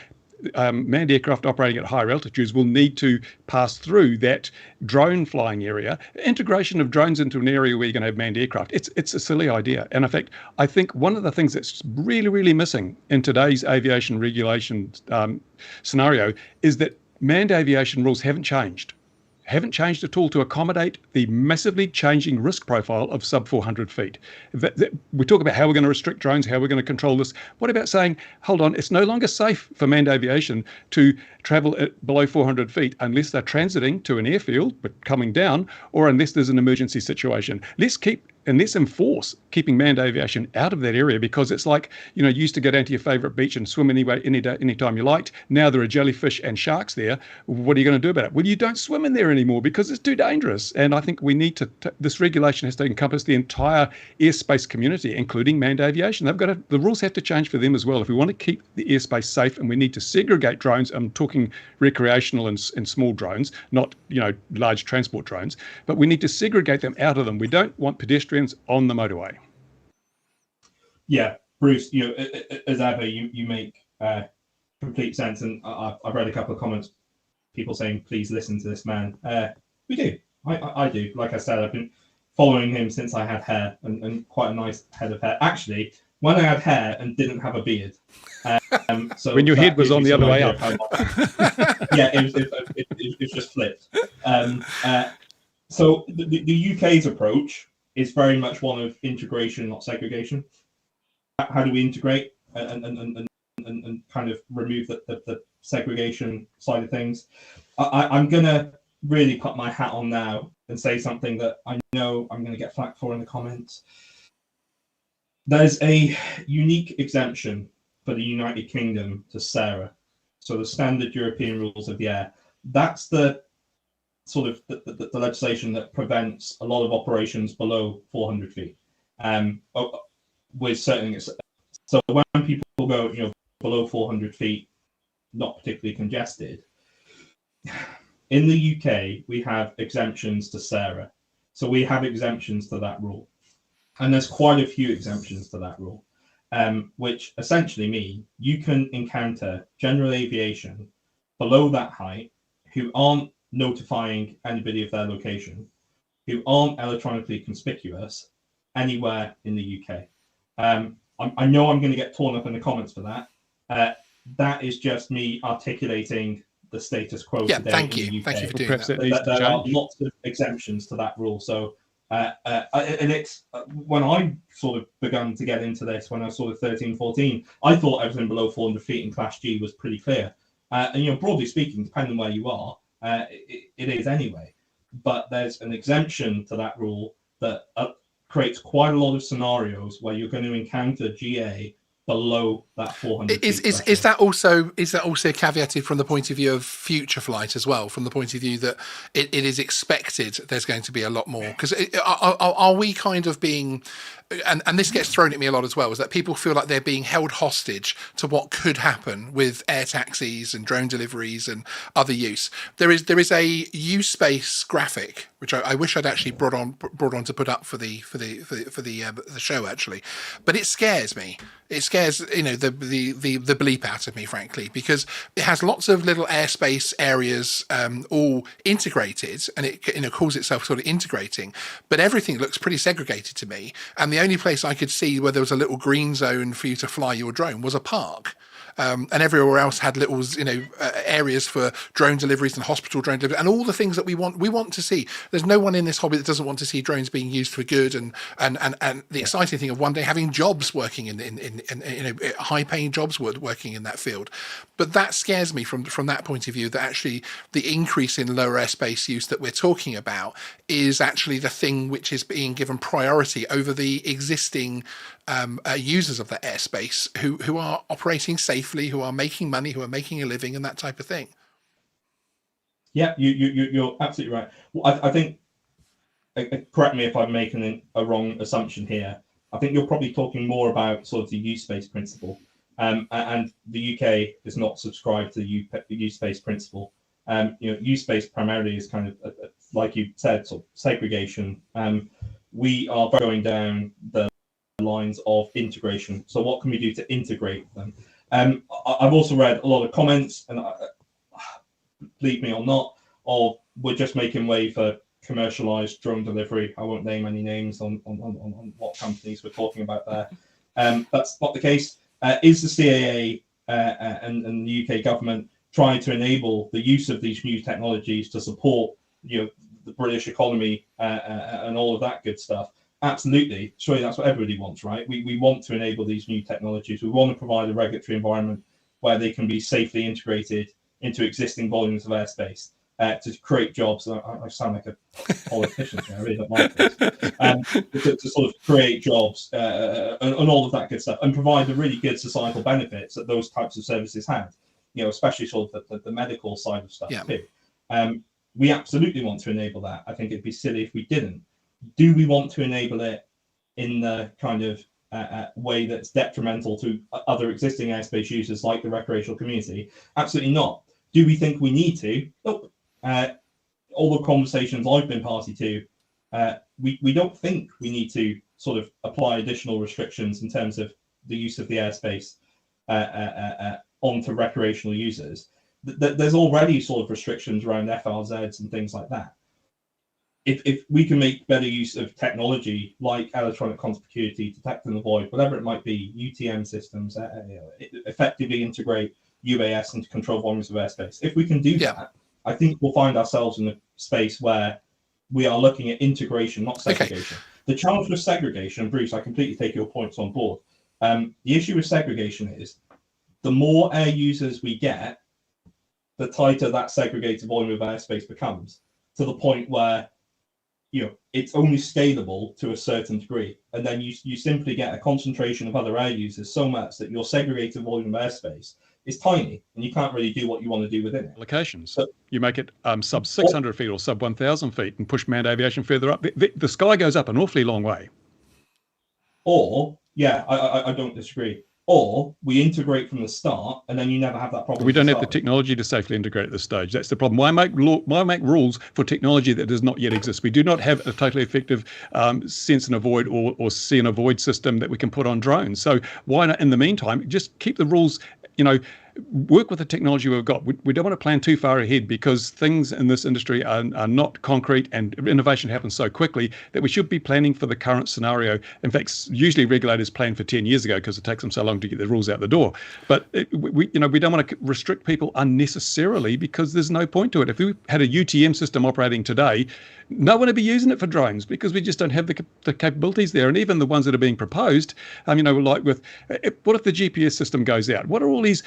[SPEAKER 3] manned aircraft operating at higher altitudes will need to pass through that drone flying area. Integration of drones into an area where you're going to have manned aircraft, it's a silly idea. And in fact, I think one of the things that's really, really missing in today's aviation regulation scenario is that manned aviation rules haven't changed at all to accommodate the massively changing risk profile of sub 400 feet. We talk about how we're going to restrict drones, how we're going to control this. What about saying, hold on, it's no longer safe for manned aviation to travel at below 400 feet unless they're transiting to an airfield but coming down, or unless there's an emergency situation. Let's keep and let's enforce keeping manned aviation out of that area, because it's like, you know, you used to go down to your favorite beach and swim anyway, any day, anytime you liked. Now there are jellyfish and sharks there. What are you going to do about it? Well, you don't swim in there anymore because it's too dangerous. And I think we need to, this regulation has to encompass the entire airspace community, including manned aviation. The rules have to change for them as well. If we want to keep the airspace safe, and we need to segregate drones, I'm talking recreational and small drones, not, you know, large transport drones, but we need to segregate them out of them. We don't want pedestrians on the motorway.
[SPEAKER 5] Yeah, Bruce, you know, as ever, you make complete sense, and I've read a couple of comments, people saying, please listen to this man. We do. I do. Like I said, I've been following him since I had hair, and quite a nice head of hair. Actually, when I had hair and didn't have a beard. So
[SPEAKER 3] when your head was on the other way up.
[SPEAKER 5] Yeah, it was just flipped. So the UK's approach is very much one of integration, not segregation. How do we integrate and kind of remove the segregation side of things? I'm going to really put my hat on now and say something that I know I'm going to get flack for in the comments. There's a unique exemption for the United Kingdom to SARA, so the Standard European Rules of the Air. That's the sort of the legislation that prevents a lot of operations below 400 feet. With certain, so when people go, you know, below 400 feet, not particularly congested. In the UK, we have exemptions to SARA, so we have exemptions to that rule, and there's quite a few exemptions to that rule, which essentially mean you can encounter general aviation below that height who aren't notifying anybody of their location, who aren't electronically conspicuous anywhere in the UK. I know I'm going to get torn up in the comments for that. That is just me articulating the status quo today.
[SPEAKER 2] Thank you.
[SPEAKER 5] In the UK.
[SPEAKER 2] Thank you for doing
[SPEAKER 3] that.
[SPEAKER 5] There are lots of exemptions to that rule. So, and it's when I sort of begun to get into this, when I was sort of 13, 14, I thought everything below 400 feet in Class G was pretty clear. And, you know, broadly speaking, depending where you are, it is anyway. But there's an exemption to that rule that creates quite a lot of scenarios where you're going to encounter GA below that 400.
[SPEAKER 2] Is that also caveated from the point of view of future flight as well? From the point of view that it is expected there's going to be a lot more? Because are we kind of being, and this gets thrown at me a lot as well, is that people feel like they're being held hostage to what could happen with air taxis and drone deliveries and other use. There is a U-Space graphic which I wish I'd actually brought on to put up for the show actually, but it scares me. It scares, you know, the bleep out of me, frankly, because it has lots of little airspace areas all integrated, and it, you know, calls itself sort of integrating, but everything looks pretty segregated to me. And the only place I could see where there was a little green zone for you to fly your drone was a park. And everywhere else had little, you know, areas for drone deliveries and hospital drone deliveries and all the things that we want to see. There's no one in this hobby that doesn't want to see drones being used for good, and the exciting thing of one day having jobs working in you know, high-paying jobs working in that field. But that scares me from that point of view, that actually the increase in lower airspace use that we're talking about is actually the thing which is being given priority over the existing users of that airspace who are operating safely, who are making money, who are making a living, and that type of thing.
[SPEAKER 5] Yeah, you're absolutely right. Well, I think, correct me if I'm making a wrong assumption here, I think you're probably talking more about sort of the U-Space principle. And the UK is not subscribed to the U-Space principle. You know, U-Space primarily is kind of, like you said, sort of segregation. We are going down the lines of integration. So what can we do to integrate them? I've also read a lot of comments, and believe me or not, of we're just making way for commercialized drone delivery. I won't name any names on what companies we're talking about there. That's not the case. Is the CAA and the UK government trying to enable the use of these new technologies to support, you know, the British economy and all of that good stuff? Absolutely. Surely that's what everybody wants, right? We want to enable these new technologies. We want to provide a regulatory environment where they can be safely integrated into existing volumes of airspace. to create jobs. I sound like a politician here. I really don't like this. To sort of create jobs and all of that good stuff, and provide the really good societal benefits that those types of services have. Especially sort of the medical side of stuff too. We absolutely want to enable that. I think it'd be silly if we didn't. Do we want to enable it in the kind of way that's detrimental to other existing airspace users like the recreational community? Absolutely not. Do we think we need to? Nope. All the conversations I've been party to, we don't think we need to sort of apply additional restrictions in terms of the use of the airspace onto recreational users. There's already sort of restrictions around FRZs and things like that. If we can make better use of technology like electronic conspicuity, detect and avoid, whatever it might be, UTM systems, effectively integrate UAS into control volumes of airspace. If we can do that, I think we'll find ourselves in a space where we are looking at integration, not segregation. The challenge with segregation, Bruce, I completely take your points on board. The issue with segregation is the more air users we get, the tighter that segregated volume of airspace becomes, to the point where it's only scalable to a certain degree, and then you simply get a concentration of other air users so much that your segregated volume of airspace is tiny, and you can't really do what you want to do within it.
[SPEAKER 3] Locations. So, you make it sub 600 feet or sub 1,000 feet, and push manned aviation further up. The sky goes up an awfully long way.
[SPEAKER 5] Or I don't disagree. Or we integrate from the start, and then you never have that problem.
[SPEAKER 3] We don't have the technology to safely integrate at this stage. That's the problem. Why make rules for technology that does not yet exist? We do not have a totally effective sense and avoid or see and avoid system that we can put on drones. So why not, in the meantime, just keep the rules, work with the technology we've got. We don't want to plan too far ahead, because things in this industry are not concrete, and innovation happens so quickly that we should be planning for the current scenario. In fact, usually regulators plan for 10 years ago because it takes them so long to get the rules out the door. But we don't want to restrict people unnecessarily, because there's no point to it. If we had a UTM system operating today, no one would be using it for drones, because we just don't have the capabilities there. And even the ones that are being proposed, like with, what if the GPS system goes out? What are all these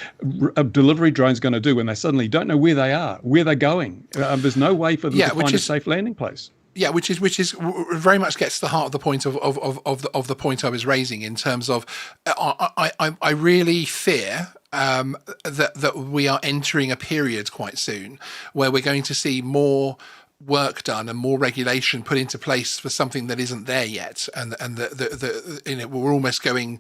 [SPEAKER 3] delivery drones going to do when they suddenly don't know where they are, where they're going? There's no way for them to find a safe landing place.
[SPEAKER 2] Yeah, which is very much gets to the heart of the point of the point I was raising, in terms of I really fear that we are entering a period quite soon where we're going to see more work done and more regulation put into place for something that isn't there yet, and we're almost going.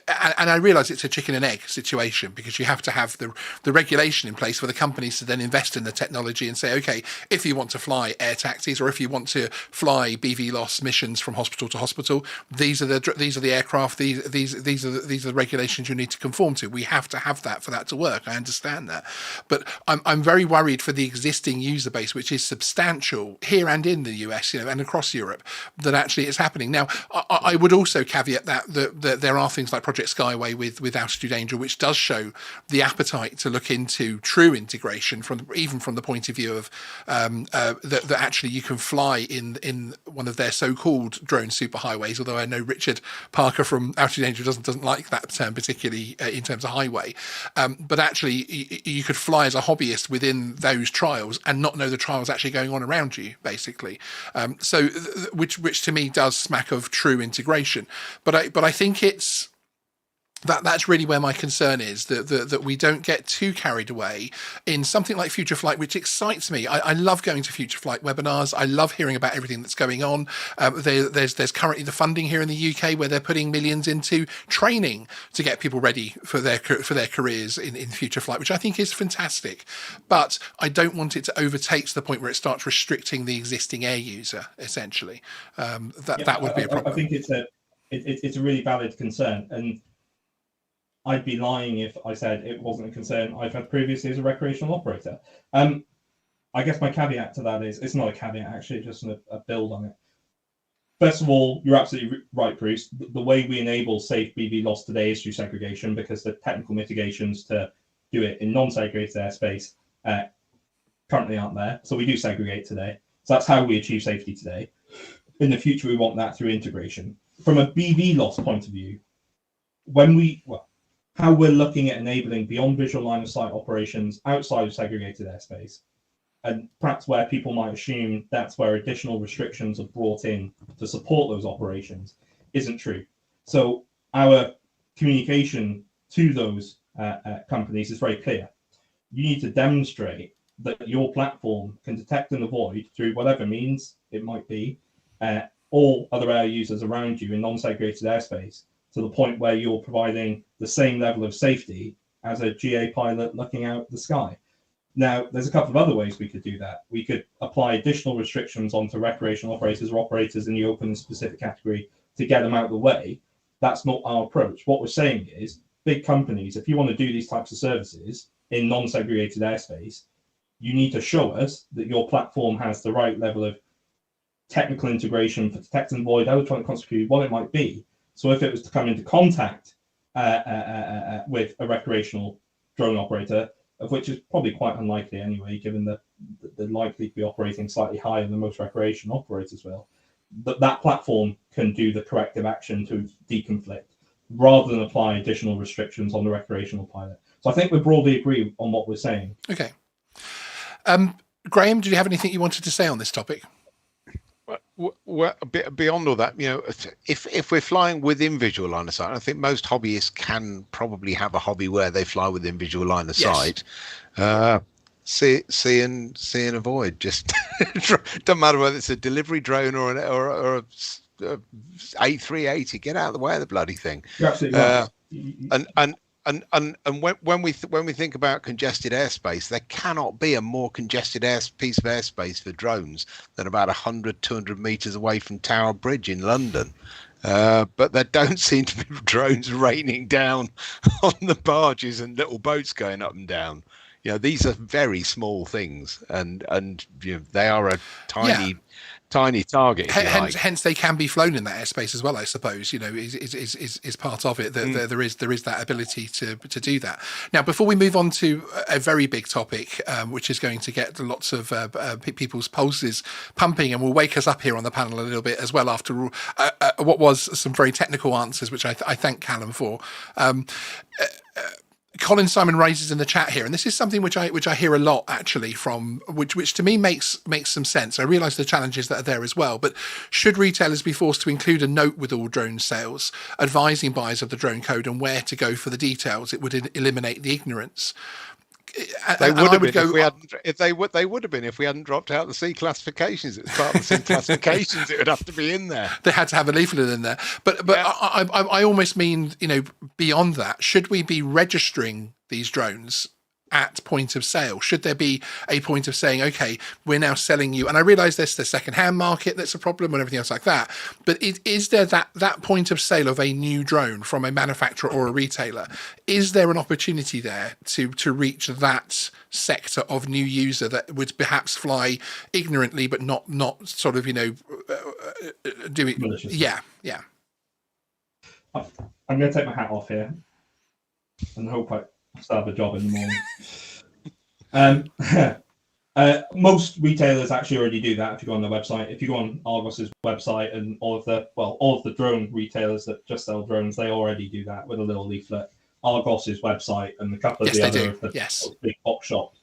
[SPEAKER 2] And I realise it's a chicken and egg situation, because you have to have the regulation in place for the companies to then invest in the technology and say, okay, if you want to fly air taxis, or if you want to fly BVLOS missions from hospital to hospital, these are the aircraft, these are the regulations you need to conform to. We have to have that for that to work. I understand that, but I'm very worried for the existing user base, which is substantial here and in the US, and across Europe, that actually it's happening now. I would also caveat that there are things like Project Skyway with Altitude Angel, which does show the appetite to look into true integration even from the point of view of that actually you can fly in one of their so-called drone superhighways. Although I know Richard Parker from Altitude Angel doesn't like that term particularly in terms of highway, but actually you could fly as a hobbyist within those trials and not know the trials actually going on around you, basically. So which to me does smack of true integration. But I think it's that's really where my concern is, that we don't get too carried away in something like Future Flight, which excites me. I love going to Future Flight webinars. I love hearing about everything that's going on. There's currently the funding here in the UK where they're putting millions into training to get people ready for their careers in Future Flight, which I think is fantastic. But I don't want it to overtake to the point where it starts restricting the existing air user, essentially. That would be a problem.
[SPEAKER 5] I think it's a really valid concern, and I'd be lying if I said it wasn't a concern I've had previously as a recreational operator. I guess my caveat to that is, it's not a caveat actually, just a build on it. First of all, you're absolutely right, Bruce. The way we enable safe BVLOS today is through segregation, because the technical mitigations to do it in non-segregated airspace currently aren't there. So we do segregate today. So that's how we achieve safety today. In the future, we want that through integration. From a BVLOS point of view, how we're looking at enabling beyond visual line of sight operations outside of segregated airspace and perhaps where people might assume that's where additional restrictions are brought in to support those operations, isn't true. So our communication to those companies is very clear. You need to demonstrate that your platform can detect and avoid, through whatever means it might be, all other air users around you in non-segregated airspace, to the point where you're providing the same level of safety as a GA pilot looking out the sky. Now, there's a couple of other ways we could do that. We could apply additional restrictions onto recreational operators or operators in the open and specific category to get them out of the way. That's not our approach. What we're saying is, big companies, if you want to do these types of services in non-segregated airspace, you need to show us that your platform has the right level of technical integration for detect and avoid, electronic consequences, what it might be. So if it was to come into contact with a recreational drone operator, of which is probably quite unlikely anyway, given that they're likely to be operating slightly higher than most recreational operators will, that platform can do the corrective action to deconflict, rather than apply additional restrictions on the recreational pilot. So I think we broadly agree on what we're saying.
[SPEAKER 2] Okay. Graham, did you have anything you wanted to say on this topic?
[SPEAKER 4] Well, a bit beyond all that, if we're flying within visual line of sight, I think most hobbyists can probably have a hobby where they fly within visual line of sight. See and avoid. Just don't matter whether it's a delivery drone or a A380. Get out of the way of the bloody thing.
[SPEAKER 5] You're absolutely right.
[SPEAKER 4] And when we think about congested airspace, there cannot be a more congested piece of airspace for drones than about 100, 200 meters away from Tower Bridge in London. But there don't seem to be drones raining down on the barges and little boats going up and down. These are very small things, and they are a tiny target.
[SPEAKER 2] Hence, they can be flown in that airspace as well. I suppose is part of it that there is that ability to do that. Now, before we move on to a very big topic, which is going to get lots of people's pulses pumping, and will wake us up here on the panel a little bit as well. After what was some very technical answers, which I thank Callum for. Colin Simon raises in the chat here, and this is something which I hear a lot actually from which to me makes some sense. I realise the challenges that are there as well, but should retailers be forced to include a note with all drone sales, advising buyers of the drone code and where to go for the details? It would eliminate the ignorance.
[SPEAKER 4] They would have been they would have been if we hadn't dropped out the C classifications. It's part of the C classifications. It would have to be in there.
[SPEAKER 2] They had to have a leaflet in there. But I almost mean, beyond that, should we be registering these drones at point of sale? Should there be a point of saying, okay, we're now selling you, and I realize there's the second-hand market that's a problem and everything else like that, but is there that point of sale of a new drone from a manufacturer or a retailer? Is there an opportunity there to reach that sector of new user that would perhaps fly ignorantly but not sort of doing
[SPEAKER 5] maliciously?
[SPEAKER 2] yeah
[SPEAKER 5] I'm going to take my hat off here and hope I still have a job in the morning. Most retailers actually already do that. If you go on their website, if you go on Argos's website, and all of the drone retailers that just sell drones, they already do that with a little leaflet. Argos's website and a couple of the other of the big box shops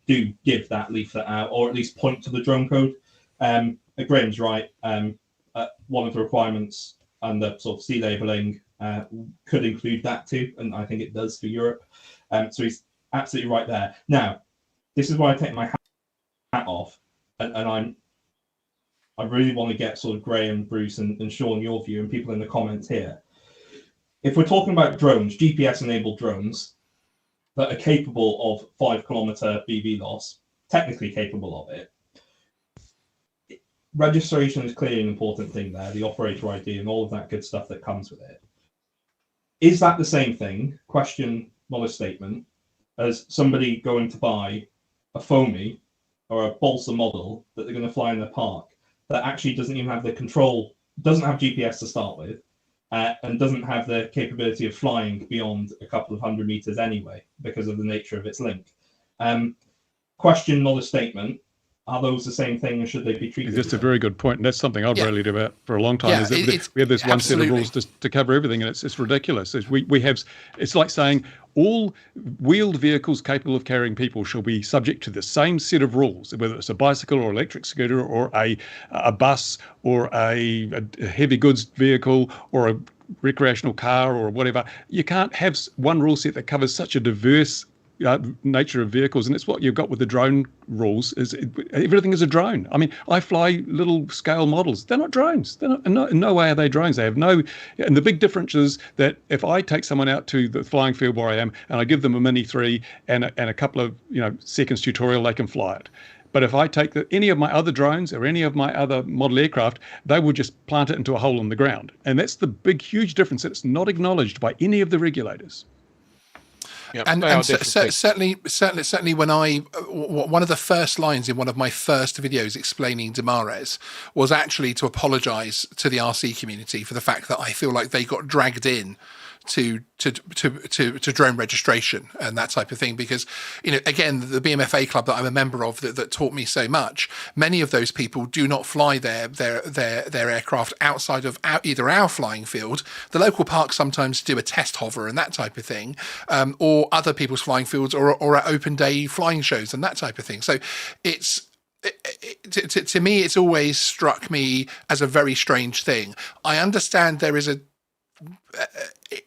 [SPEAKER 5] do give that leaflet out, or at least point to the drone code. Graham's right. One of the requirements and the sort of C labeling could include that too, and I think it does for Europe. So he's absolutely right there. Now, this is why I take my hat off, and I really want to get sort of Graham, Bruce, and Sean, your view, and people in the comments here. If we're talking about drones, GPS-enabled drones that are capable of 5 kilometer VLOS, technically capable of it, registration is clearly an important thing there, the operator ID and all of that good stuff that comes with it. Is that the same thing, question, not a statement, as somebody going to buy a foamy or a balsa model that they're going to fly in the park that actually doesn't even have the control, doesn't have GPS to start with, and doesn't have the capability of flying beyond a couple of 100 meters anyway because of the nature of its link? Question, not a statement. are those the same thing, or should they be treated?
[SPEAKER 3] That's a
[SPEAKER 5] the same?
[SPEAKER 3] very good point, and that's something I've rallied about for a long time.
[SPEAKER 2] Yeah,
[SPEAKER 3] Is that we have this one set of rules to cover everything, and it's ridiculous. We have, it's like saying all wheeled vehicles capable of carrying people shall be subject to the same set of rules, whether it's a bicycle or electric scooter or a bus or a heavy goods vehicle or a recreational car or whatever. You can't have one rule set that covers such a diverse nature of vehicles, and it's what you've got with the drone rules. Everything is a drone. I mean, I fly little scale models. They're not drones. They're not, in no way are they drones. They have no. And the big difference is that if I take someone out to the flying field where I am and I give them a Mini 3 and a couple of seconds tutorial, they can fly it. But if I take any of my other drones or any of my other model aircraft, they will just plant it into a hole in the ground. And that's the big, huge difference. It's not acknowledged by any of the regulators.
[SPEAKER 2] Yep. And certainly when one of the first lines in one of my first videos explaining Demares was actually to apologize to the RC community for the fact that I feel like they got dragged in to drone registration and that type of thing, because again, the BMFA club that I'm a member of that taught me so much, many of those people do not fly their aircraft outside of either our flying field. The local parks sometimes do a test hover and that type of thing, or other people's flying fields, or at open day flying shows and that type of thing. So to me, it's always struck me as a very strange thing. I understand there is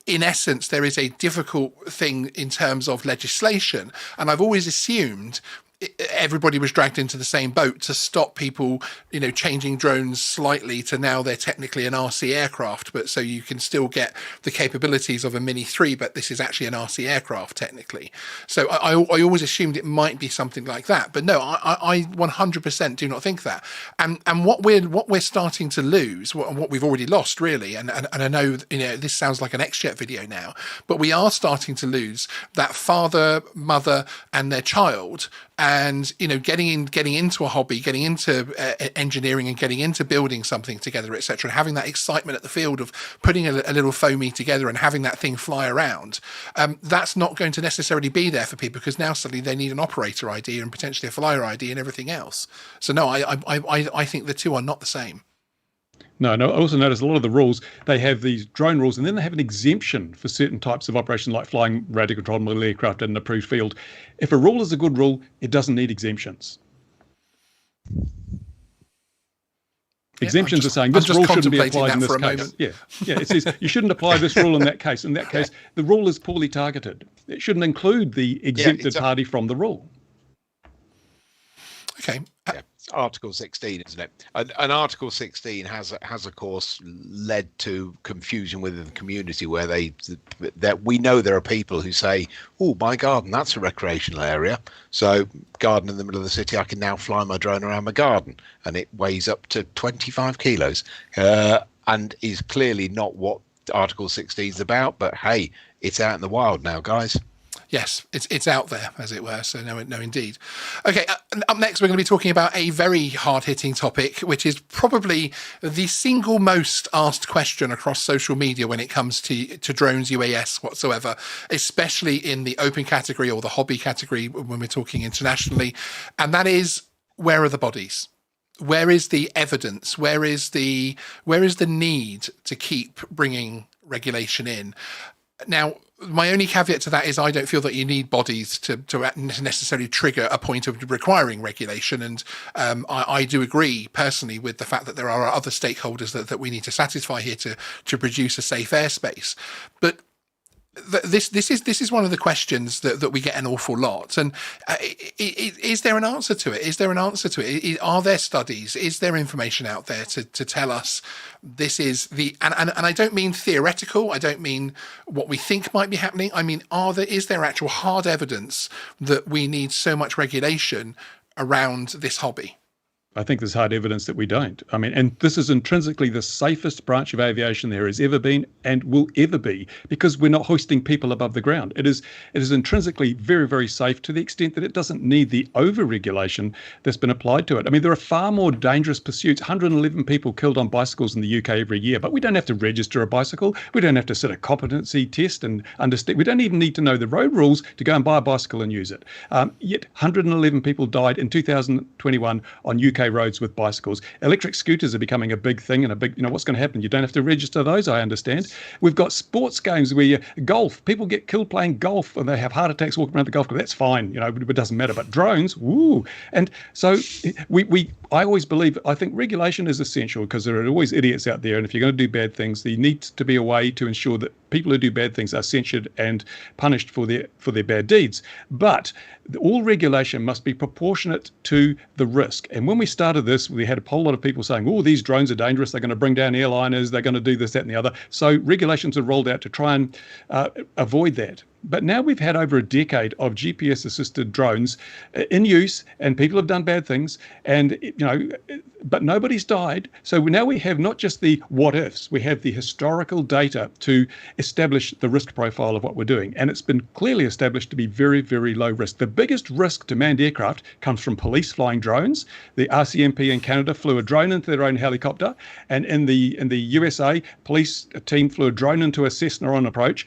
[SPEAKER 2] in essence, there is a difficult thing in terms of legislation. And I've always assumed everybody was dragged into the same boat to stop people, changing drones slightly to now they're technically an RC aircraft, but so you can still get the capabilities of a Mini 3, but this is actually an RC aircraft technically. So I always assumed it might be something like that, but no, I 100% do not think that. And what we're starting to lose, what we've already lost really, and I know this sounds like an XJet video now, but we are starting to lose that father, mother, and their child. And getting into a hobby, getting into engineering, and getting into building something together, etc., and having that excitement at the field of putting a little foamy together and having that thing fly around, that's not going to necessarily be there for people, because now suddenly they need an operator ID and potentially a flyer ID and everything else. So no, I think the two are not the same.
[SPEAKER 3] No, I also notice a lot of the rules, they have these drone rules, and then they have an exemption for certain types of operation, like flying radio-controlled model aircraft in an approved field. If a rule is a good rule, it doesn't need exemptions. Exemptions are saying this rule shouldn't be applied in this case. Yeah, it says you shouldn't apply this rule in that case. In that case, the rule is poorly targeted. It shouldn't include the exempted party from the rule.
[SPEAKER 2] Okay.
[SPEAKER 4] Yeah, it's Article 16, isn't it? And Article 16 has of course led to confusion within the community, where that we know there are people who say, "Oh, my garden, that's a recreational area. So garden in the middle of the city, I can now fly my drone around my garden, and it weighs up to 25 kilos," and is clearly not what Article 16 is about. But hey, it's out in the wild now, guys.
[SPEAKER 2] Yes, it's out there, as it were. So no, indeed. Okay, up next, we're going to be talking about a very hard-hitting topic, which is probably the single most asked question across social media when it comes to drones, UAS, whatsoever, especially in the open category or the hobby category when we're talking internationally, and that is, where are the bodies? Where is the evidence? Where is the need to keep bringing regulation in? Now, my only caveat to that is I don't feel that you need bodies to necessarily trigger a point of requiring regulation. And I do agree personally with the fact that there are other stakeholders that we need to satisfy here to produce a safe airspace. But this is one of the questions that we get an awful lot. And is there an answer to it? Is there an answer to it? Are there studies? Is there information out there to tell us this is the, and I don't mean theoretical, I don't mean what we think might be happening. I mean, is there actual hard evidence that we need so much regulation around this hobby?
[SPEAKER 3] I think there's hard evidence that we don't. I mean, and this is intrinsically the safest branch of aviation there has ever been and will ever be, because we're not hoisting people above the ground. It is intrinsically very, very safe to the extent that it doesn't need the over-regulation that's been applied to it. I mean, there are far more dangerous pursuits. 111 people killed on bicycles in the UK every year, but we don't have to register a bicycle. We don't have to sit a competency test and understand. We don't even need to know the road rules to go and buy a bicycle and use it. Yet 111 people died in 2021 on UK roads with bicycles. Electric scooters are becoming a big thing, and what's going to happen? You don't have to register those, I understand. We've got sports games where golf, people get killed playing golf and they have heart attacks walking around the golf course. That's fine, it doesn't matter. But drones, woo. And so I always believe, I think regulation is essential because there are always idiots out there. And if you're going to do bad things, there needs to be a way to ensure that people who do bad things are censured and punished for their bad deeds. But all regulation must be proportionate to the risk. And when we started this, we had a whole lot of people saying, oh, these drones are dangerous. They're going to bring down airliners. They're going to do this, that, and the other. So regulations are rolled out to try and avoid that. But now we've had over a decade of GPS-assisted drones in use, and people have done bad things, and but nobody's died. So now we have not just the what ifs, we have the historical data to establish the risk profile of what we're doing, and it's been clearly established to be very, very low risk. The biggest risk to manned aircraft comes from police flying drones. The RCMP in Canada flew a drone into their own helicopter, and in the USA, police team flew a drone into a Cessna on approach.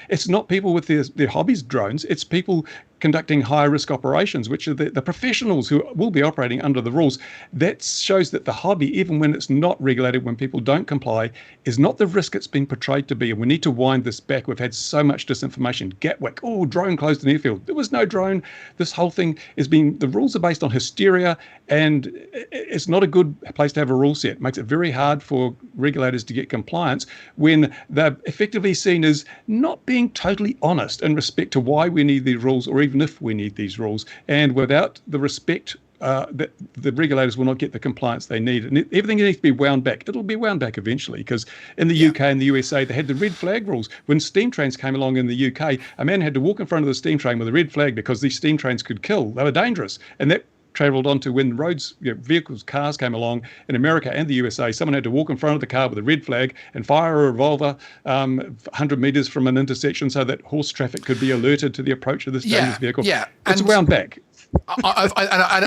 [SPEAKER 3] It's not people with their hobbies drones, it's people conducting high risk operations, which are the professionals who will be operating under the rules. That shows that the hobby, even when it's not regulated, when people don't comply, is not the risk it's been portrayed to be. And we need to wind this back. We've had so much disinformation. Gatwick, drone closed an airfield. There was no drone. This whole thing the rules are based on hysteria, and it's not a good place to have a rule set. It makes it very hard for regulators to get compliance when they're effectively seen as not being totally honest in respect to why we need these rules, or even if we need these rules. And without the respect, that the regulators will not get the compliance they need. And everything needs to be wound back. It'll be wound back eventually, because in the UK and the USA, they had the red flag rules. When steam trains came along in the UK, a man had to walk in front of the steam train with a red flag because these steam trains could kill. They were dangerous. And that travelled on to when roads, vehicles, cars came along in America and the USA. Someone had to walk in front of the car with a red flag and fire a revolver 100 metres from an intersection so that horse traffic could be alerted to the approach of this dangerous vehicle.
[SPEAKER 2] Yeah,
[SPEAKER 3] it's wound back.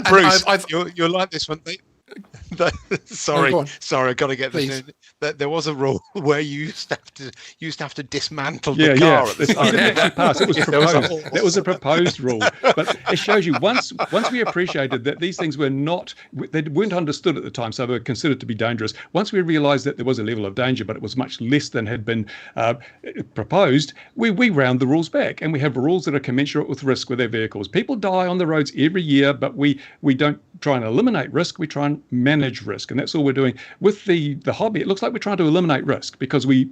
[SPEAKER 4] Bruce, you'll like this one. Sorry, I've got to get this in. There was a rule where you used to have to dismantle the car. At the
[SPEAKER 3] it didn't actually pass. It was proposed. That was a proposed rule. But it shows you once we appreciated that these things they weren't understood at the time, so they were considered to be dangerous. Once we realised that there was a level of danger, but it was much less than had been proposed, we round the rules back, and we have rules that are commensurate with risk with their vehicles. People die on the roads every year, but we don't try and eliminate risk. We try and manage risk, and that's all we're doing with the hobby. It looks like we're trying to eliminate risk because we're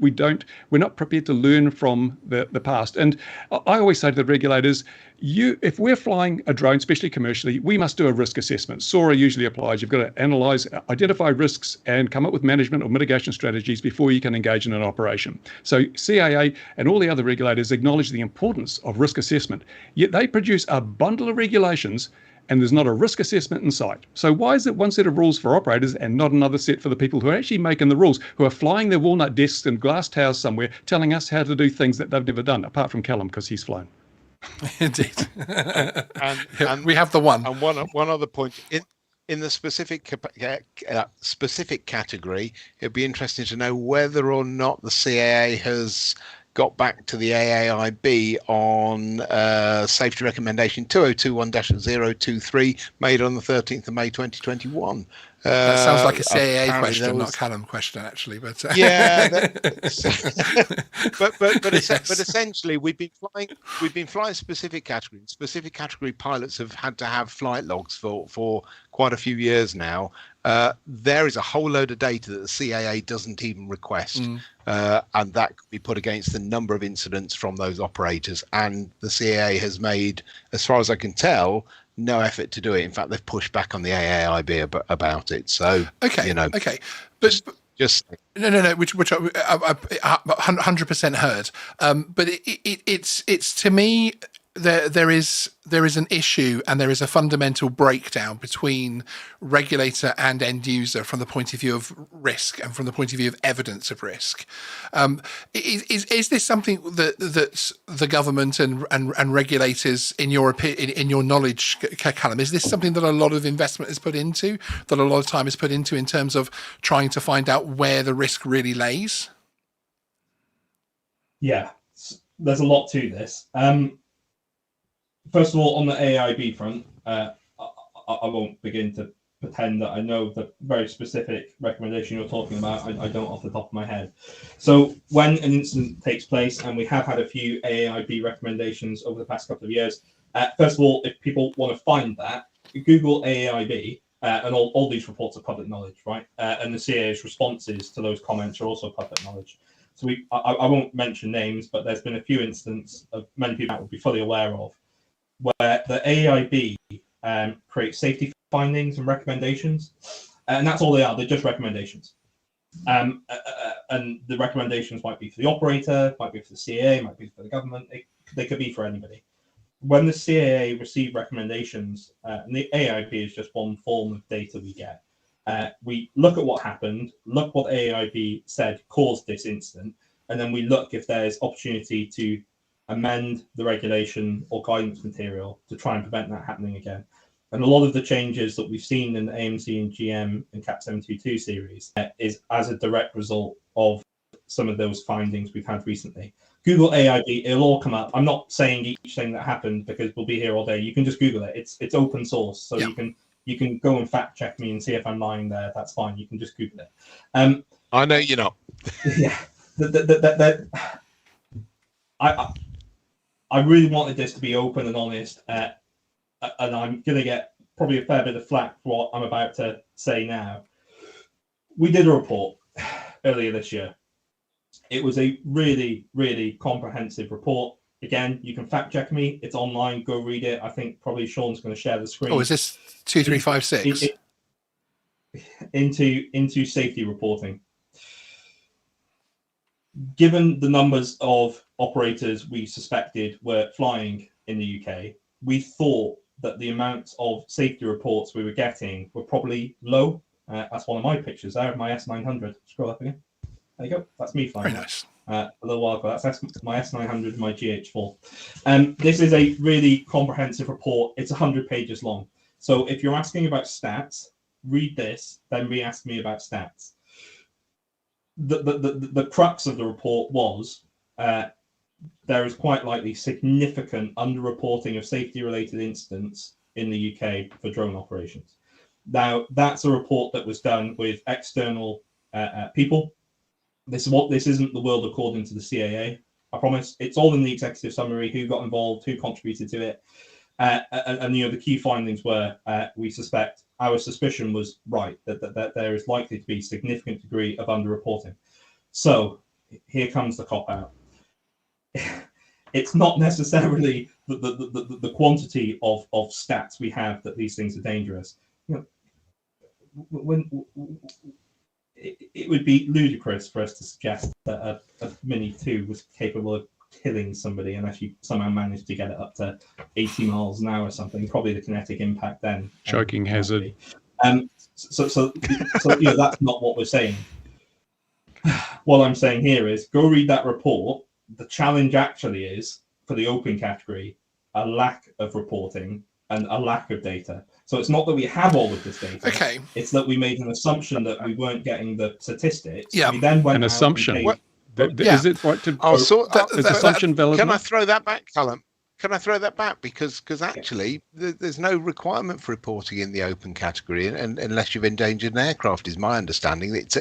[SPEAKER 3] not prepared to learn from the past. And I always say to the regulators, if we're flying a drone, especially commercially, we must do a risk assessment. SORA usually applies. You've got to analyze, identify risks, and come up with management or mitigation strategies before you can engage in an operation. So CAA and all the other regulators acknowledge the importance of risk assessment, yet they produce a bundle of regulations and there's not a risk assessment in sight. So why is it one set of rules for operators and not another set for the people who are actually making the rules, who are flying their walnut desks in glass towers somewhere, telling us how to do things that they've never done, apart from Callum, because he's flown.
[SPEAKER 2] Indeed.
[SPEAKER 4] and
[SPEAKER 2] we have the one.
[SPEAKER 4] And one other point. In the specific category, it'd be interesting to know whether or not the CAA has got back to the AAIB on safety recommendation 2021-023 made on the 13th of May 2021.
[SPEAKER 2] That sounds like a CAA question, not Callum question, actually. But
[SPEAKER 4] but essentially, we've been flying specific categories. Specific category pilots have had to have flight logs for quite a few years now. There is a whole load of data that the CAA doesn't even request, and that could be put against the number of incidents from those operators. And the CAA has made, as far as I can tell, no effort to do it. In fact, they've pushed back on the AAIB about it. So,
[SPEAKER 2] okay, but
[SPEAKER 4] just
[SPEAKER 2] no, which I 100% heard. But it's to me, there is an issue, and there is a fundamental breakdown between regulator and end user from the point of view of risk and from the point of view of evidence of risk. Is this something that the government and regulators, in your knowledge, Callum, is this something that a lot of investment is put into, that a lot of time is put into in terms of trying to find out where the risk really lays?
[SPEAKER 5] Yeah, there's a lot to this. First of all, on the AIB front, I won't begin to pretend that I know the very specific recommendation you're talking about. I don't off the top of my head. So when an incident takes place, and we have had a few AIB recommendations over the past couple of years, first of all, if people want to find that, Google AIB, and all these reports are public knowledge, right? And the CAA's responses to those comments are also public knowledge. So I won't mention names, but there's been a few instances of many people that would be fully aware of, where the AIB creates safety findings and recommendations, and that's all they are. They're just recommendations. And the recommendations might be for the operator, might be for the CAA, might be for the government. They could be for anybody. When the CAA receive recommendations, and the AIB is just one form of data we get, we look at what happened, look what AIB said caused this incident, and then we look if there's opportunity to amend the regulation or guidance material to try and prevent that happening again. And a lot of the changes that we've seen in the AMC and GM and CAP 722 series is as a direct result of some of those findings we've had recently. Google AIB, it'll all come up. I'm not saying each thing that happened because we'll be here all day. You can just Google it. It's open source, so
[SPEAKER 2] yeah.
[SPEAKER 5] you can go and fact check me and see if I'm lying there. That's fine. You can just Google it.
[SPEAKER 4] I know you're not.
[SPEAKER 5] Yeah. I really wanted this to be open and honest, and I'm going to get probably a fair bit of flack for what I'm about to say now. We did a report earlier this year. It was a really, really comprehensive report. Again, you can fact check me. It's online. Go read it. I think probably Sean's going to share the screen.
[SPEAKER 2] Oh, is this 2356?
[SPEAKER 5] Into safety reporting. Given the numbers of operators we suspected were flying in the UK, we thought that the amount of safety reports we were getting were probably low. That's one of my pictures there of my S900. Scroll up again. There you go. That's me flying.
[SPEAKER 2] Very nice.
[SPEAKER 5] A little while ago. That's my S900 and my GH4. This is a really comprehensive report. It's 100 pages long. So if you're asking about stats, read this, then re-ask me about stats. The crux of the report was there is quite likely significant underreporting of safety-related incidents in the UK for drone operations. Now, that's a report that was done with external people. This isn't the world according to the CAA. I promise. It's all in the executive summary, who got involved, who contributed to it. And the key findings were we suspect, our suspicion was right, that there is likely to be significant degree of underreporting. So here comes the cop-out. It's not necessarily the quantity of stats we have that these things are dangerous. When it would be ludicrous for us to suggest that a Mini 2 was capable of killing somebody unless you somehow managed to get it up to 80 miles an hour or something. Probably the kinetic impact then.
[SPEAKER 3] Choking hazard.
[SPEAKER 5] So that's not what we're saying. What I'm saying here is go read that report. The challenge actually is, for the open category, a lack of reporting and a lack of data. So it's not that we have all of this data.
[SPEAKER 2] Okay.
[SPEAKER 5] It's that we made an assumption that we weren't getting the statistics.
[SPEAKER 2] Yeah.
[SPEAKER 5] We then went
[SPEAKER 3] An
[SPEAKER 5] out
[SPEAKER 3] assumption.
[SPEAKER 5] and paid-
[SPEAKER 3] Is it right to? Is assumption valid?
[SPEAKER 4] Can I throw that back, Callum? Can I throw that back? Because actually, there's no requirement for reporting in the open category, and unless you've endangered an aircraft, is my understanding. It's the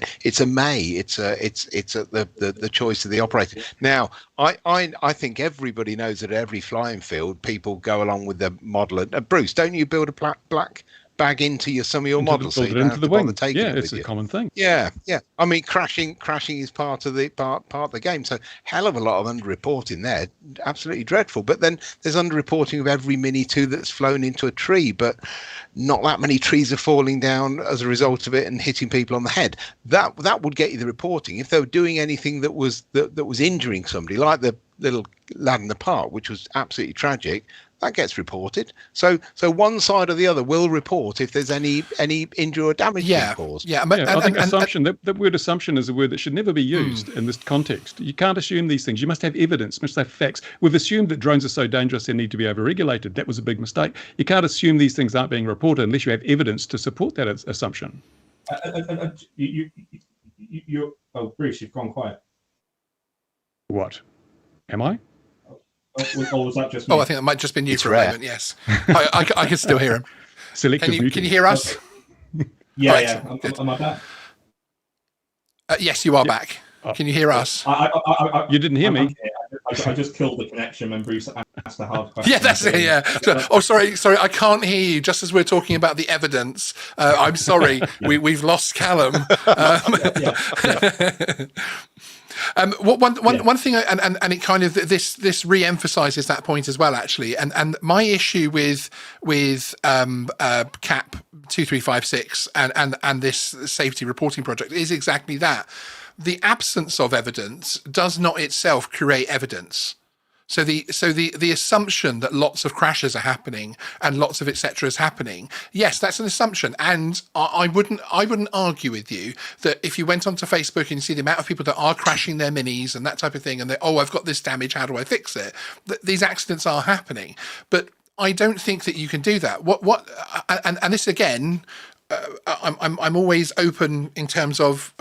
[SPEAKER 4] choice of the operator. Now, I think everybody knows that at every flying field, people go along with the model. And Bruce, don't you build a black bag into some of your models so you don't have to bother taking it with you?
[SPEAKER 3] It's a common thing.
[SPEAKER 4] Yeah. I mean, crashing is part of the game. So hell of a lot of underreporting there. Absolutely dreadful. But then there's underreporting of every Mini 2 that's flown into a tree, but not that many trees are falling down as a result of it and hitting people on the head. That would get you the reporting. If they were doing anything that was injuring somebody, like the little lad in the park, which was absolutely tragic. That gets reported. So one side or the other will report if there's any injury or damage being caused.
[SPEAKER 2] Yeah,
[SPEAKER 3] I think assumption, that word assumption is a word that should never be used in this context. You can't assume these things. You must have evidence, must have facts. We've assumed that drones are so dangerous they need to be overregulated. That was a big mistake. You can't assume these things aren't being reported unless you have evidence to support that assumption.
[SPEAKER 5] Oh, Bruce, you've gone quiet.
[SPEAKER 3] What? Am I?
[SPEAKER 5] Or was that just me?
[SPEAKER 2] I think that might just been you
[SPEAKER 4] It's
[SPEAKER 2] for
[SPEAKER 4] rare.
[SPEAKER 2] a moment. Yes, I can still hear him.
[SPEAKER 3] Selective
[SPEAKER 2] Can you
[SPEAKER 3] muting.
[SPEAKER 2] hear us?
[SPEAKER 5] Yeah,
[SPEAKER 2] Right,
[SPEAKER 5] yeah.
[SPEAKER 2] good.
[SPEAKER 5] Am I back?
[SPEAKER 2] Yes, you are back. Can you hear us?
[SPEAKER 3] You didn't hear me.
[SPEAKER 5] I just killed the connection when Bruce asked a hard question.
[SPEAKER 2] Yeah, that's it. Yeah. Sorry. I can't hear you. Just as we're talking about the evidence, I'm sorry. We've lost Callum. One thing, and it kind of this re-emphasizes that point as well, actually. And my issue with CAP 2356 and this safety reporting project is exactly that. The absence of evidence does not itself create evidence. So the assumption that lots of crashes are happening and lots of etc. is happening, yes, that's an assumption. And I wouldn't argue with you that if you went onto Facebook and you see the amount of people that are crashing their minis and that type of thing, and they, I've got this damage, how do I fix it? These accidents are happening, but I don't think that you can do that. And this again. I'm always open in terms of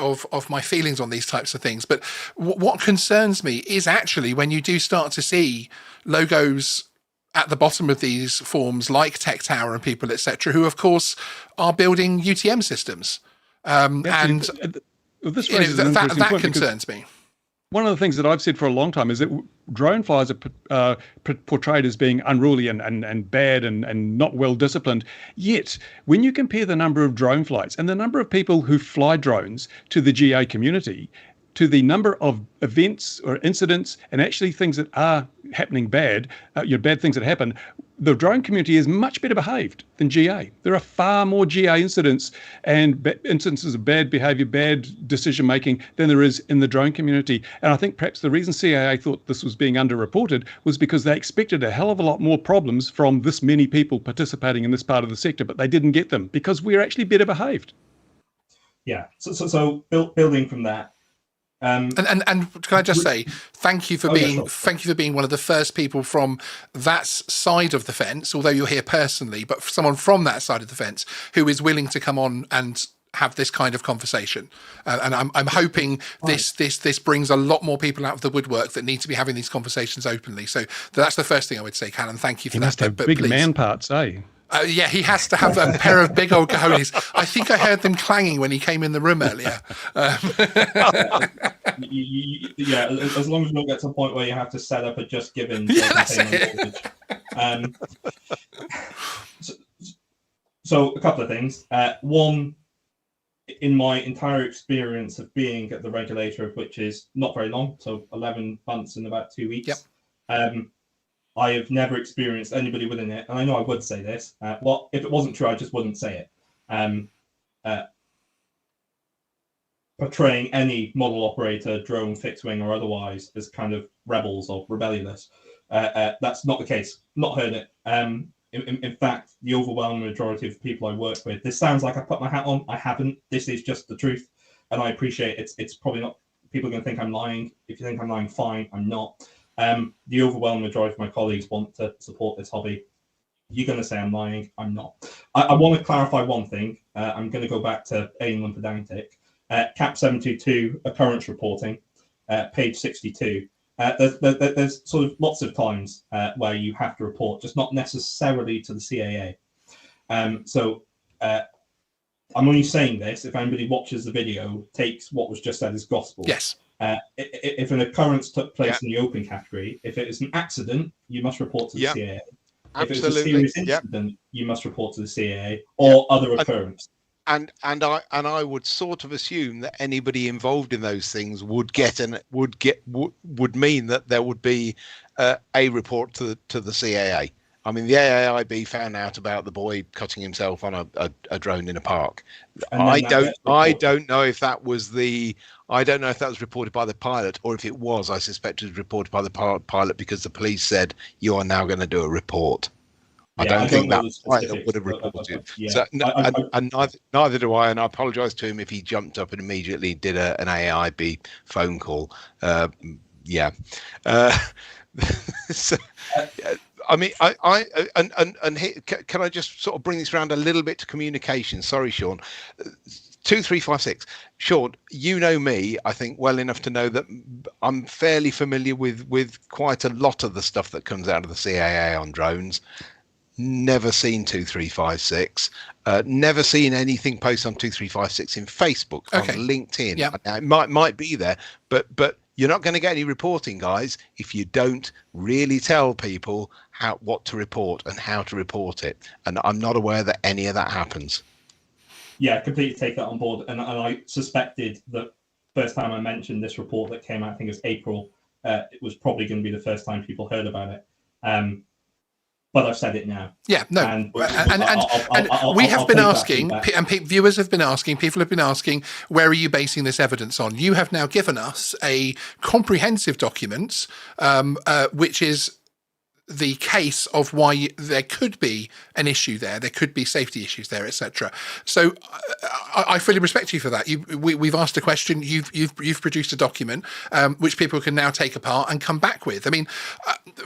[SPEAKER 2] my feelings on these types of things. But what concerns me is actually when you do start to see logos at the bottom of these forms like Tech Tower and people, etc., who, of course, are building UTM systems.
[SPEAKER 3] This raises an interesting
[SPEAKER 2] that
[SPEAKER 3] point,
[SPEAKER 2] concerns me.
[SPEAKER 3] One of the things that I've said for a long time is that drone flyers are portrayed as being unruly and bad and not well disciplined. Yet, when you compare the number of drone flights and the number of people who fly drones to the GA community, to the number of events or incidents and actually things that are happening bad, bad things that happen, the drone community is much better behaved than GA. There are far more GA incidents and instances of bad behavior, bad decision making than there is in the drone community. And I think perhaps the reason CAA thought this was being underreported was because they expected a hell of a lot more problems from this many people participating in this part of the sector, but they didn't get them because we're actually better behaved.
[SPEAKER 5] Yeah. So building from that.
[SPEAKER 2] And can I just say thank you for being one of the first people from that side of the fence, although you're here personally, but someone from that side of the fence who is willing to come on and have this kind of conversation. And I'm hoping this brings a lot more people out of the woodwork that need to be having these conversations openly. So that's the first thing I would say, Callum. Thank you for that.
[SPEAKER 3] He must have big man parts, eh?
[SPEAKER 2] Yeah, he has to have a pair of big old cojones. I think I heard them clanging when he came in the room earlier.
[SPEAKER 5] Yeah, as long as you don't get to a point where you have to set up a Just Giving.
[SPEAKER 2] That's it.
[SPEAKER 5] So a couple of things. One, in my entire experience of being at the regulator, which is not very long, so 11 months and about 2 weeks. Yep. I have never experienced anybody within it, and I know I would say this. Well, if it wasn't true, I just wouldn't say it. Portraying any model operator, drone, fixed wing, or otherwise as kind of rebels or rebellious. That's not the case. Not heard it. In fact, the overwhelming majority of people I work with, this sounds like I put my hat on. I haven't. This is just the truth, and I appreciate it's probably not. People are going to think I'm lying. If you think I'm lying, fine. I'm not. The overwhelming majority of my colleagues want to support this hobby. You're going to say I'm lying. I'm not. I want to clarify one thing. I'm going to go back to Alien and Pedantic. CAP 722 occurrence reporting, page 62. There's sort of lots of times where you have to report, just not necessarily to the CAA. I'm only saying this if anybody watches the video, takes what was just said as gospel.
[SPEAKER 2] Yes.
[SPEAKER 5] If an occurrence took place in the open category, if it is an accident, you must report to the CAA. If it is a serious incident, you must report to the CAA or other occurrence.
[SPEAKER 4] And I would sort of assume that anybody involved in those things would mean that there would be a report to the CAA. I mean, the AAIB found out about the boy cutting himself on a drone in a park.
[SPEAKER 5] And
[SPEAKER 4] I
[SPEAKER 5] then that gets reported.
[SPEAKER 4] don't know if that was I don't know if that was reported by the pilot, or if it was. I suspect it was reported by the pilot because the police said you are now going to do a report. I don't think
[SPEAKER 5] know
[SPEAKER 4] that
[SPEAKER 5] the
[SPEAKER 4] pilot
[SPEAKER 5] specifics
[SPEAKER 4] would have
[SPEAKER 5] of-
[SPEAKER 4] reported.
[SPEAKER 5] yeah.
[SPEAKER 4] So, and neither do I. And I apologise to him if he jumped up and immediately did an AAIB phone call. Yeah. So, I mean, can I just sort of bring this around a little bit to communication? Sorry, Sean. 2356. Sean, you know me, I think, well enough to know that I'm fairly familiar with quite a lot of the stuff that comes out of the CAA on drones. Never seen 2356. Never seen anything posted on 2356 in Facebook,
[SPEAKER 2] Okay.
[SPEAKER 4] on LinkedIn.
[SPEAKER 2] Yeah.
[SPEAKER 4] It might be there, but you're not going to get any reporting, guys, if you don't really tell people what to report and how to report it. And I'm not aware that any of that happens.
[SPEAKER 5] Yeah, completely take that on board. And I suspected that first time I mentioned this report that came out, I think it was April, it was probably going to be the first time people heard about it. But I've said it now.
[SPEAKER 2] Yeah, no,
[SPEAKER 5] And
[SPEAKER 2] we have
[SPEAKER 5] I'll
[SPEAKER 2] been
[SPEAKER 5] take that
[SPEAKER 2] asking,
[SPEAKER 5] feedback.
[SPEAKER 2] and viewers have been asking, people have been asking, where are you basing this evidence on? You have now given us a comprehensive document, which is the case of why there could be an issue there could be safety issues there, etc. So I fully respect you for that. We've asked a question, you've produced a document which people can now take apart and come back with. I mean,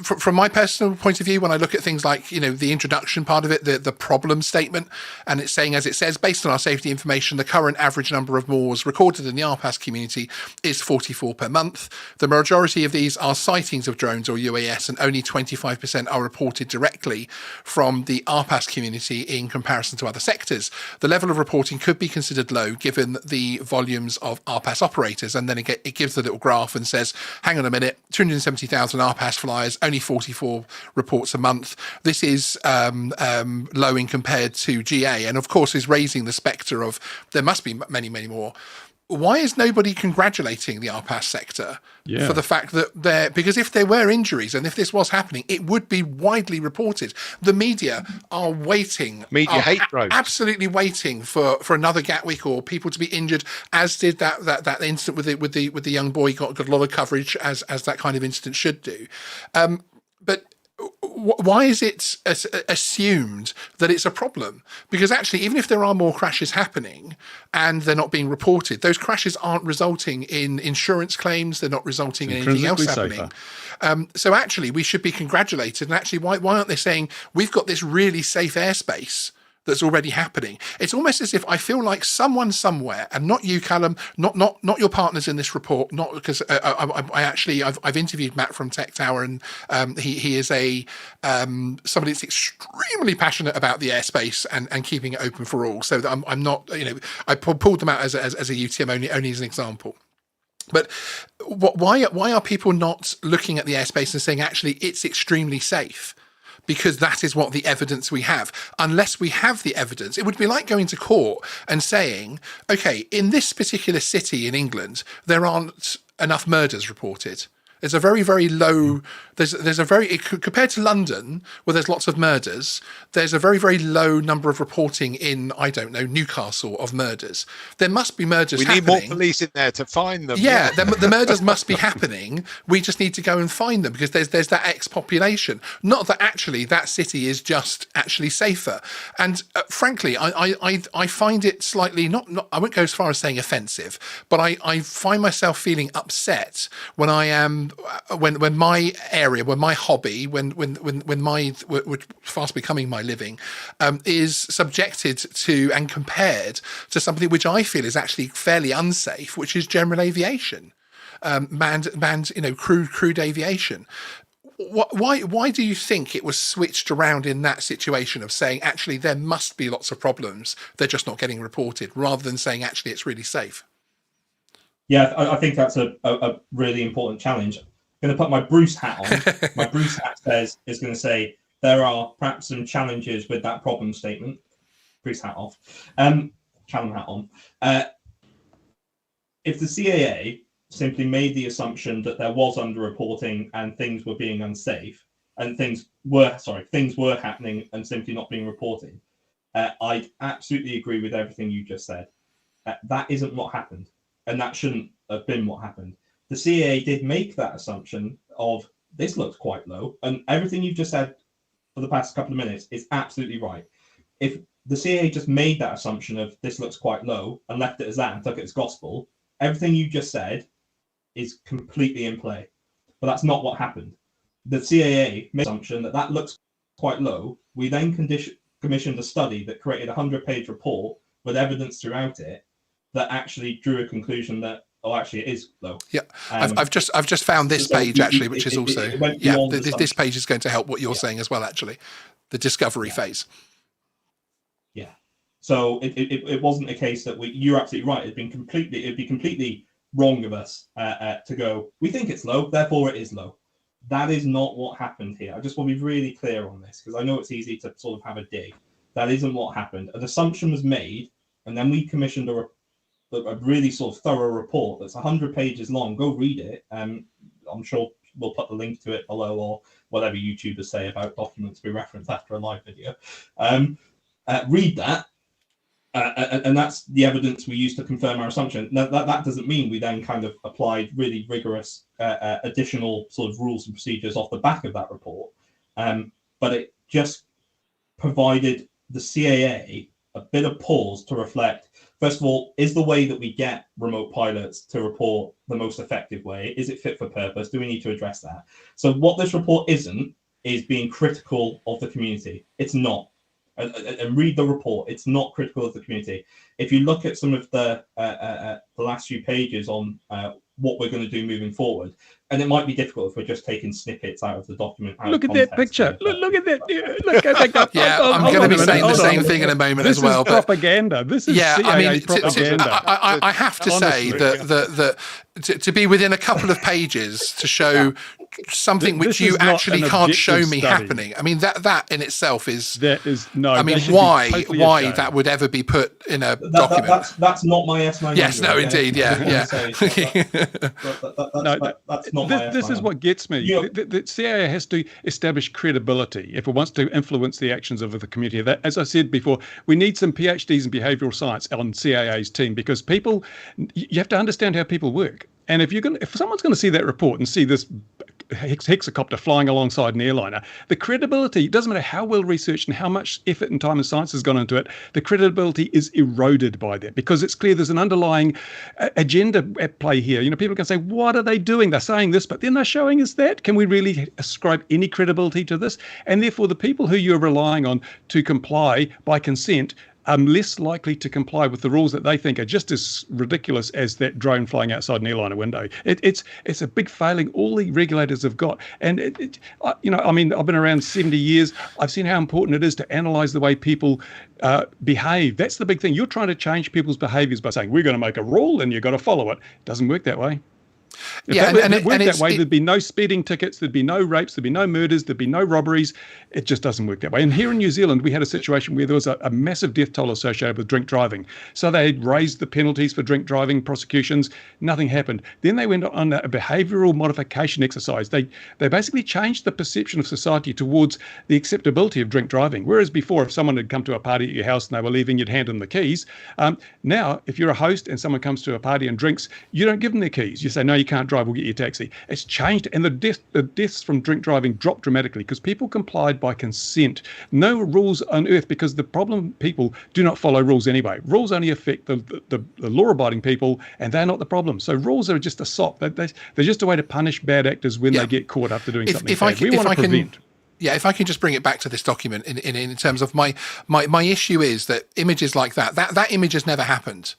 [SPEAKER 2] from my personal point of view, when I look at things like, you know, the introduction part of it, the problem statement, and it's saying, as it says, based on our safety information, the current average number of MORs recorded in the RPAS community is 44 per month. The majority of these are sightings of drones or UAS, and only 25% are reported directly from the RPAS community in comparison to other sectors. The level of reporting could be considered low given the volumes of RPAS operators. And then it gives a little graph and says, hang on a minute, 270,000 RPAS flyers, only 44 reports a month. This is low in compared to GA, and of course is raising the spectre of there must be many, many more. Why is nobody congratulating the RPAS sector for the fact that because if there were injuries and if this was happening, it would be widely reported. The media are waiting.
[SPEAKER 4] Media hate drones.
[SPEAKER 2] Absolutely waiting for another Gatwick or people to be injured, as did that incident with the young boy got a lot of coverage as that kind of incident should do. But why is it assumed that it's a problem? Because actually, even if there are more crashes happening and they're not being reported, those crashes aren't resulting in insurance claims. They're not resulting in anything else happening. So actually, we should be congratulated. And actually, why aren't they saying we've got this really safe airspace that's already happening? It's almost as if I feel like someone somewhere, and not you, Callum, not your partners in this report, not because I've interviewed Matt from Tech Tower, and he is somebody that's extremely passionate about the airspace and keeping it open for all. So that I'm not, you know, I pulled them out as a UTM only as an example. But why are people not looking at the airspace and saying actually it's extremely safe? Because that is what the evidence we have. Unless we have the evidence, it would be like going to court and saying, okay, in this particular city in England, there aren't enough murders reported. There's a very, very low, there's a very, compared to London, where there's lots of murders, there's a very, very low number of reporting in, I don't know, Newcastle of murders. There must be murders happening.
[SPEAKER 4] We need more police in there to find them.
[SPEAKER 2] Yeah, the murders must be happening. We just need to go and find them because there's that ex-population. Not that actually that city is just actually safer. And frankly, I find it slightly, not I won't go as far as saying offensive, but I find myself feeling upset when I am when my area, when my hobby, when my fast becoming my living, is subjected to and compared to something which I feel is actually fairly unsafe, which is general aviation, manned, you know, crewed aviation. Why do you think it was switched around in that situation of saying actually there must be lots of problems, they're just not getting reported, rather than saying actually it's really safe?
[SPEAKER 5] Yeah, I think that's a really important challenge. I'm going to put my Bruce hat on. My Bruce hat is going to say there are perhaps some challenges with that problem statement. Bruce hat off. Callum hat on. If the CAA simply made the assumption that there was underreporting and things were being unsafe, and things were happening and simply not being reported, I absolutely agree with everything you just said. That isn't what happened, and that shouldn't have been what happened. The CAA did make that assumption of this looks quite low, and everything you've just said for the past couple of minutes is absolutely right. If the CAA just made that assumption of this looks quite low and left it as that and took it as gospel, everything you just said is completely in play. But that's not what happened. The CAA made the assumption that that looks quite low. We then commissioned a study that created a 100-page report with evidence throughout it that actually drew a conclusion that, oh, actually it is low.
[SPEAKER 2] Yeah, I've just found this page actually, which is also this page is going to help what you're saying as well. Actually, the discovery phase.
[SPEAKER 5] Yeah. So it wasn't a case that you're absolutely right. It'd be completely wrong of us to go, we think it's low, therefore it is low. That is not what happened here. I just want to be really clear on this because I know it's easy to sort of have a dig. That isn't what happened. An assumption was made, and then we commissioned a really sort of thorough report that's 100 pages long. Go read it. I'm sure we'll put the link to it below, or whatever YouTubers say about documents we reference after a live video. Read that. And that's the evidence we use to confirm our assumption. Now, that doesn't mean we then kind of applied really rigorous additional sort of rules and procedures off the back of that report. But it just provided the CAA a bit of pause to reflect, first of all, is the way that we get remote pilots to report the most effective way? Is it fit for purpose? Do we need to address that? So what this report isn't is being critical of the community. It's not. And read the report. It's not critical of the community. If you look at some of the last few pages on what we're going to do moving forward, and it might be difficult if we're just taking snippets out of the document.
[SPEAKER 3] Look at that picture. Look at that. Look, go back up.
[SPEAKER 2] Yeah, I'm going to be saying the same thing in a moment as well.
[SPEAKER 3] This is propaganda. This is CIA propaganda.
[SPEAKER 2] I have to say that to be within a couple of pages to show something which you actually can't show me happening. I mean, that in itself is
[SPEAKER 3] no.
[SPEAKER 2] I mean, why that would ever be put in a document?
[SPEAKER 5] That's not my S900.
[SPEAKER 2] Yes, no, indeed, yeah.
[SPEAKER 5] That's not my S900.
[SPEAKER 3] This is what gets me. The CIA has to establish credibility if it wants to influence the actions of the community. That, as I said before, we need some PhDs in behavioural science on CIA's team, because people, you have to understand how people work. And if someone's going to see that report and see this hexacopter flying alongside an airliner, the credibility, it doesn't matter how well researched and how much effort and time and science has gone into it, the credibility is eroded by that, because it's clear there's an underlying agenda at play here. You know, people can say, what are they doing? They're saying this, but then they're showing us that. Can we really ascribe any credibility to this? And therefore, the people who you're relying on to comply by consent are less likely to comply with the rules that they think are just as ridiculous as that drone flying outside an airliner window. It's a big failing all the regulators have got. And, I mean, I've been around 70 years. I've seen how important it is to analyse the way people behave. That's the big thing. You're trying to change people's behaviours by saying, we're going to make a rule and you've got to follow it. It doesn't work that way. If it worked that way, there'd be no speeding tickets, there'd be no rapes, there'd be no murders, there'd be no robberies. It just doesn't work that way. And here in New Zealand, we had a situation where there was a massive death toll associated with drink driving. So they raised the penalties for drink driving prosecutions. Nothing happened. Then they went on a behavioural modification exercise. They basically changed the perception of society towards the acceptability of drink driving. Whereas before, if someone had come to a party at your house and they were leaving, you'd hand them the keys. Now, if you're a host and someone comes to a party and drinks, you don't give them their keys. You say, no, you can't drive, we'll get you a taxi. It's changed, and the deaths from drink driving dropped dramatically because people complied by consent. No rules on earth, because the problem, people do not follow rules anyway. Rules only affect the law-abiding people, and they're not the problem. So rules are just a sop. They're just a way to punish bad actors when they get caught after doing something bad. We want to prevent.
[SPEAKER 2] Yeah, if I can just bring it back to this document in terms of my issue is that images like that image has never happened.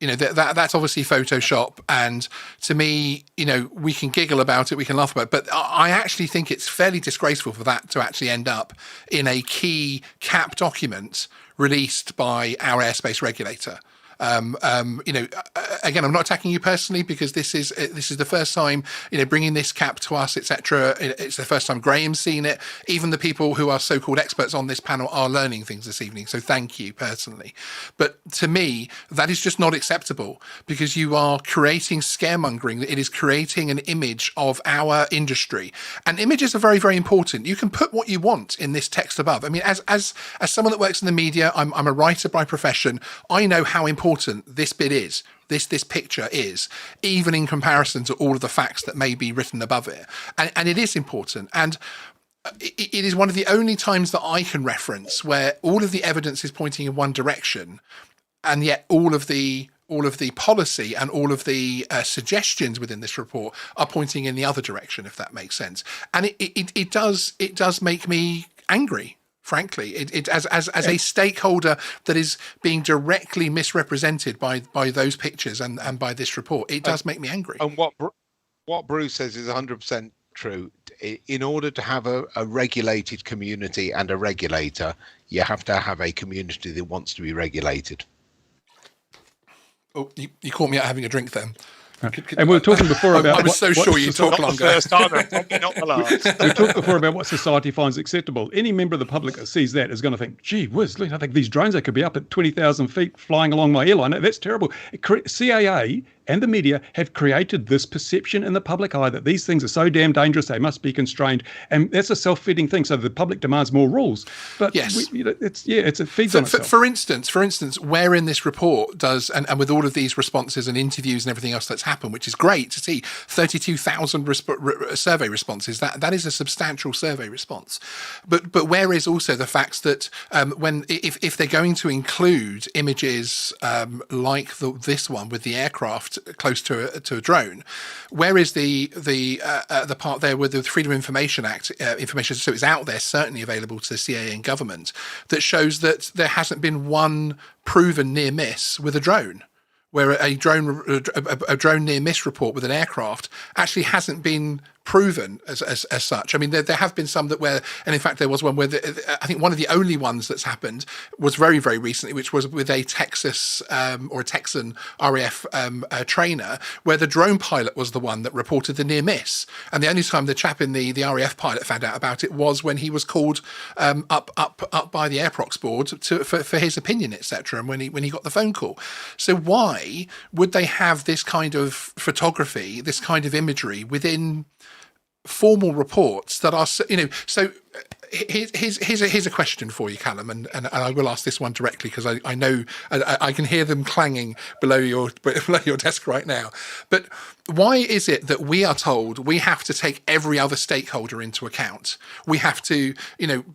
[SPEAKER 2] You know, that's obviously Photoshop, and to me, you know, we can giggle about it, we can laugh about it, but I actually think it's fairly disgraceful for that to actually end up in a key CAP document released by our airspace regulator. Again, I'm not attacking you personally, because this is the first time, bringing this cap to us, etc. It's the first time Graham's seen it. Even the people who are so-called experts on this panel are learning things this evening. So thank you personally. But to me, that is just not acceptable, because you are creating scaremongering. It is creating an image of our industry, and images are very, very important. You can put what you want in this text above. I mean, as someone that works in the media, I'm a writer by profession. I know how important this bit is. This picture is, even in comparison to all of the facts that may be written above it, and it is important. And it is one of the only times that I can reference where all of the evidence is pointing in one direction, and yet all of the policy and all of the suggestions within this report are pointing in the other direction, if that makes sense. And it does make me angry, frankly. As a stakeholder that is being directly misrepresented by those pictures and by this report, it does make me angry.
[SPEAKER 4] And what Bruce says is 100% true. In order to have a regulated community and a regulator, you have to have a community that wants to be regulated.
[SPEAKER 2] Oh, you caught me out having a drink then.
[SPEAKER 3] And we were talking before about.
[SPEAKER 2] I was so sure you'd talk longer.
[SPEAKER 4] Not the first time, probably not the last.
[SPEAKER 3] We talked before about what society finds acceptable. Any member of the public that sees that is going to think, gee whiz, look, I think these drones, they could be up at 20,000 feet flying along my airline. That's terrible. CAA and the media have created this perception in the public eye that these things are so damn dangerous, they must be constrained. And that's a self-feeding thing. So the public demands more rules. But
[SPEAKER 2] yes,
[SPEAKER 3] it feeds on itself.
[SPEAKER 2] For instance, where in this report does, and with all of these responses and interviews and everything else that's happened, which is great to see, 32,000 survey responses, that is a substantial survey response. But where is also the facts that if they're going to include images like this one with the aircraft close to a drone, where is the part there with the Freedom of Information Act information, so it's out there, certainly available to the CIA and government, that shows that there hasn't been one proven near miss with a drone, where a drone near miss report with an aircraft actually hasn't been proven as such. I mean, there have been some and in fact there was one where I think one of the only ones that's happened was very, very recently, which was with a Texas or a Texan RAF trainer, where the drone pilot was the one that reported the near miss, and the only time the chap in the RAF pilot found out about it was when he was called up by the Airprox board for his opinion, etc., and when he got the phone call. So why would they have this kind of photography, this kind of imagery within formal reports that are, so here's a question for you, Callum, and I will ask this one directly, because I know I can hear them clanging below your desk right now. But why is it that we are told we have to take every other stakeholder into account? We have to,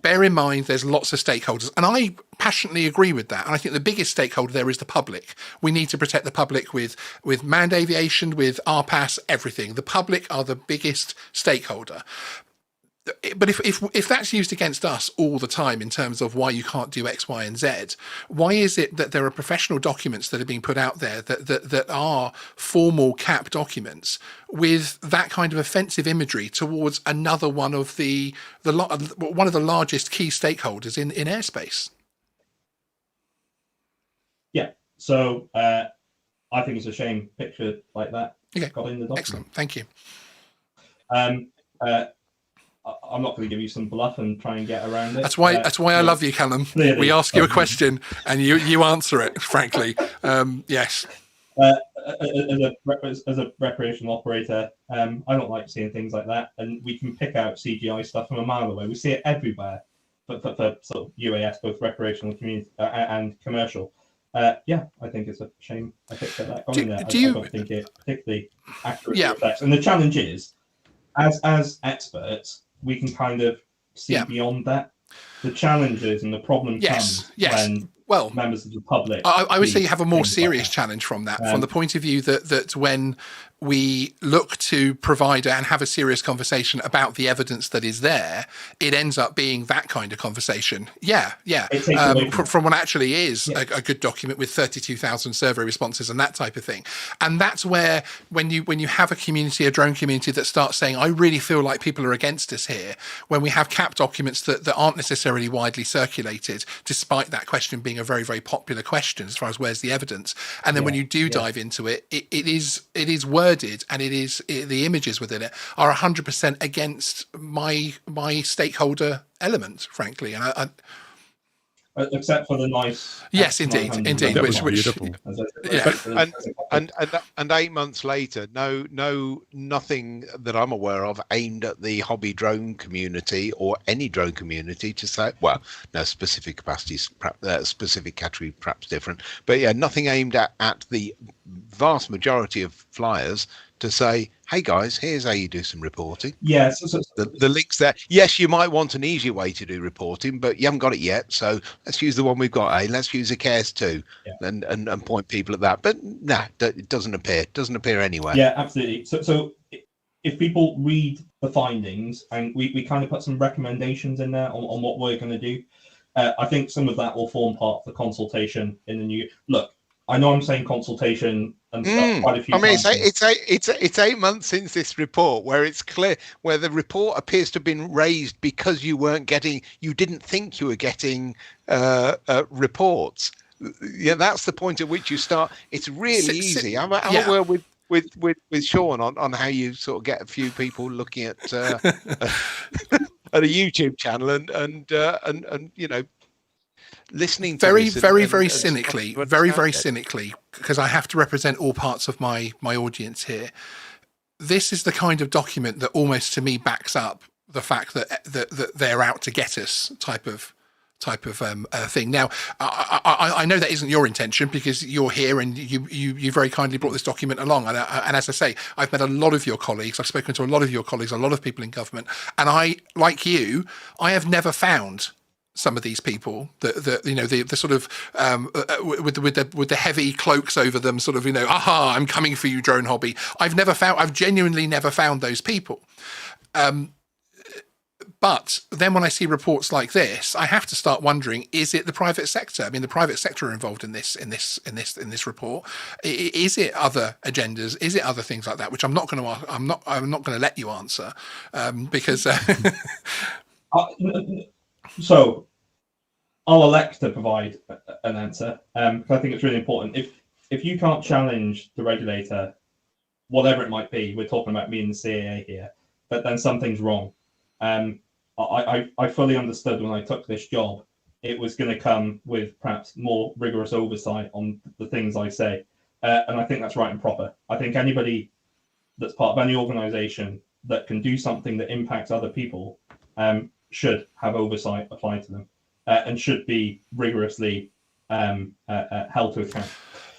[SPEAKER 2] bear in mind there's lots of stakeholders, and I passionately agree with that. And I think the biggest stakeholder there is the public. We need to protect the public with manned aviation, with RPAS, everything. The public are the biggest stakeholder. But if that's used against us all the time in terms of why you can't do X, Y, and Z, why is it that there are professional documents that are being put out there that are formal CAP documents with that kind of offensive imagery towards another one of one of the largest key stakeholders in airspace?
[SPEAKER 5] Yeah. So I think it's a shame picture like that got in the document.
[SPEAKER 2] Excellent. Thank you.
[SPEAKER 5] I'm not going to give you some bluff and try and get around it.
[SPEAKER 2] That's why I love you, Callum.
[SPEAKER 5] Clearly.
[SPEAKER 2] We ask you a question and you answer it, frankly. Yes.
[SPEAKER 5] As a recreational operator, I don't like seeing things like that, and we can pick out CGI stuff from a mile away. We see it everywhere, for sort of UAS, both recreational community and commercial. I think it's a shame I picked that on there. I don't think it particularly accurately reflects. And the challenge is, as experts, we can kind of see beyond that. The challenges and the problem comes when members of the public.
[SPEAKER 2] I would say you have a more serious challenge from that, from the point of view that when we look to provide and have a serious conversation about the evidence that is there, it ends up being that kind of conversation. Yeah.
[SPEAKER 5] It takes away
[SPEAKER 2] From what actually is a good document with 32,000 survey responses and that type of thing. And that's where when you have a drone community that starts saying, I really feel like people are against us here, when we have CAP documents that aren't necessarily widely circulated, despite that question being a very, very popular question as far as where's the evidence. And then when you do dive into it, it is worded, and the images within it are 100% against my stakeholder element, frankly. And I
[SPEAKER 5] except for the nice.
[SPEAKER 2] Yes, indeed.
[SPEAKER 3] That was beautiful.
[SPEAKER 4] And 8 months later, nothing that I'm aware of aimed at the hobby drone community or any drone community to say, well, no, specific capacities, specific category, perhaps different, but yeah, nothing aimed at the vast majority of flyers to say, hey guys, here's how you do some reporting.
[SPEAKER 5] Yes,
[SPEAKER 4] the link's there. Yes, you might want an easier way to do reporting, but you haven't got it yet, so let's use the one we've got. Let's use a CARES 2 and point people at that. But nah, it doesn't appear anywhere.
[SPEAKER 5] Yeah, absolutely. So if people read the findings, and we kind of put some recommendations in there on what we're going to do, I think some of that will form part of the consultation in the new look. I know I'm saying consultation and stuff quite a few times.
[SPEAKER 4] It's 8 months since this report, where it's clear, where the report appears to have been raised because you didn't think you were getting reports. Yeah, that's the point at which you start. It's really easy. I'm aware with Sean on how you sort of get a few people looking at at a YouTube channel and you know, listening to
[SPEAKER 2] very cynically, very cynically, because I have to represent all parts of my audience here. This is the kind of document that almost to me backs up the fact that they're out to get us type of thing. Now, I know that isn't your intention, because you're here and you very kindly brought this document along. And as I say, I've met a lot of your colleagues. I've spoken to a lot of your colleagues, a lot of people in government, and I, like you, I have never found some of these people the sort of with the heavy cloaks over them, sort of, aha, I'm coming for you, drone hobby. I've genuinely never found those people. But then when I see reports like this, I have to start wondering: is it the private sector? I mean, the private sector are involved in this report. Is it other agendas? Is it other things like that? Which I'm not going to let you answer, because.
[SPEAKER 5] So I'll elect to provide an answer, because I think it's really important. If you can't challenge the regulator, whatever it might be, we're talking about me and the CAA here, but then something's wrong. I fully understood when I took this job, it was going to come with perhaps more rigorous oversight on the things I say. And I think that's right and proper. I think anybody that's part of any organization that can do something that impacts other people should have oversight applied to them, and should be rigorously held to account.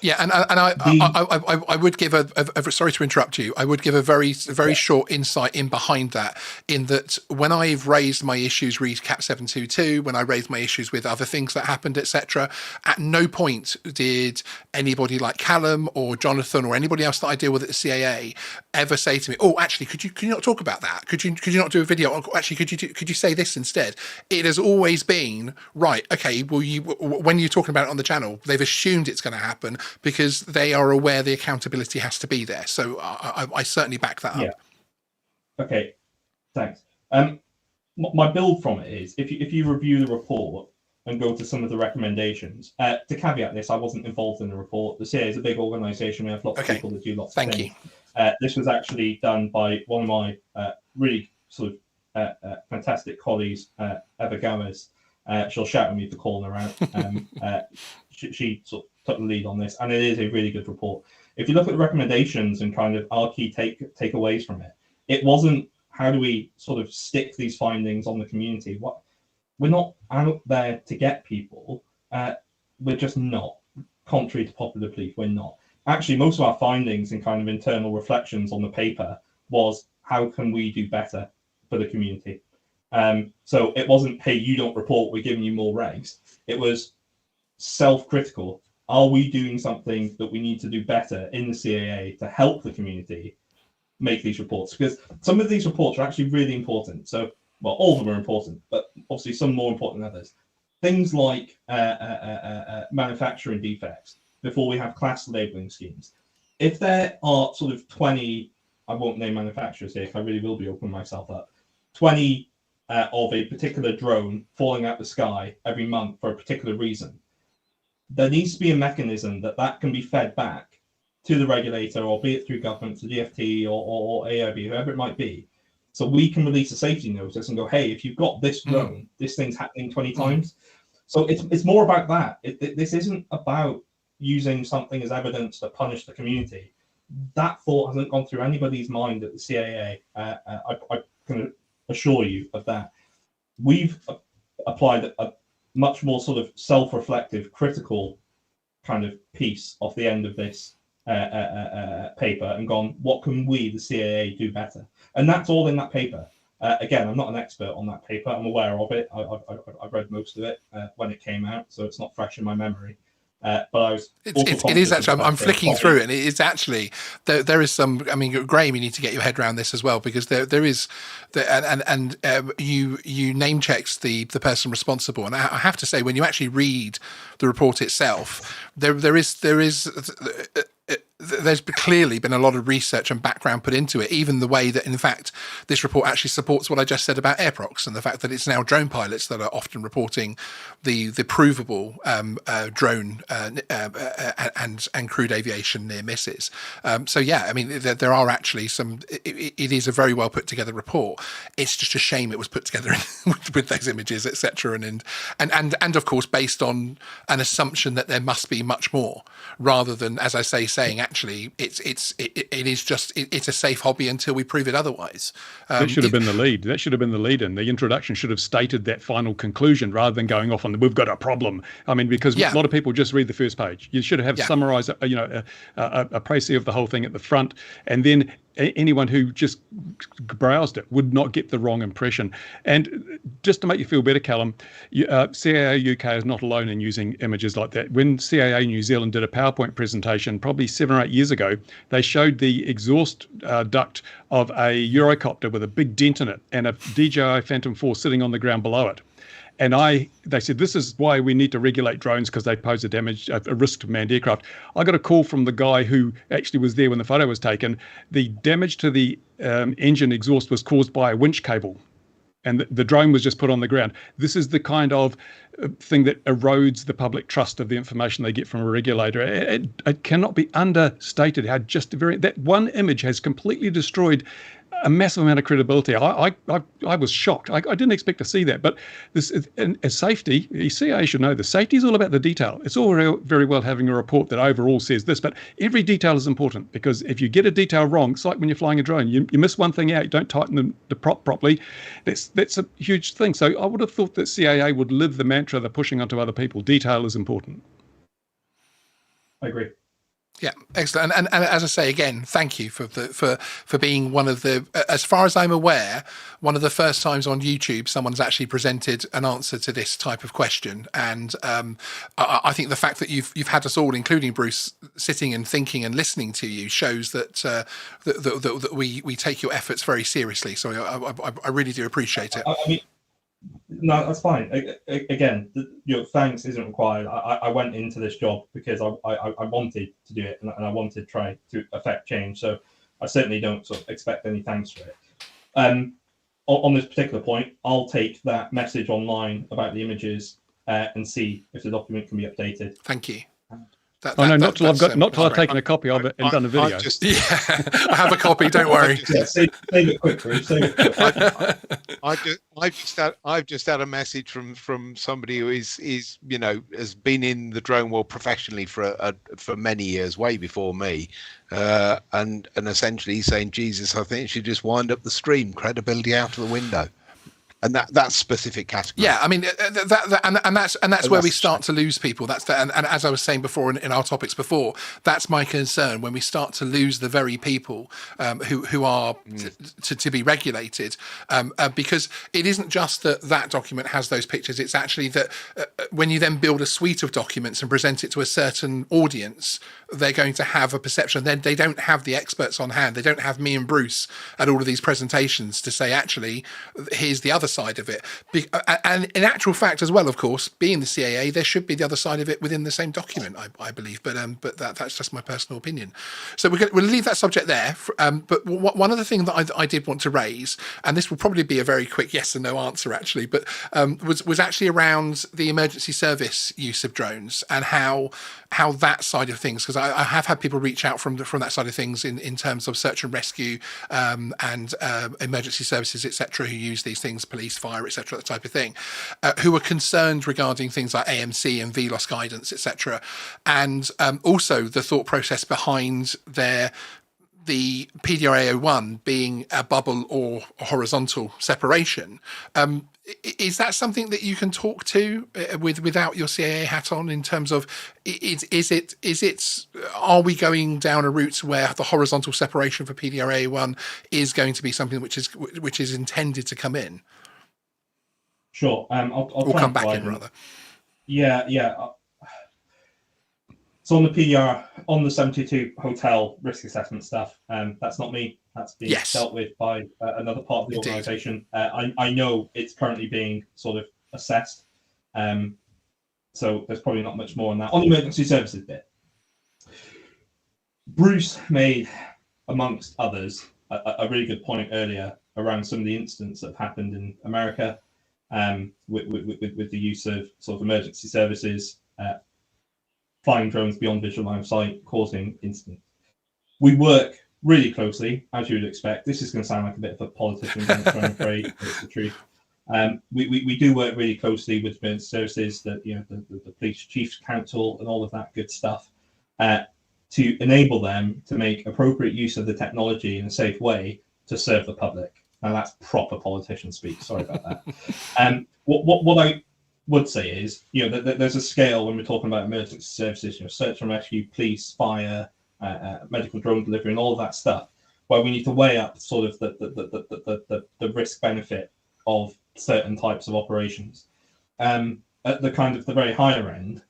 [SPEAKER 2] Yeah, and I would give a sorry to interrupt you. I would give a very short insight in behind that. In that, when I've raised my issues, read Cap 722, when I raised my issues with other things that happened, etc., at no point did anybody like Callum or Jonathan or anybody else that I deal with at the CAA ever say to me, "Oh, actually, could you not talk about that? Could you not do a video? Or, actually, could you say this instead?" It has always been right. Okay, well, when you're talking about it on the channel, they've assumed it's going to happen, because they are aware the accountability has to be there. So I certainly back that up.
[SPEAKER 5] Okay, thanks. My build from it is, if you review the report and go to some of the recommendations, to caveat this, I wasn't involved in the report. The CA is a big organisation. We have lots of people that do lots of things. Thank you. This was actually done by one of my really sort of fantastic colleagues, Eva Gomez. She'll shout at me for calling her out. She sort of took the lead on this, and it is a really good report. If you look at the recommendations and kind of our key takeaways from it, it wasn't how do we sort of stick these findings on the community. We're not out there to get people. We're just not. Contrary to popular belief, we're not. Actually, most of our findings and kind of internal reflections on the paper was how can we do better for the community. So it wasn't, hey, you don't report, we're giving you more regs. It was self-critical. are we doing something that we need to do better in the CAA to help the community make these reports? Because some of these reports are actually really important. So, well, all of them are important, but obviously some more important than others. Things like manufacturing defects before we have class labeling schemes. If there are sort of 20, I won't name manufacturers here because I really will be opening myself up, 20 of a particular drone falling out the sky every month for a particular reason, there needs to be a mechanism that can be fed back to the regulator, or be it through government, to DFT or AIB, whoever it might be. So we can release a safety notice and go, hey, if you've got this drone, this thing's happening 20 times. So it's more about that. This isn't about using something as evidence to punish the community. That thought hasn't gone through anybody's mind at the CAA. I can assure you of that. We've applied a much more sort of self-reflective, critical kind of piece off the end of this paper and gone, what can we, the CAA, do better? And that's all in that paper. Again, I'm not an expert on that paper. I'm aware of it. I've read most of it when it came out, so it's not fresh in my memory. But I was.
[SPEAKER 2] It is actually. I'm flicking through it, and it is actually there is some. I mean, Graham, you need to get your head around this as well, because there is, you name checks the person responsible, and I have to say, when you actually read the report itself, there's clearly been a lot of research and background put into it, even the way that, in fact, this report actually supports what I just said about airprocs and the fact that it's now drone pilots that are often reporting the provable drone and crewed aviation near misses. So yeah, I mean, there are actually some. It is a very well put together report. It's just a shame it was put together with those images, etc. And of course based on an assumption that there must be much more, rather than, as I say, saying actually it's a safe hobby until we prove it otherwise.
[SPEAKER 3] That should have been the lead. That should have been the lead in. The introduction should have stated that final conclusion rather than going off on we've got a problem. I mean, because a lot of people just read the first page. You should have summarized, a précis of the whole thing at the front, and then anyone who just browsed it would not get the wrong impression. And just to make you feel better, Callum, CAA UK is not alone in using images like that. When CAA New Zealand did a PowerPoint presentation probably 7 or 8 years ago, they showed the exhaust duct of a Eurocopter with a big dent in it and a DJI Phantom 4 sitting on the ground below it. And they said, this is why we need to regulate drones, because they pose a risk to manned aircraft. I got a call from the guy who actually was there when the photo was taken. The damage to the engine exhaust was caused by a winch cable, and the drone was just put on the ground. This is the kind of thing that erodes the public trust of the information they get from a regulator. It cannot be understated how that one image has completely destroyed a massive amount of credibility. I was shocked. I didn't expect to see that. But this as safety, the CIA should know this. Safety is all about the detail. It's all very well having a report that overall says this, but every detail is important, because if you get a detail wrong, it's like when you're flying a drone. You miss one thing out, you don't tighten the prop properly. That's a huge thing. So I would have thought that CIA would live the mantra they're pushing onto other people. Detail is important.
[SPEAKER 5] I agree.
[SPEAKER 2] Yeah, excellent. And as I say again, thank you for being one of the, as far as I'm aware, one of the first times on YouTube someone's actually presented an answer to this type of question. And I think the fact that you've had us all, including Bruce, sitting and thinking and listening to you shows that that we take your efforts very seriously. So I really do appreciate it.
[SPEAKER 5] I mean, no, that's fine. Again, your thanks isn't required. I went into this job because I wanted to do it, and I wanted to try to affect change. So I certainly don't sort of expect any thanks for it. On this particular point, I'll take that message online about the images and see if the document can be updated.
[SPEAKER 2] Thank you.
[SPEAKER 3] Not till I've taken a copy of it and done a video.
[SPEAKER 2] I have a copy. Don't worry.
[SPEAKER 5] Save it quick, Bruce.
[SPEAKER 4] I've just had a message from somebody who is has been in the drone world professionally for many years, way before me, and essentially saying, Jesus, I think you should just wind up the stream. Credibility out of the window. and that's specific category.
[SPEAKER 2] Yeah, I mean that's where we
[SPEAKER 4] that's
[SPEAKER 2] start to lose people. And as I was saying before in our topics before, that's my concern when we start to lose the very people who are to be regulated, because it isn't just that document has those pictures. It's actually that when you then build a suite of documents and present it to a certain audience, they're going to have a perception. Then they don't have the experts on hand. They don't have me and Bruce at all of these presentations to say, actually, here's the other side of it. And in actual fact as well, of course, being the CAA, there should be the other side of it within the same document, I believe. But that's just my personal opinion. So we'll leave that subject there. But one other thing that I did want to raise, and this will probably be a very quick yes and no answer actually, but was actually around the emergency service use of drones and how that side of things, because I have had people reach out from that side of things in terms of search and rescue and emergency services, etc., who use these things, police, fire, etc., that type of thing, who are concerned regarding things like AMC and VLOS guidance, etc., and also the thought process behind the PDR-A01 being a bubble or a horizontal separation. Is that something that you can talk to without your CAA hat on, in terms of are we going down a route where the horizontal separation for PDR-A01 is going to be something which is intended to come in?
[SPEAKER 5] Sure. I'll
[SPEAKER 2] come back in rather.
[SPEAKER 5] Yeah. So on the PDR, on the 72 hotel risk assessment stuff, that's not me. That's being dealt with by another part of the organisation. I know it's currently being sort of assessed. So there's probably not much more on that. On the emergency services bit, Bruce made, amongst others, a really good point earlier around some of the incidents that have happened in America with the use of sort of emergency services, flying drones beyond visual line of sight, causing incidents. We work really closely, as you would expect. This is going to sound like a bit of a politician's answer, I'm afraid, but it's the truth. We do work really closely with emergency services, the police chiefs council and all of that good stuff, to enable them to make appropriate use of the technology in a safe way to serve the public. Now that's proper politician speak. Sorry about that. What I would say is, that there's a scale when we're talking about emergency services, search and rescue, police, fire, medical drone delivery, and all of that stuff, where we need to weigh up sort of the risk benefit of certain types of operations. At the kind of the very higher end,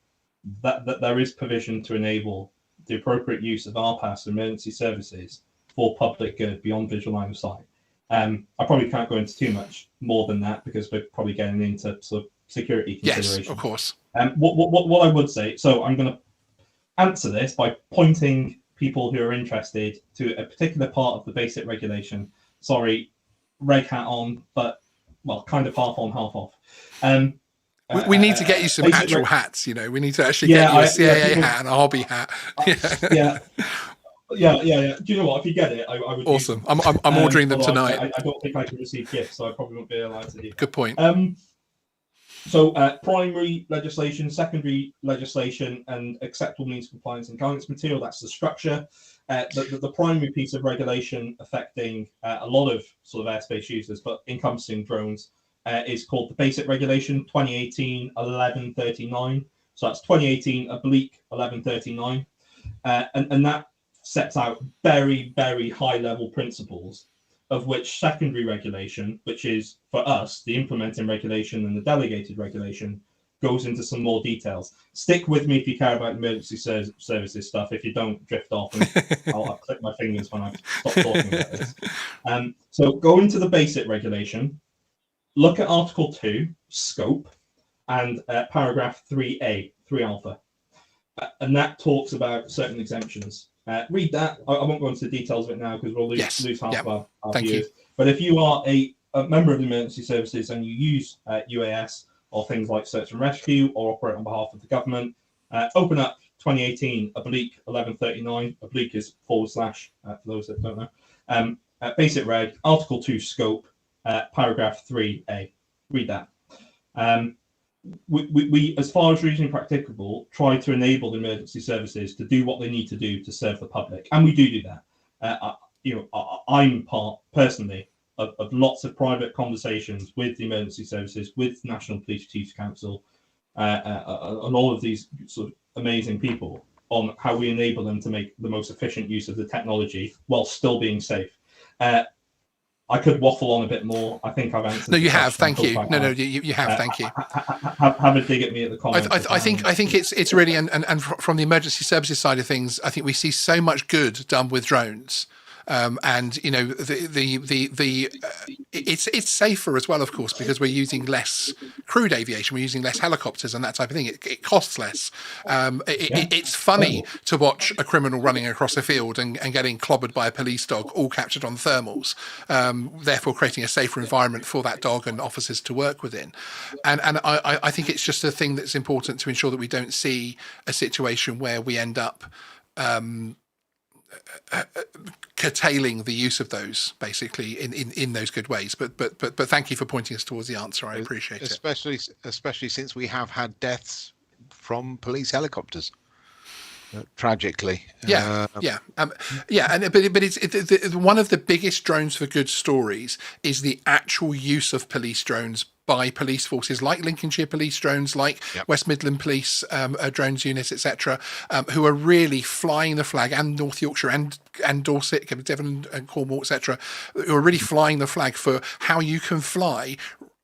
[SPEAKER 5] that there is provision to enable the appropriate use of RPAS emergency services for public good beyond visual line of sight. I probably can't go into too much more than that because we're probably getting into sort of security considerations.
[SPEAKER 2] Yes, of course.
[SPEAKER 5] What I would say, so I'm going to answer this by pointing people who are interested to a particular part of the basic regulation. Sorry, reg hat on, but kind of half on, half off.
[SPEAKER 2] We need to get you some actual hats. We need to actually get you a CAA hat and a hobby hat.
[SPEAKER 5] Yeah. Do you know what? If you get it, I would.
[SPEAKER 2] Awesome. I'm ordering them tonight.
[SPEAKER 5] I don't think I can receive gifts, so I probably won't be allowed to do.
[SPEAKER 2] Good point.
[SPEAKER 5] So primary legislation, secondary legislation, and acceptable means of compliance and guidance material. That's the structure. The primary piece of regulation affecting a lot of sort of airspace users, but encompassing drones, is called the Basic Regulation 2018-1139. So that's 2018/1139, and that sets out very, very high level principles, of which secondary regulation, which is for us the implementing regulation and the delegated regulation, goes into some more details. Stick with me if you care about emergency services stuff. If you don't, drift off, and I'll click my fingers when I stop talking about this. So go into the basic regulation, look at Article 2, scope, and paragraph 3A, 3 alpha, and that talks about certain exemptions. Read that. I won't go into the details of it now because we'll lose half of our viewers. But if you are a member of the emergency services and you use UAS or things like search and rescue or operate on behalf of the government, open up 2018/1139. Oblique is / for those that don't know. Basic reg, Article 2 scope, paragraph 3A. Read that. We, as far as reasonably practicable, try to enable the emergency services to do what they need to do to serve the public, and we do that. I'm personally of lots of private conversations with the emergency services, with National Police Chiefs Council, and all of these sort of amazing people on how we enable them to make the most efficient use of the technology while still being safe. I could waffle on a bit more. I think I've answered.
[SPEAKER 2] No, you have.
[SPEAKER 5] Question.
[SPEAKER 2] Thank you. No, you have. Thank you.
[SPEAKER 5] Have a dig at me at the comments.
[SPEAKER 2] I think it's really and from the emergency services side of things, I think we see so much good done with drones. And you know it's safer as well, of course, because we're using less crewed aviation, we're using less helicopters and that type of thing. It costs less. It's funny to watch a criminal running across a field and getting clobbered by a police dog, all captured on thermals, therefore creating a safer environment for that dog and officers to work within. And I think it's just a thing that's important to ensure that we don't see a situation where we end up curtailing the use of those, basically in those good ways. But thank you for pointing us towards the answer. I appreciate it.
[SPEAKER 4] Especially since we have had deaths from police helicopters, tragically.
[SPEAKER 2] And it's one of the biggest drones for good stories is the actual use of police drones by police forces like Lincolnshire police drones, like West Midland police drones units, etc., who are really flying the flag, and North Yorkshire and Dorset, Devon and Cornwall, etc., who are really flying the flag for how you can fly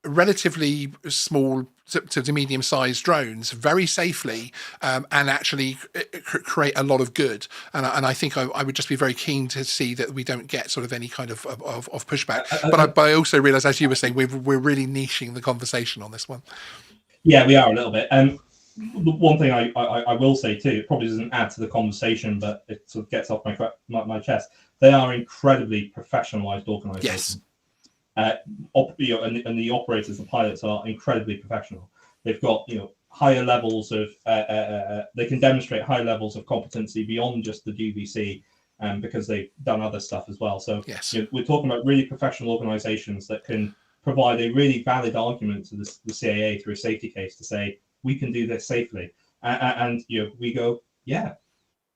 [SPEAKER 2] relatively small to medium-sized drones very safely and actually create a lot of good. And I think I would just be very keen to see that we don't get sort of any kind of pushback. But I also realise, as you were saying, we're really niching the conversation on this one.
[SPEAKER 5] Yeah, we are a little bit. One thing I will say too, it probably doesn't add to the conversation, but it sort of gets off my chest. They are incredibly professionalised organisations.
[SPEAKER 2] Yes.
[SPEAKER 5] And the operators, the pilots, are incredibly professional. They've got higher levels of they can demonstrate high levels of competency beyond just the GVC, because they've done other stuff as well. So
[SPEAKER 2] yes,
[SPEAKER 5] we're talking about really professional organisations that can provide a really valid argument to the CAA through a safety case to say we can do this safely, and we go, yeah,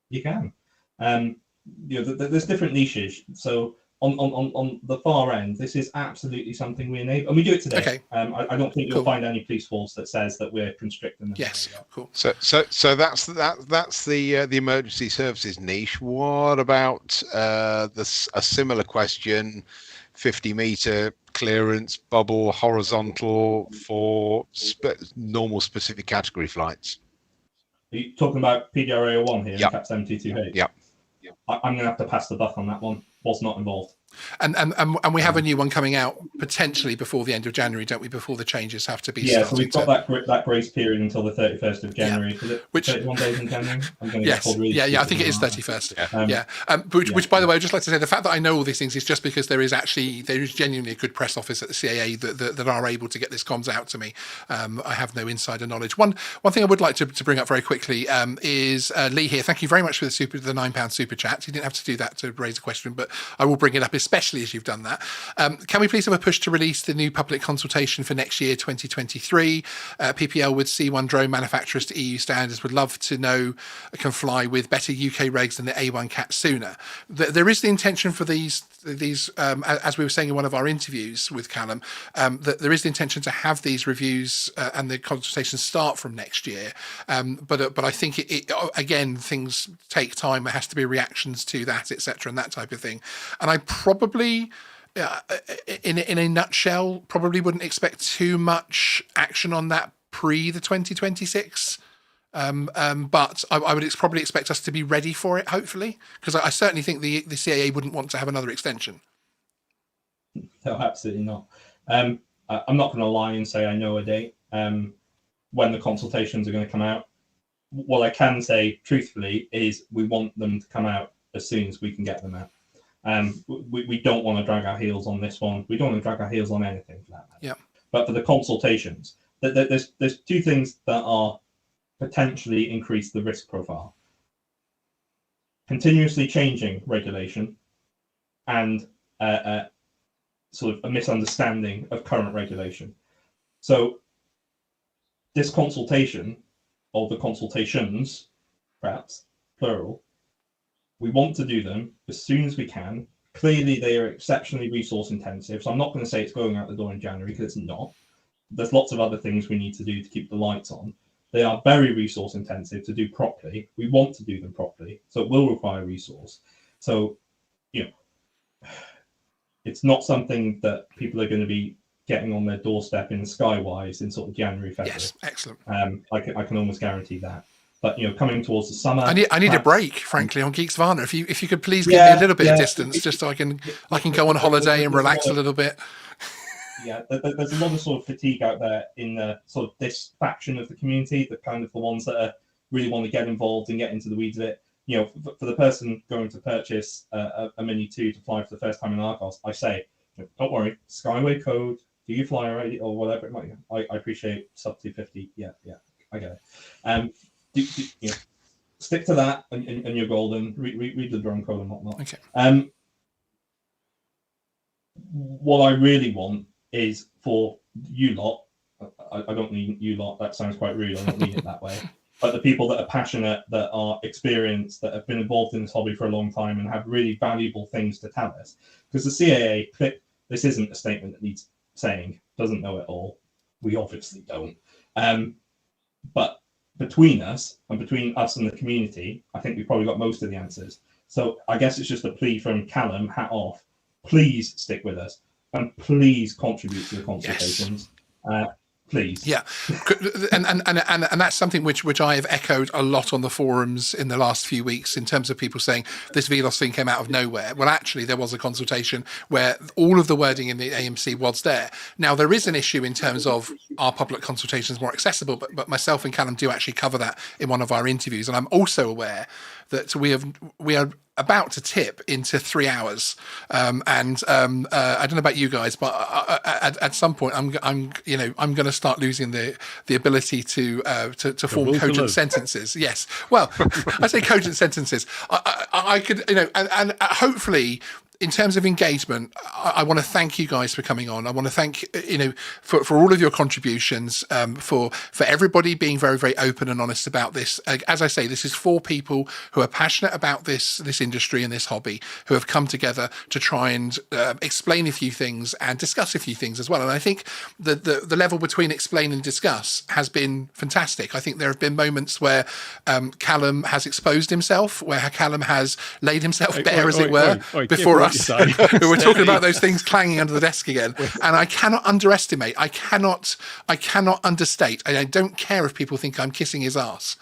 [SPEAKER 5] you can. There's different niches. So on the far end, this is absolutely something we enable, and we do it today.
[SPEAKER 2] Okay.
[SPEAKER 5] I don't think you'll find any police force that says that we're constricting them.
[SPEAKER 2] Yes, cool.
[SPEAKER 4] So that's the emergency services niche. What about a similar question? 50-meter clearance bubble horizontal for normal specific category flights.
[SPEAKER 5] Are you talking about PDR 01 here?
[SPEAKER 4] Yep.
[SPEAKER 5] Cap 722H?
[SPEAKER 4] Yeah.
[SPEAKER 5] I'm going to have to pass the buck on that one. Was not involved.
[SPEAKER 2] And we have a new one coming out potentially before the end of January, don't we? Before the changes have to be
[SPEAKER 5] started. So we've got that grace period until the 31st of January.
[SPEAKER 2] Yeah.
[SPEAKER 5] Is it
[SPEAKER 2] which
[SPEAKER 5] 31 days in January?
[SPEAKER 2] Yes. I think it is 31st. Which by the way, I'd just like to say the fact that I know all these things is just because there is genuinely a good press office at the CAA that are able to get this comms out to me. I have no insider knowledge. One thing I would like to bring up very quickly is Lee here. Thank you very much for the £9 super chat. You didn't have to do that to raise a question, but I will bring it up, especially as you've done that. Can we please have a push to release the new public consultation for next year, 2023? PPL with C1 drone manufacturers to EU standards would love to know can fly with better UK regs than the A1 CAT sooner. There is the intention for these as we were saying in one of our interviews with Callum, that there is the intention to have these reviews and the consultations start from next year. But I think it again, things take time. There has to be reactions to that, etc., and that type of thing. And I probably, in a nutshell, probably wouldn't expect too much action on that pre the 2026. But I would probably expect us to be ready for it, hopefully, because I certainly think the CAA wouldn't want to have another extension.
[SPEAKER 5] No, absolutely not. I'm not going to lie and say I know a date when the consultations are going to come out. What I can say truthfully is we want them to come out as soon as we can get them out. We don't want to drag our heels on this one. We don't want to drag our heels on anything for that matter.
[SPEAKER 2] Yeah.
[SPEAKER 5] But for the consultations, there's two things that are potentially increase the risk profile. Continuously changing regulation and sort of a misunderstanding of current regulation. So this consultation, or the consultations, perhaps, plural, we want to do them as soon as we can, Clearly, they are exceptionally resource intensive. So I'm not going to say it's going out the door in January, because it's not. There's lots of other things we need to do to keep the lights on. They are very resource intensive to do properly. We want to do them properly, so it will require resource. So, it's not something that people are going to be getting on their doorstep in Skywise in sort of January, February.
[SPEAKER 2] Yes, excellent.
[SPEAKER 5] I can almost guarantee that. But coming towards the summer,
[SPEAKER 2] I need a break, frankly, on Geeksvana. If you could please give me a little bit of distance, just so I can go on holiday and relax a little bit.
[SPEAKER 5] Yeah, there's a lot of sort of fatigue out there in sort of this faction of the community, the kind of the ones that really want to get involved and get into the weeds of it. For the person going to purchase a Mini 2 to fly for the first time in Argos, I say, don't worry, Skyway code, do you fly already or whatever it might be. I appreciate sub 250. Yeah, I get it. Stick to that and you're golden. Read the drone code and whatnot.
[SPEAKER 2] Okay.
[SPEAKER 5] What I really want is for you lot. I don't mean you lot. That sounds quite rude. I don't mean it that way. But the people that are passionate, that are experienced, that have been involved in this hobby for a long time and have really valuable things to tell us. Because the CAA, this isn't a statement that needs saying, doesn't know it all. We obviously don't. But between us and the community, I think we've probably got most of the answers. So I guess it's just a plea from Callum, hat off. Please stick with us and please contribute to the consultations. Yes. Please.
[SPEAKER 2] Yeah, and that's something which I have echoed a lot on the forums in the last few weeks, in terms of people saying this VLOS thing came out of nowhere. Well, actually, there was a consultation where all of the wording in the AMC was there. Now, there is an issue in terms of our public consultations more accessible, but myself and Callum do actually cover that in one of our interviews. And I'm also aware that we are about to tip into 3 hours, and I don't know about you guys, but at some point I'm going to start losing the ability to form cogent sentences. Yes, well, I say cogent sentences. I could, and hopefully, in terms of engagement, I want to thank you guys for coming on. I want to thank for all of your contributions, for everybody being very, very open and honest about this. As I say, this is for people who are passionate about this industry and this hobby, who have come together to try and explain a few things and discuss a few things as well. And I think the level between explain and discuss has been fantastic. I think there have been moments where Callum has exposed himself, where Callum has laid himself bare, as it were, before us. Who were talking about those things clanging under the desk again. And I cannot underestimate, I cannot understate, and I don't care if people think I'm kissing his ass.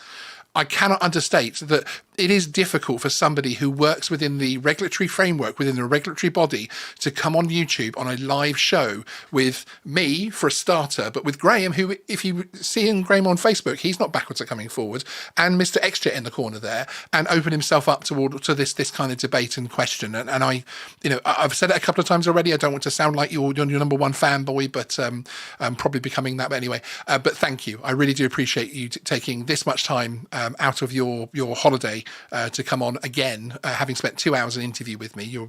[SPEAKER 2] I cannot understate that it is difficult for somebody who works within the regulatory framework, within the regulatory body, to come on YouTube on a live show with me, for a starter, but with Graham, who, if you see Graham on Facebook, he's not backwards at coming forward, and Mr. Xjet in the corner there, and open himself up to this kind of debate and question. And I've said it a couple of times already. I don't want to sound like you're your number one fanboy, but I'm probably becoming that. But anyway, but thank you. I really do appreciate you taking this much time out of your holiday to come on again, having spent 2 hours an interview with me. You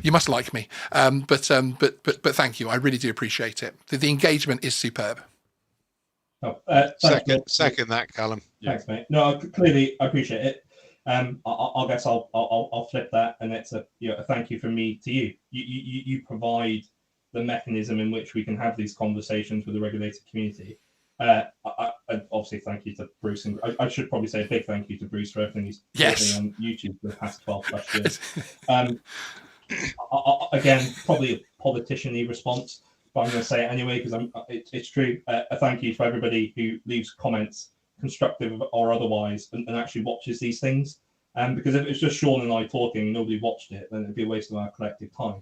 [SPEAKER 2] must like me, but thank you. I really do appreciate it. The engagement is superb.
[SPEAKER 4] Second that, Callum.
[SPEAKER 5] Thanks, mate. No, clearly I appreciate it. I guess I'll flip that, and it's a thank you from me to you. You provide the mechanism in which we can have these conversations with the regulated community. I obviously thank you to Bruce, and I should probably say a big thank you to Bruce for everything he's doing on YouTube for the past 12 plus years. Again, probably a politician-y response, but I'm going to say it anyway because it's true. A thank you to everybody who leaves comments, constructive or otherwise, and actually watches these things. Because if it's just Sean and I talking and nobody watched it, then it'd be a waste of our collective time.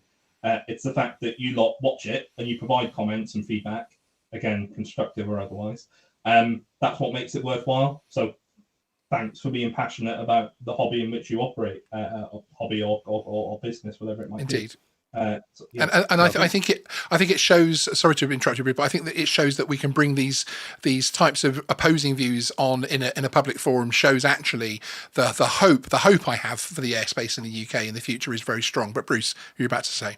[SPEAKER 5] It's the fact that you lot watch it and you provide comments and feedback, again, constructive or otherwise. That's what makes it worthwhile. So thanks for being passionate about the hobby in which you operate, hobby or business, whatever it might be.
[SPEAKER 2] Indeed. I think it shows. Sorry to interrupt you, but I think that it shows that we can bring these types of opposing views on in a public forum. Shows actually the hope I have for the airspace in the UK in the future is very strong. But Bruce, you're about to say.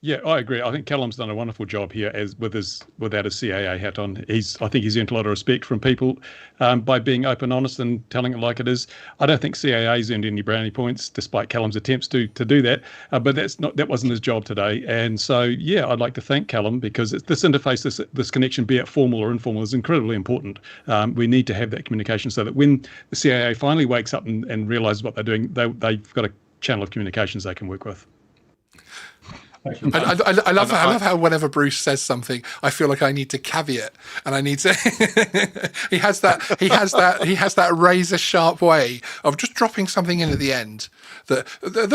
[SPEAKER 3] Yeah, I agree. I think Callum's done a wonderful job here without his CAA hat on. I think he's earned a lot of respect from people by being open, honest, and telling it like it is. I don't think CAA's earned any brownie points, despite Callum's attempts to do that. But that wasn't his job today. And so, yeah, I'd like to thank Callum, because this interface, this connection, be it formal or informal, is incredibly important. We need to have that communication so that when the CAA finally wakes up and realises what they're doing, they've got a channel of communications they can work with.
[SPEAKER 2] I love how whenever Bruce says something, I feel like I need to caveat, and I need to. he has that razor sharp way of just dropping something in at the end. The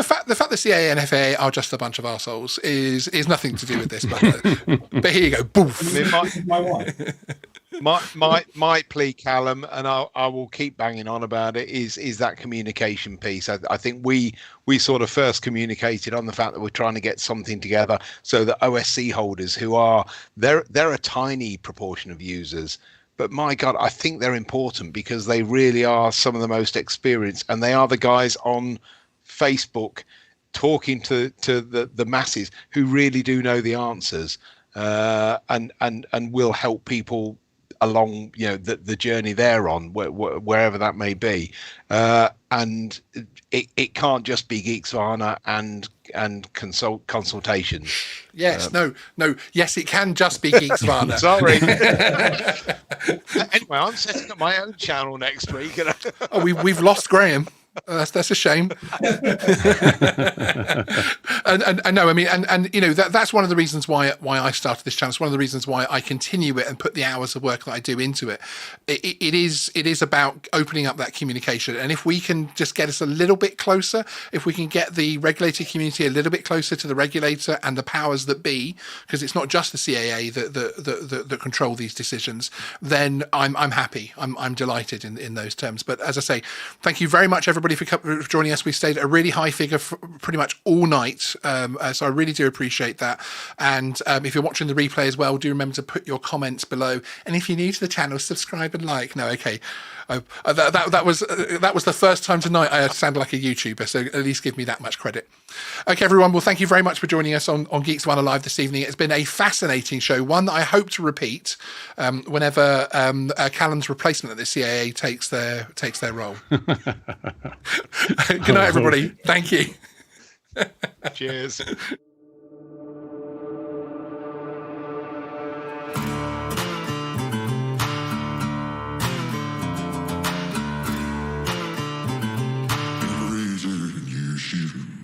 [SPEAKER 2] fact the CAA and FAA are just a bunch of arseholes is nothing to do with this. But here you go, boof.
[SPEAKER 5] My wife.
[SPEAKER 4] My plea, Callum, and I will keep banging on about it, is that communication piece. I think we sort of first communicated on the fact that we're trying to get something together so that OSC holders, who are they're a tiny proportion of users, but my God, I think they're important because they really are some of the most experienced, and they are the guys on Facebook talking to the masses who really do know the answers, and will help people along, the journey they're on, wherever that may be, and it can't just be Geeksvana and consultation.
[SPEAKER 2] Yes, yes, it can just be Geeksvana.
[SPEAKER 4] Sorry. Anyway, I'm setting up my own channel next week.
[SPEAKER 2] Oh, we've lost Graham. That's a shame. and no, I mean, and that's one of the reasons why I started this channel. It's one of the reasons why I continue it and put the hours of work that I do into it. It is about opening up that communication, and if we can just get us a little bit closer, if we can get the regulator community a little bit closer to the regulator and the powers that be, because it's not just the CAA that control these decisions, then I'm happy. I'm delighted in those terms. But as I say, thank you very much, everybody, for joining us. We stayed at a really high figure for pretty much all night, so I really do appreciate that. And if you're watching the replay as well, do remember to put your comments below, and if you're new to the channel, subscribe and like. No, okay, that was the first time tonight I sounded like a YouTuber, so at least give me that much credit. Okay, everyone, well, thank you very much for joining us on Geeksvana Live this evening. It's been a fascinating show, one that I hope to repeat whenever Callum's replacement at the CAA takes their role. Good night, everybody. Thank you.
[SPEAKER 4] Cheers.
[SPEAKER 6] Razor, you shoot.